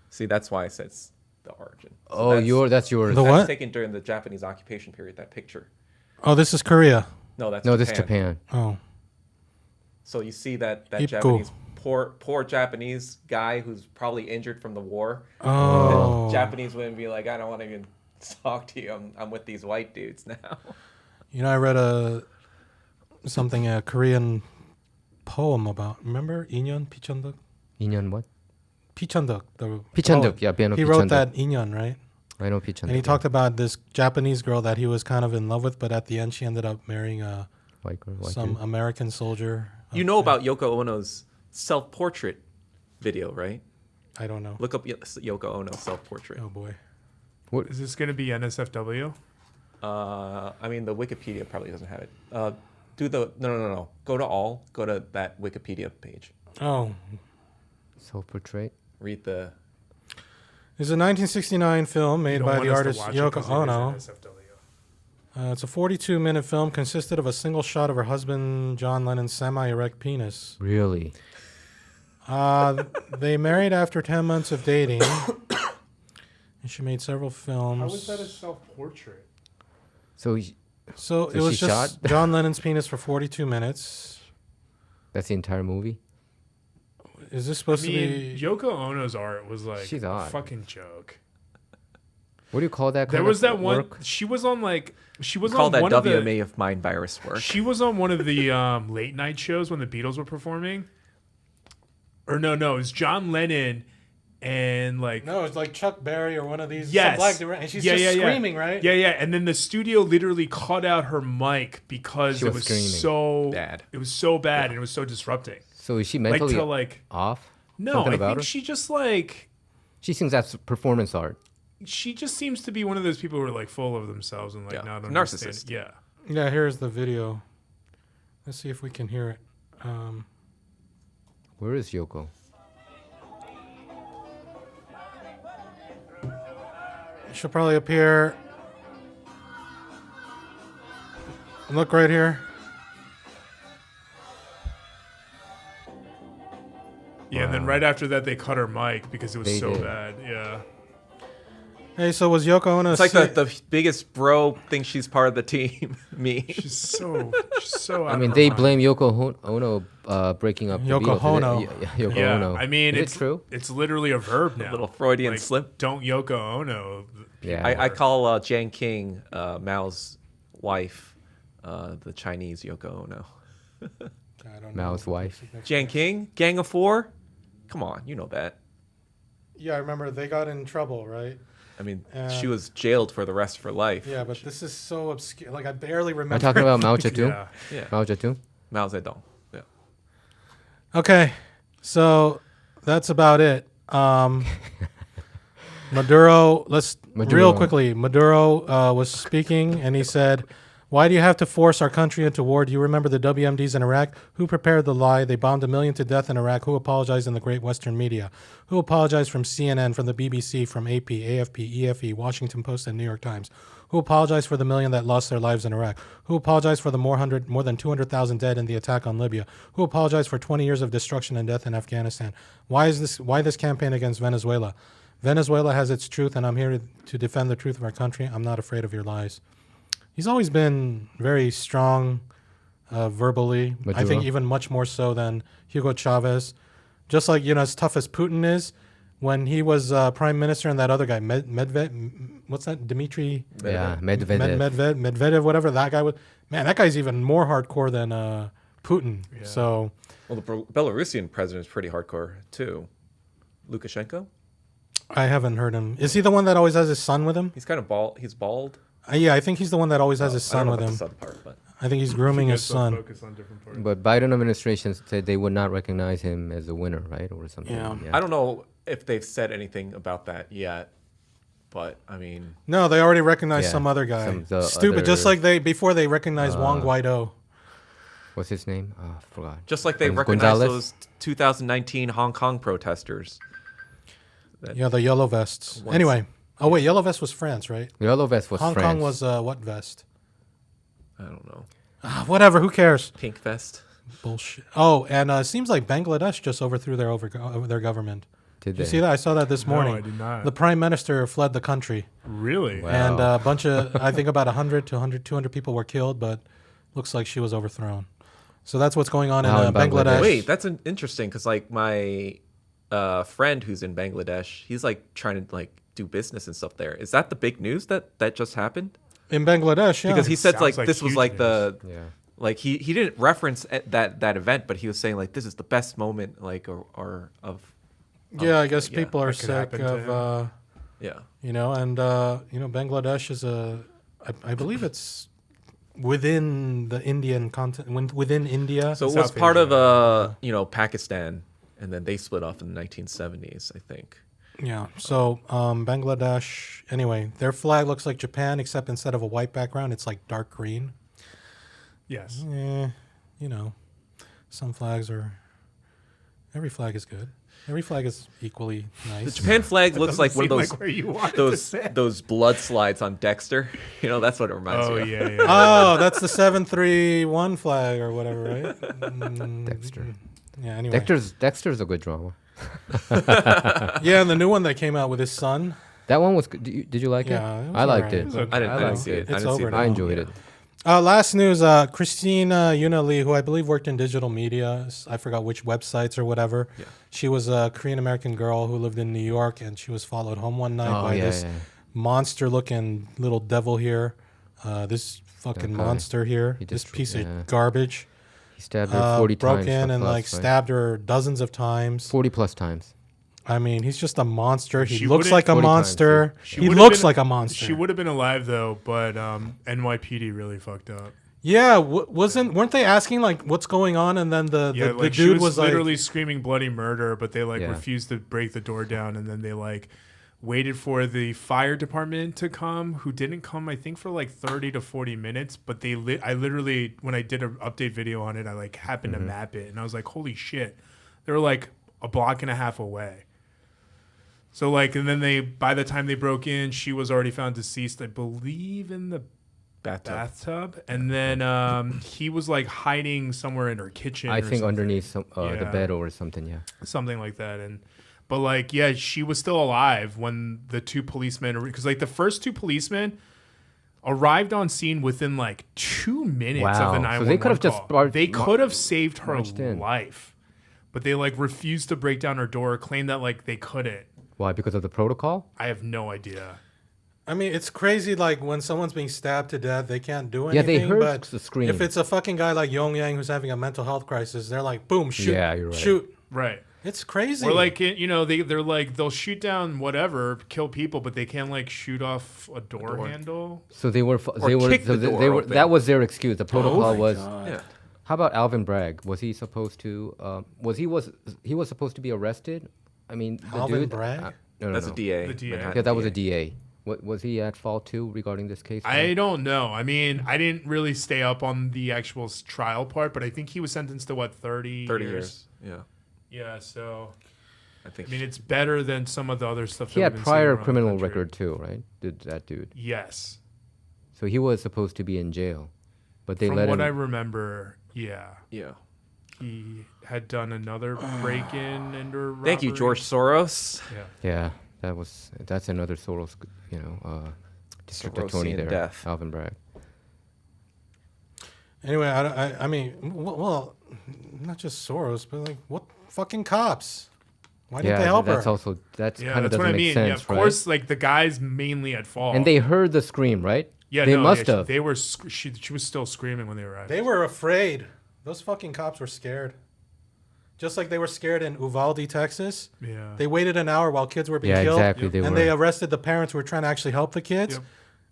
Speaker 3: See, that's why I said it's the origin. So
Speaker 4: oh, that's yours.
Speaker 1: The
Speaker 3: that's
Speaker 1: what?
Speaker 3: taken during the Japanese occupation period. That picture.
Speaker 1: Oh, this is Korea.
Speaker 3: No, that's
Speaker 4: No,
Speaker 3: Japan.
Speaker 4: this is Japan.
Speaker 1: Oh.
Speaker 3: So you see that
Speaker 1: Ipko.
Speaker 3: Japanese poor Japanese guy who's probably injured from the war.
Speaker 1: Oh.
Speaker 3: And Japanese women be like, I don't want to even talk to you. I'm with these white dudes now.
Speaker 1: You know, I read a Korean poem about. Remember Inyeon Picheonduk?
Speaker 4: Inyeon what?
Speaker 1: Picheonduk. The
Speaker 4: Picheonduk,
Speaker 1: poet.
Speaker 4: yeah, piano
Speaker 1: He wrote
Speaker 4: Picheonduk.
Speaker 1: that Inyeon, right?
Speaker 4: I know Picheonduk.
Speaker 1: And he talked about this Japanese girl that he was kind of in love with, but at the end she ended up marrying
Speaker 4: White girl, white
Speaker 1: some
Speaker 4: dude.
Speaker 1: American soldier.
Speaker 3: You know about Yoko Ono's self-portrait video, right?
Speaker 1: I don't know.
Speaker 3: Look up Yoko Ono self-portrait.
Speaker 1: Oh boy.
Speaker 2: Is this going to be NSFW?
Speaker 3: I mean, the Wikipedia probably doesn't have it. No. Go to all. Go to that Wikipedia page.
Speaker 1: Oh.
Speaker 4: Self-portrait.
Speaker 3: Read the.
Speaker 1: It's a 1969 film made
Speaker 2: You don't
Speaker 1: by
Speaker 2: want
Speaker 1: the
Speaker 2: us to
Speaker 1: artist
Speaker 2: watch it
Speaker 1: Yoko
Speaker 2: 'cause it is
Speaker 1: Ono.
Speaker 2: NSFW.
Speaker 1: It's a 42-minute film consisted of a single shot of her husband John Lennon's semi-erect penis.
Speaker 4: Really?
Speaker 1: They married after 10 months of dating. And she made several films.
Speaker 2: How was that a self-portrait?
Speaker 4: So
Speaker 1: So it
Speaker 4: So
Speaker 1: was
Speaker 4: she
Speaker 1: just
Speaker 4: shot?
Speaker 1: John Lennon's penis for 42 minutes.
Speaker 4: that's the entire movie?
Speaker 1: Is this
Speaker 2: I
Speaker 1: supposed
Speaker 2: mean,
Speaker 1: to be...
Speaker 2: Yoko Ono's art was like
Speaker 4: She's
Speaker 2: a
Speaker 4: odd.
Speaker 2: fucking joke.
Speaker 4: What do you call that?
Speaker 2: There
Speaker 4: kind
Speaker 2: was
Speaker 4: of
Speaker 2: that one.
Speaker 4: work?
Speaker 2: She was on like she was
Speaker 3: Call
Speaker 2: on
Speaker 3: that
Speaker 2: one of
Speaker 3: WMA
Speaker 2: the.
Speaker 3: of mind virus work.
Speaker 2: She was on one of the late night shows when the Beatles were performing. Or no, it was John Lennon and like
Speaker 1: No, it's like Chuck Berry or one of these.
Speaker 2: yes,
Speaker 1: Some black director, and she's just screaming, right?
Speaker 2: Yeah. And then the studio literally cut out her mic because
Speaker 4: She
Speaker 2: it
Speaker 4: was
Speaker 2: was
Speaker 4: screaming.
Speaker 2: so
Speaker 3: Bad.
Speaker 2: It was so bad and it was so disrupting.
Speaker 4: So is she
Speaker 2: Like
Speaker 4: mentally
Speaker 2: to like
Speaker 4: off?
Speaker 2: no,
Speaker 4: Something
Speaker 2: I
Speaker 4: about
Speaker 2: think
Speaker 4: her?
Speaker 2: she just like
Speaker 4: She thinks that's performance art.
Speaker 2: she just seems to be one of those people who are like full of themselves and like
Speaker 3: Yeah.
Speaker 2: not
Speaker 3: Narcissist.
Speaker 2: understand. Yeah.
Speaker 1: Yeah, here's the video. Let's see if we can hear it.
Speaker 4: Where is Yoko?
Speaker 1: She'll probably appear. Look right here.
Speaker 2: Yeah, and then right after that they cut her mic because it was
Speaker 4: They
Speaker 2: so
Speaker 4: did.
Speaker 2: bad. Yeah.
Speaker 1: Hey, so was Yoko Ono?
Speaker 3: It's like the biggest bro thinks she's part of the team. Me.
Speaker 2: She's so
Speaker 4: I mean, they blame Yoko Ono breaking up.
Speaker 1: Yoko
Speaker 4: the Beatles.
Speaker 1: Ono.
Speaker 4: Yoko
Speaker 2: Yeah,
Speaker 4: Ono.
Speaker 2: I mean,
Speaker 4: Is it true?
Speaker 2: It's literally a verb now.
Speaker 3: A little Freudian
Speaker 2: Like,
Speaker 3: slip.
Speaker 2: Don't Yoko Ono.
Speaker 4: Yeah.
Speaker 3: I call Jiang King, Mao's wife, the Chinese Yoko Ono.
Speaker 1: I don't
Speaker 4: Mao's
Speaker 1: know.
Speaker 4: wife.
Speaker 3: Jiang King, Gang of Four. Come on, you know that.
Speaker 1: Yeah, I remember they got in trouble, right?
Speaker 3: I mean, she was jailed for the rest of her life.
Speaker 1: Yeah, but this is so obscure. Like I barely remember.
Speaker 4: Am I talking about Mao Zedong?
Speaker 2: Yeah.
Speaker 3: Yeah.
Speaker 4: Mao Zedong?
Speaker 3: Mao Zedong. Yeah.
Speaker 1: Okay, so that's about it. Maduro. Real quickly. Maduro was speaking, and he said, "Why do you have to force our country into war? Do you remember the WMDs in Iraq? Who prepared the lie? They bombed 1 million to death in Iraq. Who apologized in the great Western media? Who apologized from CNN, from the BBC, from AP, AFP, EFE, Washington Post, and New York Times? Who apologized for the 1 million that lost their lives in Iraq? Who apologized for the more than 200,000 dead in the attack on Libya? Who apologized for 20 years of destruction and death in Afghanistan? Why this campaign against Venezuela? Venezuela has its truth, and I'm here to defend the truth of our country. I'm not afraid of your lies." He's always been very strong verbally. I think
Speaker 4: Maduro.
Speaker 1: even much more so than Hugo Chavez. Just like, as tough as Putin is, when he was prime minister and that other guy, what's that? Dmitry
Speaker 4: Yeah, Medvedev.
Speaker 1: Medvedev, whatever that guy was. Man, that guy's even more hardcore than Putin.
Speaker 2: Yeah.
Speaker 1: So,
Speaker 3: Well, the Belarusian president is pretty hardcore too. Lukashenko.
Speaker 1: I haven't heard him. Is he the one that always has his son with him?
Speaker 3: He's kind of bald. He's bald.
Speaker 1: Yeah, I think he's the one that always has his
Speaker 3: I don't
Speaker 1: son
Speaker 3: know
Speaker 1: with
Speaker 3: about
Speaker 1: him.
Speaker 3: the son part, but
Speaker 1: I think he's grooming his son.
Speaker 2: Focus on different parts.
Speaker 4: But Biden administration said they would not recognize him as a winner, right, or something.
Speaker 1: Yeah.
Speaker 3: I don't know if they've said anything about that yet. But I mean,
Speaker 1: No, they already recognized
Speaker 4: Yeah,
Speaker 1: some other guy.
Speaker 4: the
Speaker 1: Stupid, just
Speaker 4: other-
Speaker 1: like before they recognized Juan Guaido.
Speaker 4: What's his name? Oh, I forgot.
Speaker 3: just like they
Speaker 4: Gonzalez?
Speaker 3: recognized those 2019 Hong Kong protesters.
Speaker 1: Yeah, the yellow vests.
Speaker 3: Once-
Speaker 1: Anyway. Oh, wait, yellow vest was France, right?
Speaker 4: Yellow vest was
Speaker 1: Hong
Speaker 4: France.
Speaker 1: Kong was what vest?
Speaker 3: I don't know.
Speaker 1: Whatever, who cares?
Speaker 3: Pink vest.
Speaker 1: Bullshit. Oh, and it seems like Bangladesh just overthrew their government.
Speaker 4: Did
Speaker 1: Did you
Speaker 4: they?
Speaker 1: see that? I saw that this
Speaker 2: No,
Speaker 1: morning.
Speaker 2: I did not.
Speaker 1: The prime minister fled the country.
Speaker 2: Really?
Speaker 4: Wow.
Speaker 1: And a bunch of, I think about 100 to 200 people were killed, but looks like she was overthrown. So that's what's going on
Speaker 4: Wow,
Speaker 1: in
Speaker 4: in Bangladesh.
Speaker 1: Bangladesh.
Speaker 3: Wait, that's interesting because like my friend who's in Bangladesh, he's like trying to like do business and stuff there. Is that the big news that just happened?
Speaker 1: In Bangladesh, yeah.
Speaker 3: Because he said
Speaker 2: Sounds
Speaker 3: like
Speaker 2: like
Speaker 3: this was
Speaker 2: huge
Speaker 3: like the
Speaker 4: Yeah.
Speaker 3: like he didn't reference that event, but he was saying like this is the best moment like or of
Speaker 1: yeah, I guess
Speaker 3: yeah,
Speaker 1: people are
Speaker 2: that could
Speaker 1: sick
Speaker 2: happen to him.
Speaker 1: of,
Speaker 3: yeah.
Speaker 1: and Bangladesh is I believe it's within the Indian continent, within India.
Speaker 3: So it
Speaker 2: South
Speaker 3: was part
Speaker 2: Asia.
Speaker 3: of Pakistan, and then they split off in the 1970s, I think.
Speaker 1: Yeah. So Bangladesh. Anyway, their flag looks like Japan, except instead of a white background, it's like dark green.
Speaker 2: Yes.
Speaker 1: Some flags are. Every flag is good. Every flag is equally
Speaker 3: The
Speaker 1: nice.
Speaker 3: Japan flag looks like one of
Speaker 2: Seem
Speaker 3: those
Speaker 2: like where you wanted to
Speaker 3: those
Speaker 2: say.
Speaker 3: those blood slides on Dexter. That's what it reminds
Speaker 2: Oh
Speaker 3: me of.
Speaker 2: yeah.
Speaker 1: Oh, that's the 731 flag or whatever, right?
Speaker 4: Dexter.
Speaker 1: Yeah. Anyway.
Speaker 4: Dexter's a good drama.
Speaker 1: Yeah, and the new one that came out with his son.
Speaker 4: That one was good. Did you like
Speaker 1: Yeah,
Speaker 4: it?
Speaker 1: it was
Speaker 4: I liked
Speaker 1: alright.
Speaker 4: it.
Speaker 1: It was okay.
Speaker 3: I didn't
Speaker 4: liked
Speaker 3: see it.
Speaker 1: It's
Speaker 3: I didn't see
Speaker 1: over
Speaker 3: it.
Speaker 1: now.
Speaker 4: I enjoyed it.
Speaker 1: Last news, Christina Yunali, who I believe worked in digital media, I forgot which websites or whatever.
Speaker 3: Yeah.
Speaker 1: She was a Korean-American girl who lived in New York, and she was followed home one night
Speaker 4: Oh,
Speaker 1: by
Speaker 4: yeah,
Speaker 1: this
Speaker 4: yeah.
Speaker 1: monster-looking little devil here, this fucking
Speaker 4: Okay.
Speaker 1: monster here,
Speaker 4: He
Speaker 1: this
Speaker 4: just-
Speaker 1: piece
Speaker 4: yeah.
Speaker 1: of garbage.
Speaker 4: He stabbed her 40
Speaker 1: broke
Speaker 4: times.
Speaker 1: in and
Speaker 4: plus,
Speaker 1: like
Speaker 4: right?
Speaker 1: stabbed her dozens of times.
Speaker 4: 40 plus times.
Speaker 1: I mean, he's just a monster. He
Speaker 2: She
Speaker 1: looks
Speaker 2: wouldn't-
Speaker 1: like a
Speaker 4: 40 times,
Speaker 1: monster.
Speaker 2: She
Speaker 1: He
Speaker 2: would've
Speaker 1: looks
Speaker 2: been-
Speaker 1: like a monster.
Speaker 2: She would have been alive though, but NYPD really fucked up.
Speaker 1: Yeah, weren't they asking like what's going on? And then the
Speaker 2: Like she
Speaker 1: dude
Speaker 2: was
Speaker 1: was
Speaker 2: literally
Speaker 1: like,
Speaker 2: screaming bloody murder, but they like
Speaker 4: Yeah.
Speaker 2: refused to break the door down, and then they like waited for the fire department to come, who didn't come I think for like 30 to 40 minutes, but I literally when I did an update video on it, I like happened to map it, and I was like, holy shit, they were like a block and a half away. So like, and then by the time they broke in, she was already found deceased, I believe, in the bathtub, and then he was like hiding somewhere in her kitchen.
Speaker 4: I
Speaker 2: or
Speaker 4: think
Speaker 2: something.
Speaker 4: underneath the
Speaker 2: Yeah.
Speaker 4: bed or something, yeah.
Speaker 2: Something like that. And But like, yeah, she was still alive when the two policemen, because like the first two policemen arrived on scene within like 2 minutes of the 911
Speaker 4: So they could have just
Speaker 2: They could have saved her
Speaker 4: marched in.
Speaker 2: life, but they like refused to break down her door, claimed that like they couldn't.
Speaker 4: Why? Because of the protocol?
Speaker 2: I have no idea.
Speaker 1: I mean, it's crazy. Like when someone's being stabbed to death, they can't do anything.
Speaker 4: Yeah, they heard
Speaker 1: but
Speaker 4: the scream.
Speaker 1: If it's a fucking guy like Yong Yang who's having a mental health crisis, they're like, boom, shoot,
Speaker 4: Yeah, you're right.
Speaker 1: shoot.
Speaker 2: Right.
Speaker 1: It's crazy.
Speaker 2: Or like, you know, they're like, they'll shoot down whatever, kill people, but they can't like shoot off a door handle.
Speaker 4: So they were
Speaker 3: kick the door open.
Speaker 4: that was their excuse. The protocol was.
Speaker 3: Yeah.
Speaker 4: How about Alvin Bragg? Was he supposed to? He was supposed to be arrested? I mean, the
Speaker 1: Alvin
Speaker 4: dude,
Speaker 1: Bragg?
Speaker 4: no,
Speaker 3: That's a DA.
Speaker 2: The DA.
Speaker 3: Manhattan
Speaker 4: Yeah, that was a
Speaker 3: DA.
Speaker 4: DA. What was he at fault too regarding this case?
Speaker 2: I don't know. I mean, I didn't really stay up on the actual trial part, but I think he was sentenced to what, 30
Speaker 3: years. Yeah.
Speaker 2: Yeah, so
Speaker 3: I think.
Speaker 2: I mean, it's better than some of the other stuff.
Speaker 4: He
Speaker 2: that
Speaker 4: had
Speaker 2: we've been seeing
Speaker 4: prior
Speaker 2: around the
Speaker 4: criminal
Speaker 2: country.
Speaker 4: record too, right? Did that dude?
Speaker 2: Yes.
Speaker 4: So he was supposed to be in jail, but they
Speaker 2: From
Speaker 4: let
Speaker 2: what
Speaker 4: him.
Speaker 2: I remember, yeah,
Speaker 3: Yeah.
Speaker 2: he had done another break-in and a robbery.
Speaker 3: Thank you, George Soros.
Speaker 2: Yeah.
Speaker 4: Yeah, that's another Soros, district attorney
Speaker 3: Sorosian
Speaker 4: there,
Speaker 3: death.
Speaker 4: Alvin Bragg.
Speaker 1: Anyway, I mean, well, not just Soros, but like, what fucking cops? Why didn't they help
Speaker 4: that's
Speaker 1: her?
Speaker 4: also kind
Speaker 2: Yeah,
Speaker 4: of
Speaker 2: that's
Speaker 4: doesn't
Speaker 2: what I
Speaker 4: make
Speaker 2: mean.
Speaker 4: sense,
Speaker 2: Yeah, of
Speaker 4: right?
Speaker 2: course, like the guy's mainly at fault.
Speaker 4: And they heard the scream, right?
Speaker 2: yeah,
Speaker 4: they
Speaker 2: no,
Speaker 4: must
Speaker 2: yeah,
Speaker 4: have.
Speaker 2: They were. She was still screaming when they arrived.
Speaker 1: They were afraid. Those fucking cops were scared. Just like they were scared in Uvalde, Texas.
Speaker 2: Yeah.
Speaker 1: They waited an hour while kids were being
Speaker 4: Yeah,
Speaker 1: killed.
Speaker 4: exactly. They
Speaker 1: and
Speaker 4: were.
Speaker 1: they arrested the parents who were trying to actually help the kids.
Speaker 2: Yep.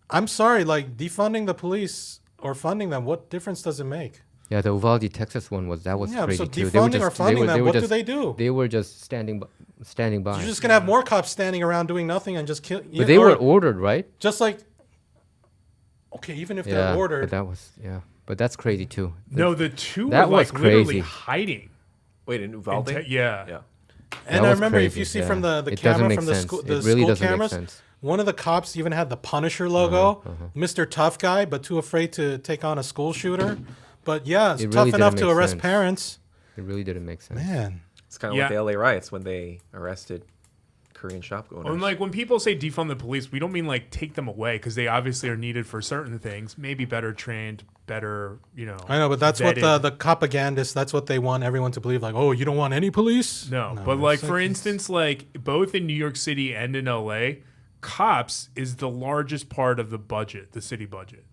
Speaker 1: I'm sorry, like defunding the police or funding them, what difference does it make?
Speaker 4: Yeah, the Uvalde, Texas one was
Speaker 1: Yeah,
Speaker 4: crazy
Speaker 1: so
Speaker 4: too. They were
Speaker 1: defunding or
Speaker 4: just,
Speaker 1: funding them,
Speaker 4: were
Speaker 1: what do
Speaker 4: just-
Speaker 1: they do?
Speaker 4: They were just standing by.
Speaker 1: You're just gonna have more cops standing around doing nothing and just kill.
Speaker 4: But they were ordered, right?
Speaker 1: just like. Okay, even if
Speaker 4: Yeah,
Speaker 1: they're
Speaker 4: but
Speaker 1: ordered,
Speaker 4: that was but that's crazy too.
Speaker 2: No, the two
Speaker 4: That
Speaker 2: were like
Speaker 4: was
Speaker 2: literally
Speaker 4: crazy.
Speaker 2: hiding.
Speaker 3: Wait, in Uvalde?
Speaker 2: Yeah.
Speaker 3: Yeah.
Speaker 1: and
Speaker 4: That
Speaker 1: I
Speaker 4: was
Speaker 1: remember if
Speaker 4: crazy,
Speaker 1: you see
Speaker 4: yeah.
Speaker 1: from the
Speaker 4: It doesn't
Speaker 1: camera
Speaker 4: make
Speaker 1: from the
Speaker 4: sense.
Speaker 1: school,
Speaker 4: It
Speaker 1: the
Speaker 4: really
Speaker 1: school
Speaker 4: doesn't make
Speaker 1: cameras,
Speaker 4: sense.
Speaker 1: one of the cops even had the Punisher logo, Mr. Tough Guy, but too afraid to take on a school shooter. But yeah, it's
Speaker 4: It
Speaker 1: tough
Speaker 4: really
Speaker 1: enough
Speaker 4: didn't
Speaker 1: to
Speaker 4: make
Speaker 1: arrest
Speaker 4: sense.
Speaker 1: parents.
Speaker 4: It really didn't make sense.
Speaker 1: Man,
Speaker 3: It's kind of
Speaker 2: Yeah.
Speaker 3: like the LA riots when they arrested Korean shop owners.
Speaker 2: And like when people say defund the police, we don't mean like take them away because they obviously are needed for certain things. Maybe better trained, better, you know.
Speaker 1: I know, but that's what
Speaker 2: vetted.
Speaker 1: the propagandists. That's what they want everyone to believe. Like, oh, you don't want any police?
Speaker 2: No, but like
Speaker 1: it's
Speaker 2: for instance, like both in New York City and in LA, cops is the largest part of the budget, the city budget.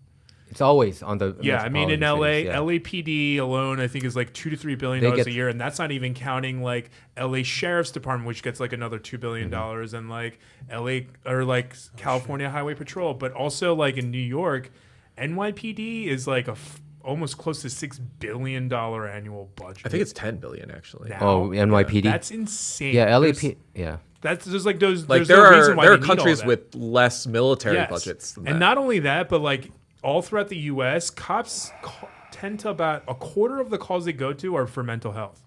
Speaker 4: It's always on the.
Speaker 2: Yeah, I mean in LA,
Speaker 4: metropolitan cities, yeah.
Speaker 2: LAPD alone, I think is like $2 to $3 billion
Speaker 4: They get-
Speaker 2: a year, and that's not even counting like LA Sheriff's Department, which gets like another $2 billion,
Speaker 4: Mm-hmm.
Speaker 2: and like LA or like California Highway Patrol, but also like in New York, NYPD is like almost close to $6 billion annual budget.
Speaker 3: I think it's 10 billion actually.
Speaker 2: now.
Speaker 4: Oh, NYPD.
Speaker 2: That's insane.
Speaker 4: Yeah,
Speaker 2: There's-
Speaker 4: LAP. Yeah.
Speaker 2: That's just like those.
Speaker 3: Like
Speaker 2: there's no
Speaker 3: there
Speaker 2: reason
Speaker 3: are
Speaker 2: why
Speaker 3: there are
Speaker 2: they need all
Speaker 3: countries
Speaker 2: that.
Speaker 3: with less military
Speaker 2: Yes.
Speaker 3: budgets than
Speaker 2: and
Speaker 3: that.
Speaker 2: not only that, but like all throughout the U.S., cops tend to about a quarter of the calls they go to are for mental health.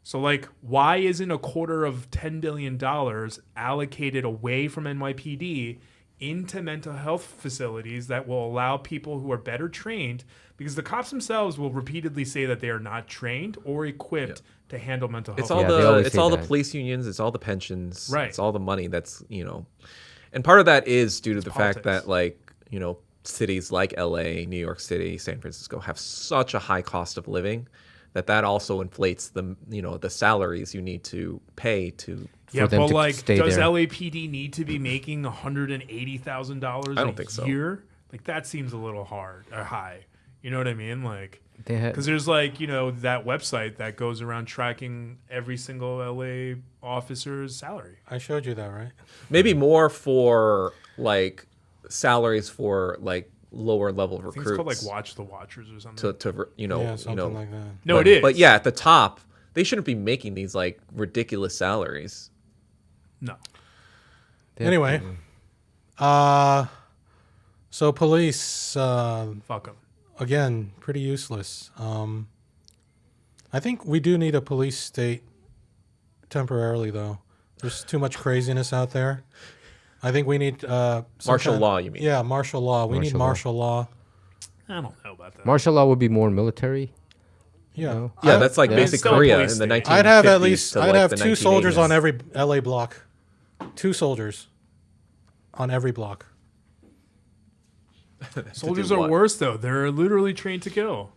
Speaker 2: So like, why isn't a quarter of $10 billion allocated away from NYPD into mental health facilities that will allow people who are better trained? Because the cops themselves will repeatedly say that they are not trained or equipped to handle mental health.
Speaker 3: It's all
Speaker 4: Yeah, they
Speaker 3: the
Speaker 4: always
Speaker 3: it's
Speaker 4: say
Speaker 3: all the
Speaker 4: that.
Speaker 3: police unions, it's all the pensions,
Speaker 2: Right.
Speaker 3: it's all the money that's, and part of that is due to the fact
Speaker 2: politics.
Speaker 3: that like, cities like LA, New York City, San Francisco have such a high cost of living that also inflates the salaries you need to pay to
Speaker 2: Yeah,
Speaker 4: them
Speaker 2: but
Speaker 4: to
Speaker 2: like,
Speaker 4: stay
Speaker 2: does
Speaker 4: there.
Speaker 2: LAPD need to be making $180,000
Speaker 3: I don't think so.
Speaker 2: a year? Like, that seems a little hard or high. You know what I mean? Like,
Speaker 4: They had.
Speaker 2: because there's like, that website that goes around tracking every single LA officer's salary.
Speaker 1: I showed you that, right?
Speaker 3: maybe more for like salaries for like lower level
Speaker 2: I think
Speaker 3: recruits
Speaker 2: it's called like Watch the Watchers or something.
Speaker 3: to
Speaker 1: Yeah, something like that.
Speaker 2: No, it is.
Speaker 3: But yeah, at the top, they shouldn't be making these like ridiculous salaries.
Speaker 2: No.
Speaker 4: they had-
Speaker 1: Anyway, so police
Speaker 2: Fuck them.
Speaker 1: again pretty useless. I think we do need a police state temporarily, though. There's too much craziness out there. I think we need some
Speaker 3: Martial law, you mean?
Speaker 1: Yeah, martial law. We need
Speaker 4: Martial law.
Speaker 1: martial law.
Speaker 2: I don't know about that.
Speaker 4: Martial law would be more military.
Speaker 1: Yeah.
Speaker 4: know?
Speaker 3: Yeah, that's like
Speaker 4: Yeah.
Speaker 3: basic
Speaker 2: Still a
Speaker 3: Korea
Speaker 2: police
Speaker 3: in the
Speaker 2: state.
Speaker 3: 1950s.
Speaker 1: I'd have at least
Speaker 3: to,
Speaker 1: I'd
Speaker 3: like,
Speaker 1: have
Speaker 3: the
Speaker 1: 2 soldiers
Speaker 3: 1980s.
Speaker 1: on every LA block. 2 soldiers on every block.
Speaker 2: Soldiers
Speaker 3: do
Speaker 2: are
Speaker 3: what?
Speaker 2: worse though. They're literally trained to kill.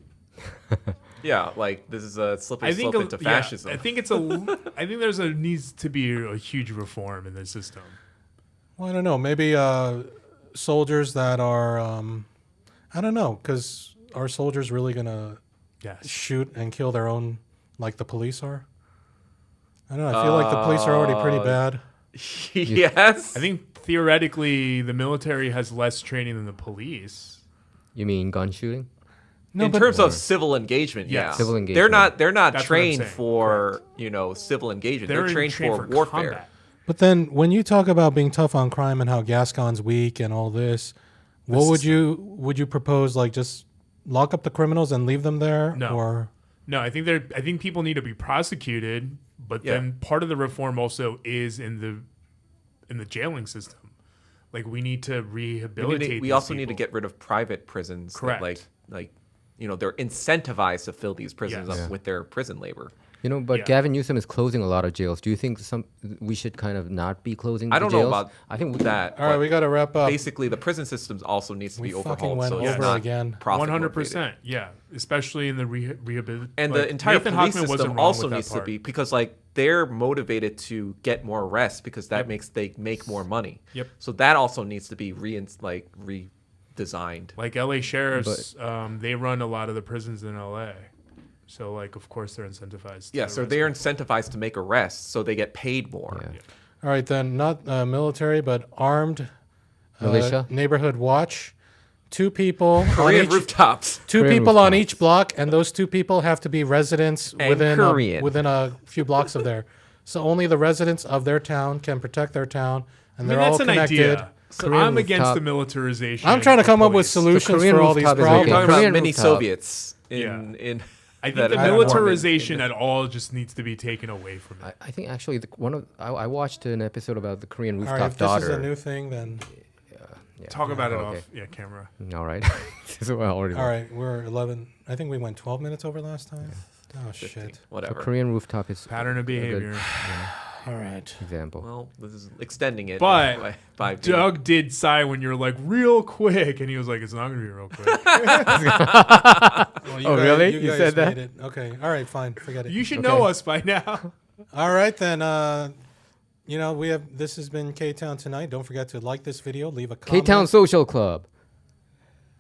Speaker 3: Yeah, like this is a slippery
Speaker 2: I think
Speaker 3: slope into fascism.
Speaker 2: I think I think there's needs to be a huge reform in the system.
Speaker 1: Well, I don't know. Maybe soldiers that are I don't know, because are soldiers really gonna
Speaker 2: Yes.
Speaker 1: shoot and kill their own like the police are? I don't know. I feel like the police are already pretty bad.
Speaker 3: Yes.
Speaker 2: I think theoretically the military has less training than the police.
Speaker 4: You mean gun shooting?
Speaker 1: No,
Speaker 3: in
Speaker 1: but
Speaker 3: terms of civil engagement,
Speaker 2: Yes.
Speaker 3: yeah.
Speaker 4: Civil
Speaker 3: They're
Speaker 4: engagement.
Speaker 3: not
Speaker 2: That's what I'm
Speaker 3: trained
Speaker 2: saying.
Speaker 3: for, civil engagement. They're trained for warfare.
Speaker 2: combat.
Speaker 1: But then when you talk about being tough on crime and how Gascon's weak and all this, what would you propose? Like just lock up the criminals and leave them there?
Speaker 2: No.
Speaker 1: Or
Speaker 2: No, I think people need to be prosecuted, but
Speaker 3: Yeah.
Speaker 2: then part of the reform also is in the jailing system. Like we need to rehabilitate.
Speaker 3: We
Speaker 2: these
Speaker 3: also need to
Speaker 2: people.
Speaker 3: get rid of private prisons. that,
Speaker 2: Correct.
Speaker 3: They're incentivized to fill these prisons
Speaker 2: Yes.
Speaker 3: up with their prison labor.
Speaker 4: But
Speaker 2: Yeah.
Speaker 4: Gavin Newsom is closing a lot of jails. Do you think we should kind of not be closing
Speaker 3: I
Speaker 4: the
Speaker 3: don't
Speaker 4: jails?
Speaker 3: know about
Speaker 4: I think
Speaker 3: that.
Speaker 1: all right,
Speaker 3: but
Speaker 1: we got to wrap up.
Speaker 3: basically, the prison systems also needs to
Speaker 1: We
Speaker 3: be
Speaker 1: fucking
Speaker 3: overhauled.
Speaker 1: went
Speaker 3: So it's
Speaker 1: over
Speaker 3: not
Speaker 1: again.
Speaker 3: profit
Speaker 2: 100%. Yeah, especially in the rehabilitation.
Speaker 3: And the entire police system also needs to be, because like they're motivated to get more arrests because that makes they make more money.
Speaker 2: Yep.
Speaker 3: So that also needs to be redesigned.
Speaker 2: Like LA sheriffs, they run a lot of the prisons in LA. So like, of course, they're incentivized.
Speaker 3: Yeah,
Speaker 2: to
Speaker 3: so
Speaker 2: arrest
Speaker 3: they're
Speaker 2: people.
Speaker 3: incentivized to make arrests, so they get paid more.
Speaker 4: Yeah.
Speaker 1: All right, then not military, but armed
Speaker 4: Militia?
Speaker 1: neighborhood watch. 2 people on
Speaker 3: Korean
Speaker 1: each,
Speaker 3: rooftops.
Speaker 1: 2
Speaker 4: Korean
Speaker 1: people on
Speaker 4: rooftops.
Speaker 1: each block, and those 2 people have to be residents
Speaker 3: And
Speaker 1: within
Speaker 3: Korean.
Speaker 1: within a few blocks of there. So only the residents of their town can protect their town, and
Speaker 2: I
Speaker 1: they're
Speaker 2: mean,
Speaker 1: all
Speaker 2: that's an
Speaker 1: connected.
Speaker 2: idea. So
Speaker 4: Korean
Speaker 2: I'm against
Speaker 4: rooftop.
Speaker 2: the militarization.
Speaker 1: I'm trying to
Speaker 2: of
Speaker 1: come up with
Speaker 2: police.
Speaker 1: solutions
Speaker 4: Korean
Speaker 1: for all these
Speaker 4: rooftop is
Speaker 3: We're
Speaker 4: okay.
Speaker 1: problems.
Speaker 3: talking
Speaker 4: Korean
Speaker 3: about mini
Speaker 4: rooftop.
Speaker 3: Soviets
Speaker 2: Yeah.
Speaker 3: in
Speaker 2: I think
Speaker 3: that
Speaker 2: the
Speaker 3: have warmed
Speaker 2: militarization at all just needs to be taken away from it.
Speaker 4: I think actually I watched an episode about the Korean
Speaker 1: All
Speaker 4: rooftop
Speaker 1: right, if
Speaker 4: daughter.
Speaker 1: this is a new thing, then
Speaker 4: Yeah.
Speaker 2: Talk about it
Speaker 4: Okay.
Speaker 2: off, camera.
Speaker 4: All right. This is what I already
Speaker 1: all right, we're 11. I think we went 12 minutes over last time. Oh
Speaker 3: 50,
Speaker 1: shit!
Speaker 3: whatever.
Speaker 4: Korean rooftop is
Speaker 2: Pattern of
Speaker 4: a good
Speaker 2: behavior.
Speaker 1: All right.
Speaker 4: example.
Speaker 3: Well, this is extending it.
Speaker 2: But
Speaker 3: by
Speaker 2: Doug did sigh when you're like real quick, and he was like, "It's not gonna be real quick."
Speaker 1: Well, you
Speaker 4: Oh, really?
Speaker 1: You,
Speaker 4: You
Speaker 1: guys
Speaker 4: said that?
Speaker 1: made it. Okay. All right. Fine. Forget it.
Speaker 2: You should
Speaker 4: Okay.
Speaker 2: know us by now.
Speaker 1: All right then. We have. This has been Ktown Tonight. Don't forget to like this video. Leave a comment.
Speaker 4: Ktown Social Club.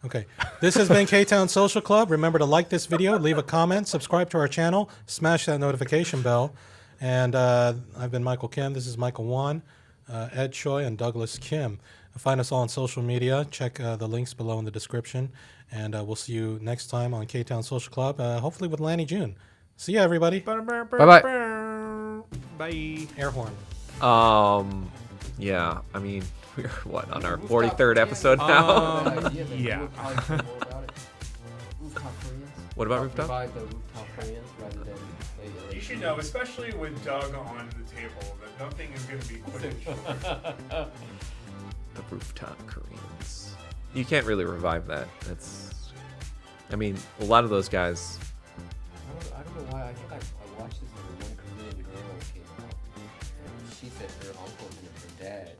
Speaker 1: Okay. This has been Ktown Social Club. Remember to like this video, leave a comment, subscribe to our channel, smash that notification bell. And I've been Michael Kim. This is Michael Wan, Ed Choi, and Douglas Kim. Find us all on social media. Check the links below in the description. And we'll see you next time on Ktown Social Club, hopefully with Lanny June. See ya, everybody.
Speaker 4: Bye-bye.
Speaker 2: Bye.
Speaker 1: Air horn.
Speaker 3: Yeah, I mean, we're what, on our 43rd episode now?
Speaker 2: Yeah.
Speaker 3: What about rooftop?
Speaker 2: You should know, especially with Doug on the table, that nothing is going to be quick and short.
Speaker 3: The rooftop Koreans. You can't really revive that. I mean, a lot of those guys.
Speaker 4: I don't know why. I think I watched this when one Korean girl came out, and she said her uncle and her dad